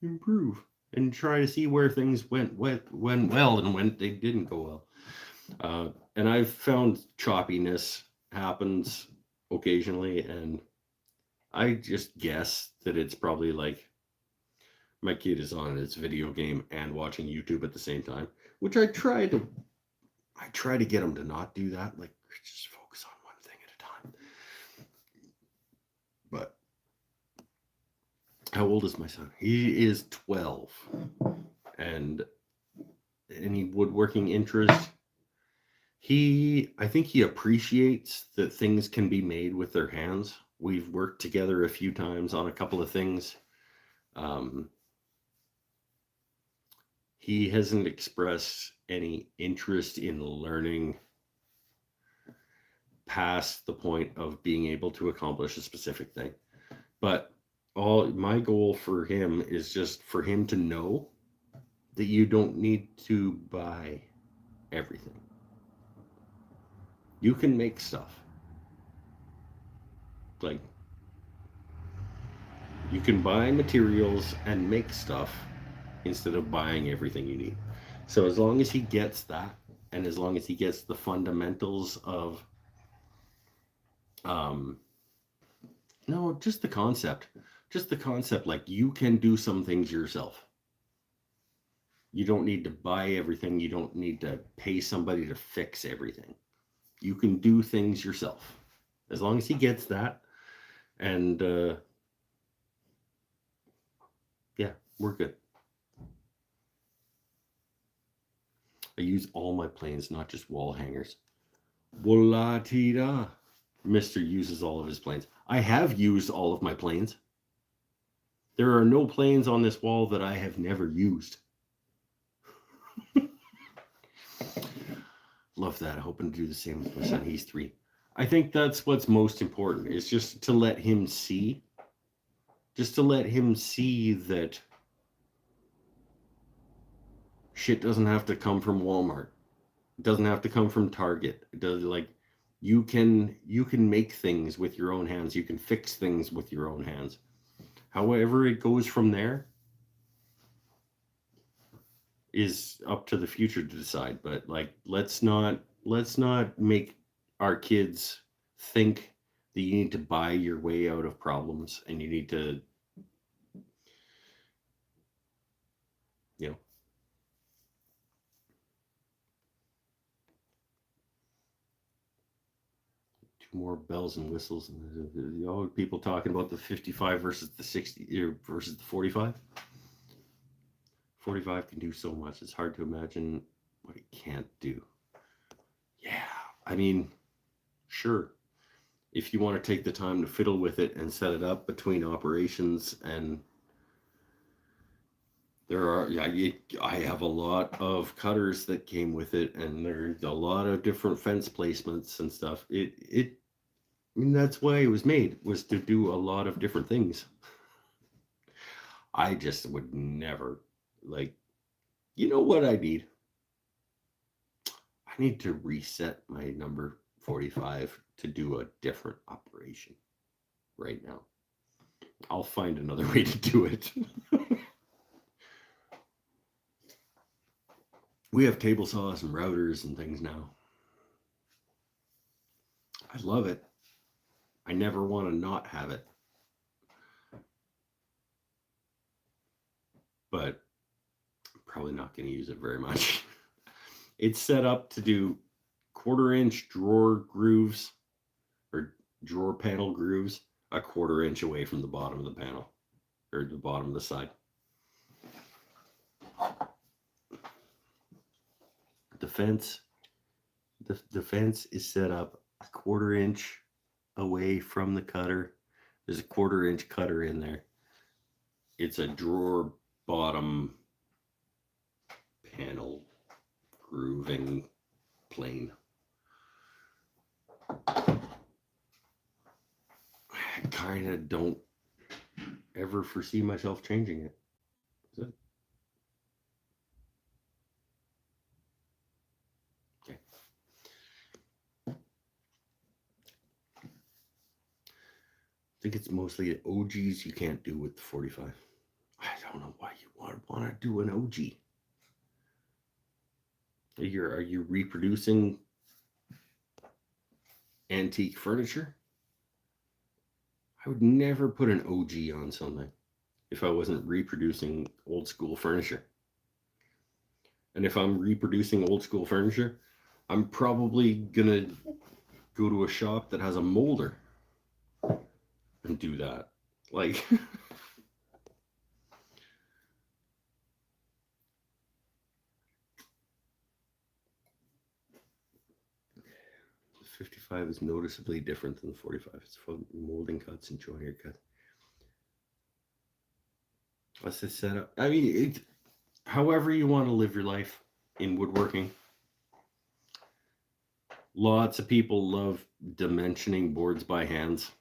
improve and try to see where things went well and when they didn't go well. And I've found choppiness happens occasionally, and I just guess that it's probably like my kid is on its video game and watching YouTube at the same time, which I try to get him to not do that. Like, just focus on one thing at a time. But how old is my son? He is 12, and any woodworking interest. I think he appreciates that things can be made with their hands. We've worked together a few times on a couple of things. He hasn't expressed any interest in learning past the point of being able to accomplish a specific thing. But my goal for him is just for him to know that you don't need to buy everything. You can make stuff. Like, you can buy materials and make stuff instead of buying everything you need. So as long as he gets that, and as long as he gets the fundamentals of Um, no, just the concept. Just the concept. Like, you can do some things yourself. You don't need to buy everything. You don't need to pay somebody to fix everything. You can do things yourself. As long as he gets that. And yeah, we're good. I use all my planes, not just wall hangers. Wolatida. Mr. uses all of his planes. I have used all of my planes. There are no planes on this wall that I have never used. Love that. I hope to do the same with my son. He's 3. I think that's what's most important, is just to let him see. Just to let him see that shit doesn't have to come from Walmart. It doesn't have to come from Target. It does, like, you can make things with your own hands. You can fix things with your own hands. However it goes from there is up to the future to decide. But like, let's not make our kids think that you need to buy your way out of problems, and you need to, you know, more bells and whistles, and people talking about the 55 versus the 60 versus the 45. 45 can do so much. It's hard to imagine what it can't do. Yeah, I mean, sure, if you want to take the time to fiddle with it and set it up between operations, and there are, I have a lot of cutters that came with it, and there's a lot of different fence placements and stuff. I mean, that's why it was made, was to do a lot of different things. I just would never, like, you know what I need? I need to reset my number 45 to do a different operation right now. I'll find another way to do it. We have table saws and routers and things now. I love it. I never want to not have it. But I'm probably not going to use it very much. It's set up to do 1/4-inch drawer grooves, or drawer panel grooves, 1/4 inch away from the bottom of the panel, or the bottom of the side. The fence is set up 1/4 inch away from the cutter. There's a 1/4 inch cutter in there. It's a drawer bottom panel grooving plane. I kind of don't ever foresee myself changing it. Is it? Okay. I think it's mostly OGs you can't do with the 45. I don't know why you want to do an OG. Are you reproducing antique furniture? I would never put an OG on something if I wasn't reproducing old school furniture. And if I'm reproducing old school furniture, I'm probably gonna go to a shop that has a molder and do that. Like, 55 is noticeably different than the 45. It's from molding cuts and joinery cuts. What's the setup? I mean, however you want to live your life in woodworking. Lots of people love dimensioning boards by hands.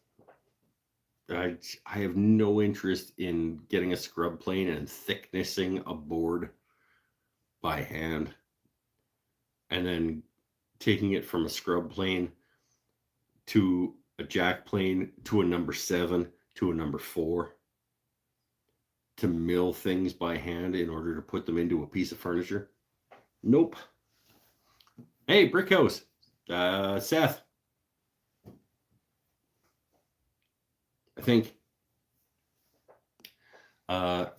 I have no interest in getting a scrub plane and thicknessing a board by hand, and then taking it from a scrub plane to a jack plane to a number 7 to a number 4 to mill things by hand in order to put them into a piece of furniture. Nope. Hey, Brickhouse. Seth. I think I've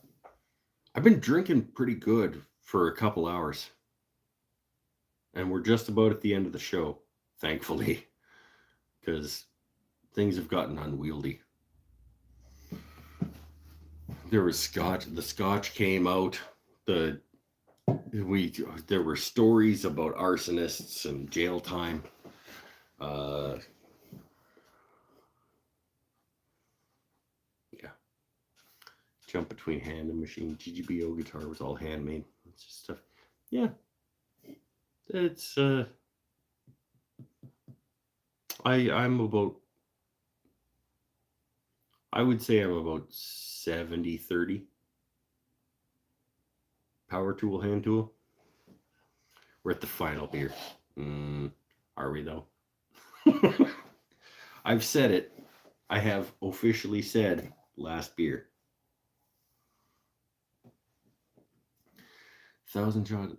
been drinking pretty good for a couple hours, and we're just about at the end of the show, thankfully, because things have gotten unwieldy. There was scotch. The scotch came out. There were stories about arsonists and jail time. Yeah. Jump between hand and machine. GGBO guitar was all handmade. It's just stuff. Yeah. It's I'm about, I would say I'm about 70-30 power tool, hand tool. We're at the final beer. Are we though? I've said it. I have officially said last beer. $1,000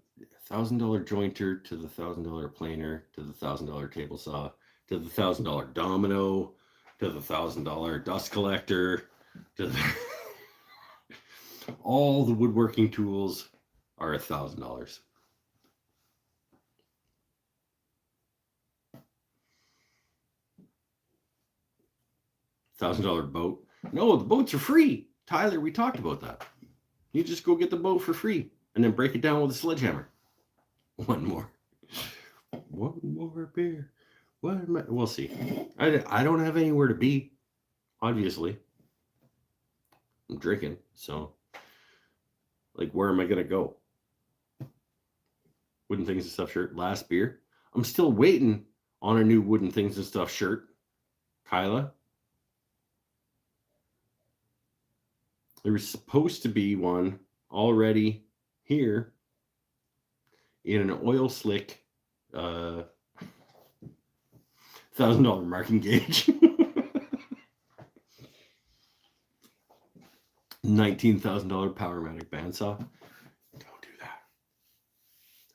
jointer to the $1,000 planer to the $1,000 table saw to the $1,000 domino to the $1,000 dust collector to the all the woodworking tools are $1,000. $1,000 boat. No, the boats are free. Tyler, we talked about that. You just go get the boat for free and then break it down with a sledgehammer. One more beer. We'll see. I don't have anywhere to be. Obviously, I'm drinking, so like, where am I gonna go? Wooden Things and Stuff shirt. Last beer. I'm still waiting on a new Wooden Things and Stuff shirt. Kyla. There was supposed to be one already here in an oil slick $1,000 marking gauge. $19,000 Powermatic bandsaw. Don't do that.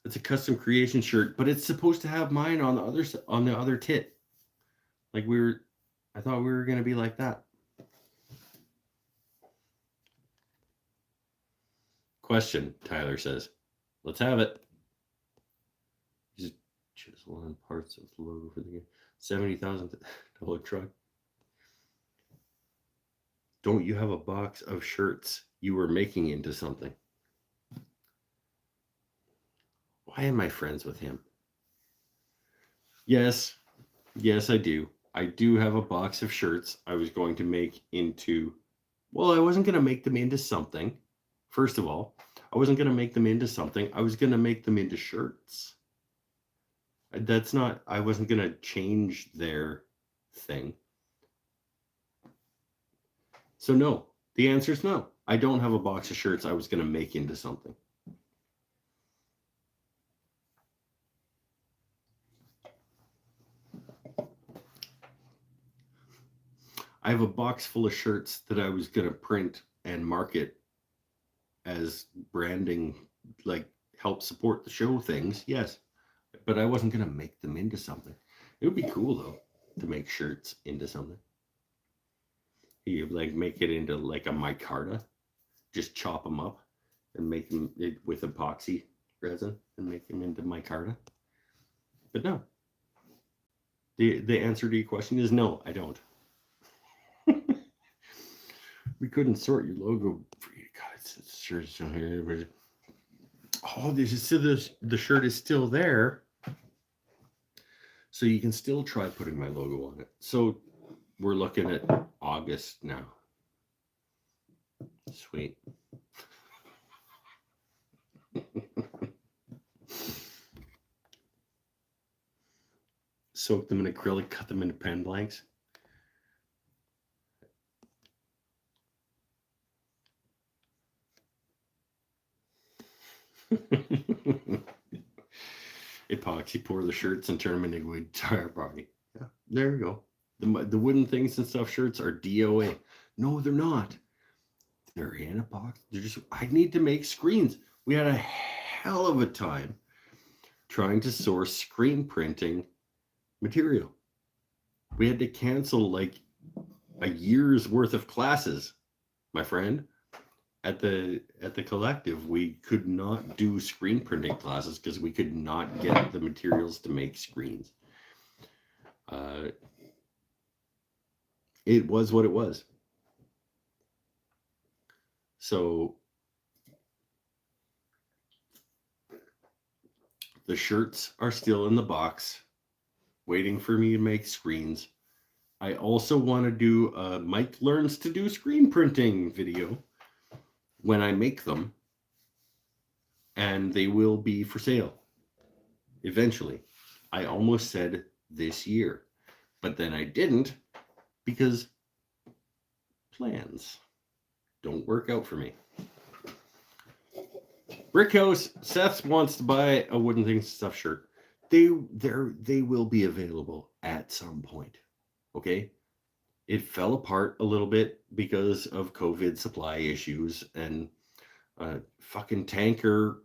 It's a custom creation shirt, but it's supposed to have mine on the other tit. Like I thought we were gonna be like that. Question, Tyler says. Let's have it. Just chisel on parts of the logo for the game. $70,000 truck. Don't you have a box of shirts you were making into something? Why am I friends with him? Yes, I do. I do have a box of shirts I was going to make into, well, I wasn't going to make them into something. First of all, I wasn't going to make them into something. I was going to make them into shirts. I wasn't going to change their thing. So no, the answer is no. I don't have a box of shirts I was going to make into something. I have a box full of shirts that I was going to print and market as branding, like help support the show things. Yes, but I wasn't going to make them into something. It would be cool though to make shirts into something. You like make it into like a micarta, just chop them up and make them with epoxy resin and make them into micarta. But no, the answer to your question is no, I don't. We couldn't sort your logo for you. God, it's shirt still here. Oh, the shirt is still there, so you can still try putting my logo on it. So we're looking at August now. Sweet. Soak them in acrylic, cut them into pen blanks. Epoxy, pour the shirts and turn them into a entire body. Yeah, there we go. The Wooden Things and Stuff shirts are DOA. No, they're not. They're in a box. I need to make screens. We had a hell of a time trying to source screen printing material. We had to cancel like a year's worth of classes, my friend. At the collective, we could not do screen printing classes because we could not get the materials to make screens. It was what it was. So the shirts are still in the box, waiting for me to make screens. I also want to do a Mike Learns to Do Screen Printing video when I make them, and they will be for sale eventually. I almost said this year, but then I didn't because plans don't work out for me. Brickhouse, Seth wants to buy a Wooden Things Stuff shirt. They will be available at some point. Okay? It fell apart a little bit because of COVID supply issues, and fucking tanker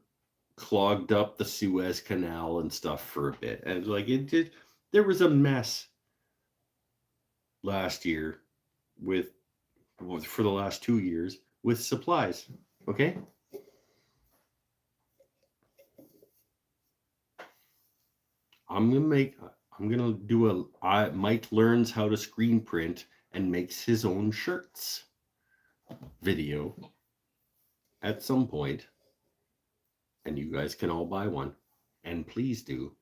clogged up the Suez Canal and stuff for a bit. And like it did, there was a mess last year for the last 2 years with supplies. Okay? I'm gonna do Mike learns how to screen print and makes his own shirts video at some point, and you guys can all buy one, and please do,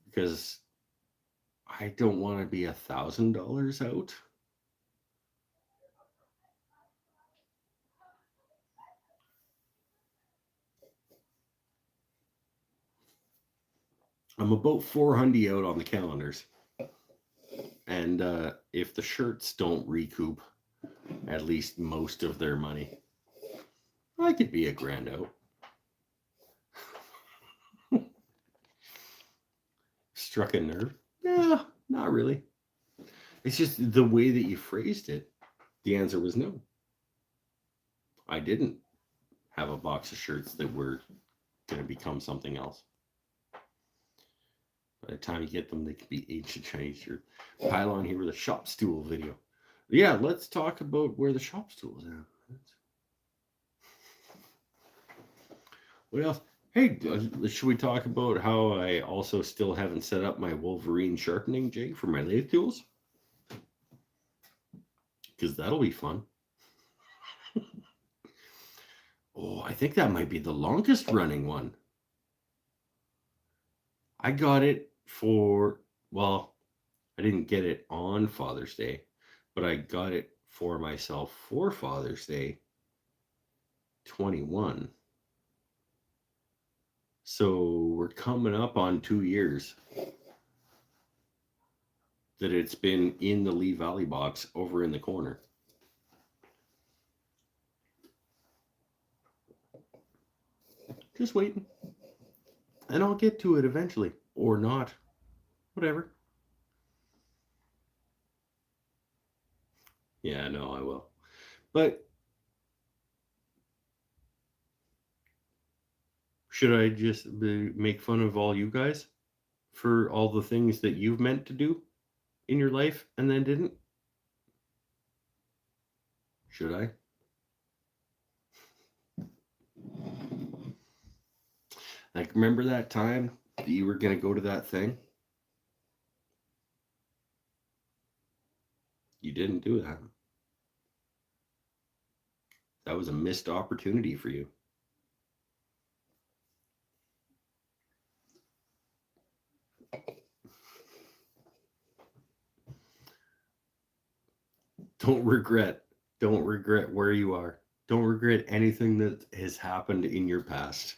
because I don't want to be $1,000 out. I'm about 400 out on the calendars. And if the shirts don't recoup at least most of their money, I could be $1,000 out. Struck a nerve? Yeah, not really. It's just the way that you phrased it. The answer was no. I didn't have a box of shirts that were going to become something else. By the time you get them, they can be ancient Chinese shirt. Pile on here with a shop stool video. Yeah, let's talk about where the shop stool is at. What else? Hey, should we talk about how I also still haven't set up my Wolverine sharpening jig for my lathe tools? Because that'll be fun. Oh, I think that might be the longest running one. I got it for, well, I didn't get it on Father's Day, but I got it for myself for Father's Day 21. So we're coming up on 2 years that it's been in the Lee Valley box over in the corner. Just waiting. And I'll get to it eventually. Or not. Whatever. Yeah, no, I will. But should I just make fun of all you guys for all the things that you've meant to do in your life and then didn't? Should I? Like, remember that time that you were going to go to that thing? You didn't do that. That was a missed opportunity for you. Don't regret where you are. Don't regret anything that has happened in your past,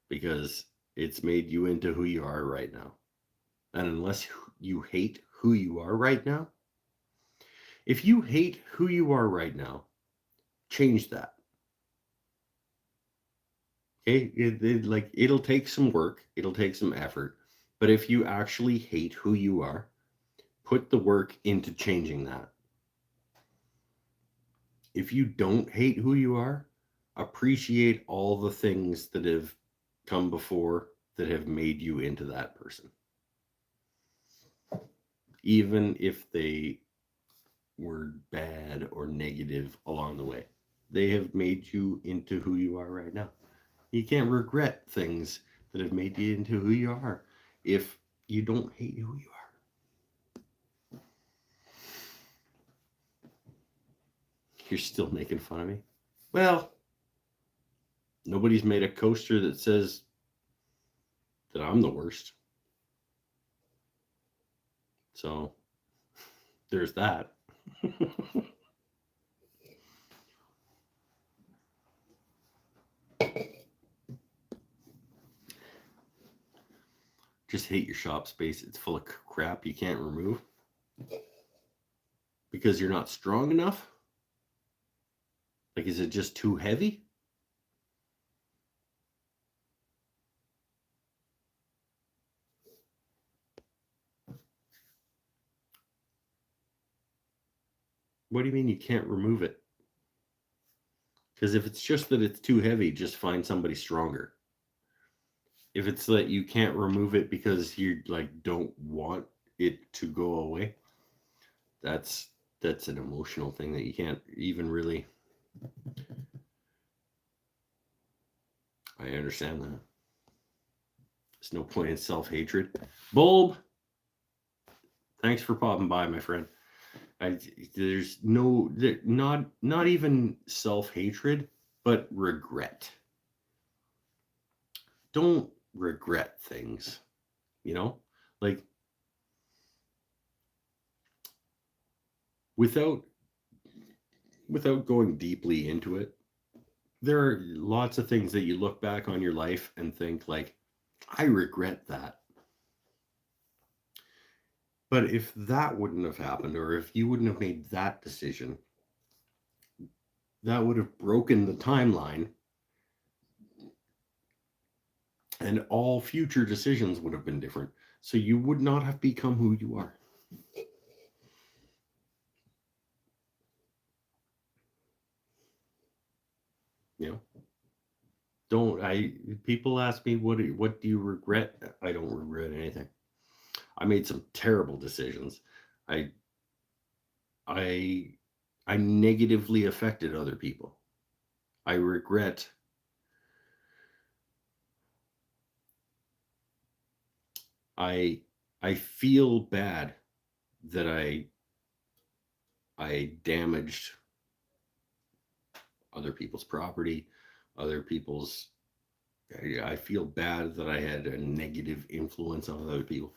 because it's made you into who you are right now. And unless you hate who you are right now, if you hate who you are right now, change that. Okay? It'll take some work, it'll take some effort, but if you actually hate who you are, put the work into changing that. If you don't hate who you are, appreciate all the things that have come before that have made you into that person. Even if they word bad or negative along the way. They have made you into who you are right now. You can't regret things that have made you into who you are if you don't hate who you are. You're still making fun of me? Well, nobody's made a coaster that says that I'm the worst. So there's that. Just hate your shop space. It's full of crap you can't remove because you're not strong enough. Like, is it just too heavy? What do you mean you can't remove it? Because if it's just that it's too heavy, just find somebody stronger. If it's that you can't remove it because you like don't want it to go away, that's an emotional thing that you can't even really. I understand that. There's no point in self-hatred. Bulb, thanks for popping by, my friend. There's no, not even self-hatred, but regret. Don't regret things, like without going deeply into it. There are lots of things that you look back on your life and think like, I regret that. But if that wouldn't have happened, or if you wouldn't have made that decision, that would have broken the timeline, and all future decisions would have been different. So you would not have become who you are. People ask me, what do you regret? I don't regret anything. I made some terrible decisions. I negatively affected other people. I regret I feel bad that I damaged other people's property, other people's. I feel bad that I had a negative influence on other people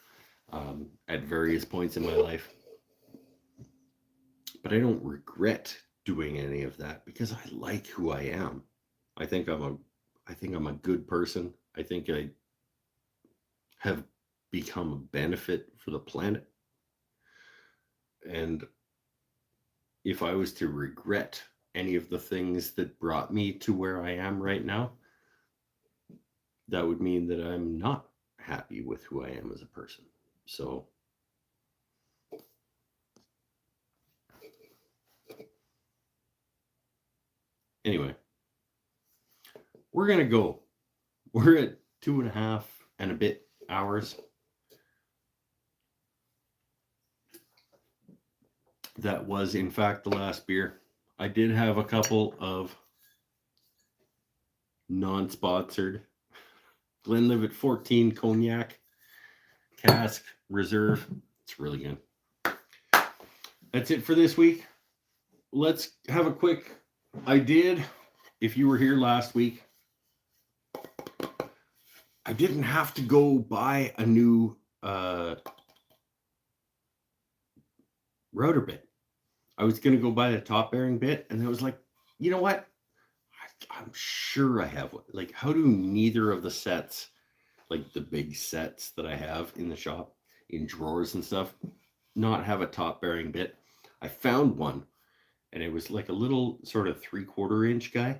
at various points in my life. But I don't regret doing any of that because I like who I am. I think I'm a good person. I think I have become a benefit for the planet. And if I was to regret any of the things that brought me to where I am right now, that would mean that I'm not happy with who I am as a person. So anyway, we're going to go. We're at 2.5 and a bit hours. That was, in fact, the last beer. I did have a couple of non-sponsored Glenlivet 14 Cognac Cask Reserve. It's really good. That's it for this week. Let's have a quick... if you were here last week, I didn't have to go buy a new router bit. I was going to go buy the top bearing bit, and I was like, you know what? I'm sure I have one. Like, how do neither of the sets, like the big sets that I have in the shop, in drawers and stuff, not have a top bearing bit? I found one, and it was like a little sort of 3/4 inch guy,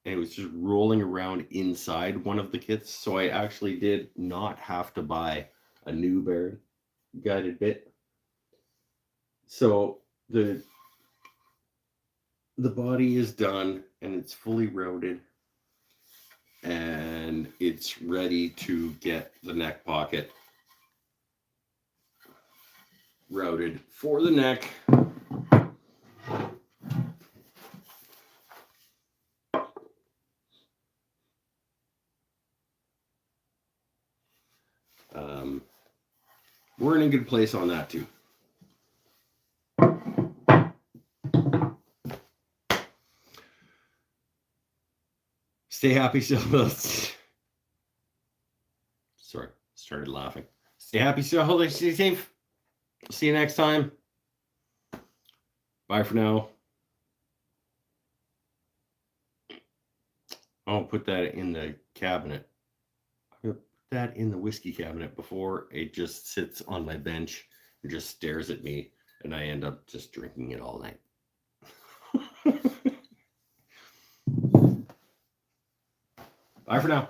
and it was just rolling around inside one of the kits. So I actually did not have to buy a new bearing guided bit. So the body is done and it's fully routed, and it's ready to get the neck pocket routed for the neck. we're in a good place on that too. Stay happy, sorry, started laughing. Stay happy, stay safe. See you next time. Bye for now. I'll put that in the cabinet. I'm going to put that in the whiskey cabinet before it just sits on my bench and just stares at me, and I end up just drinking it all night. Bye for now.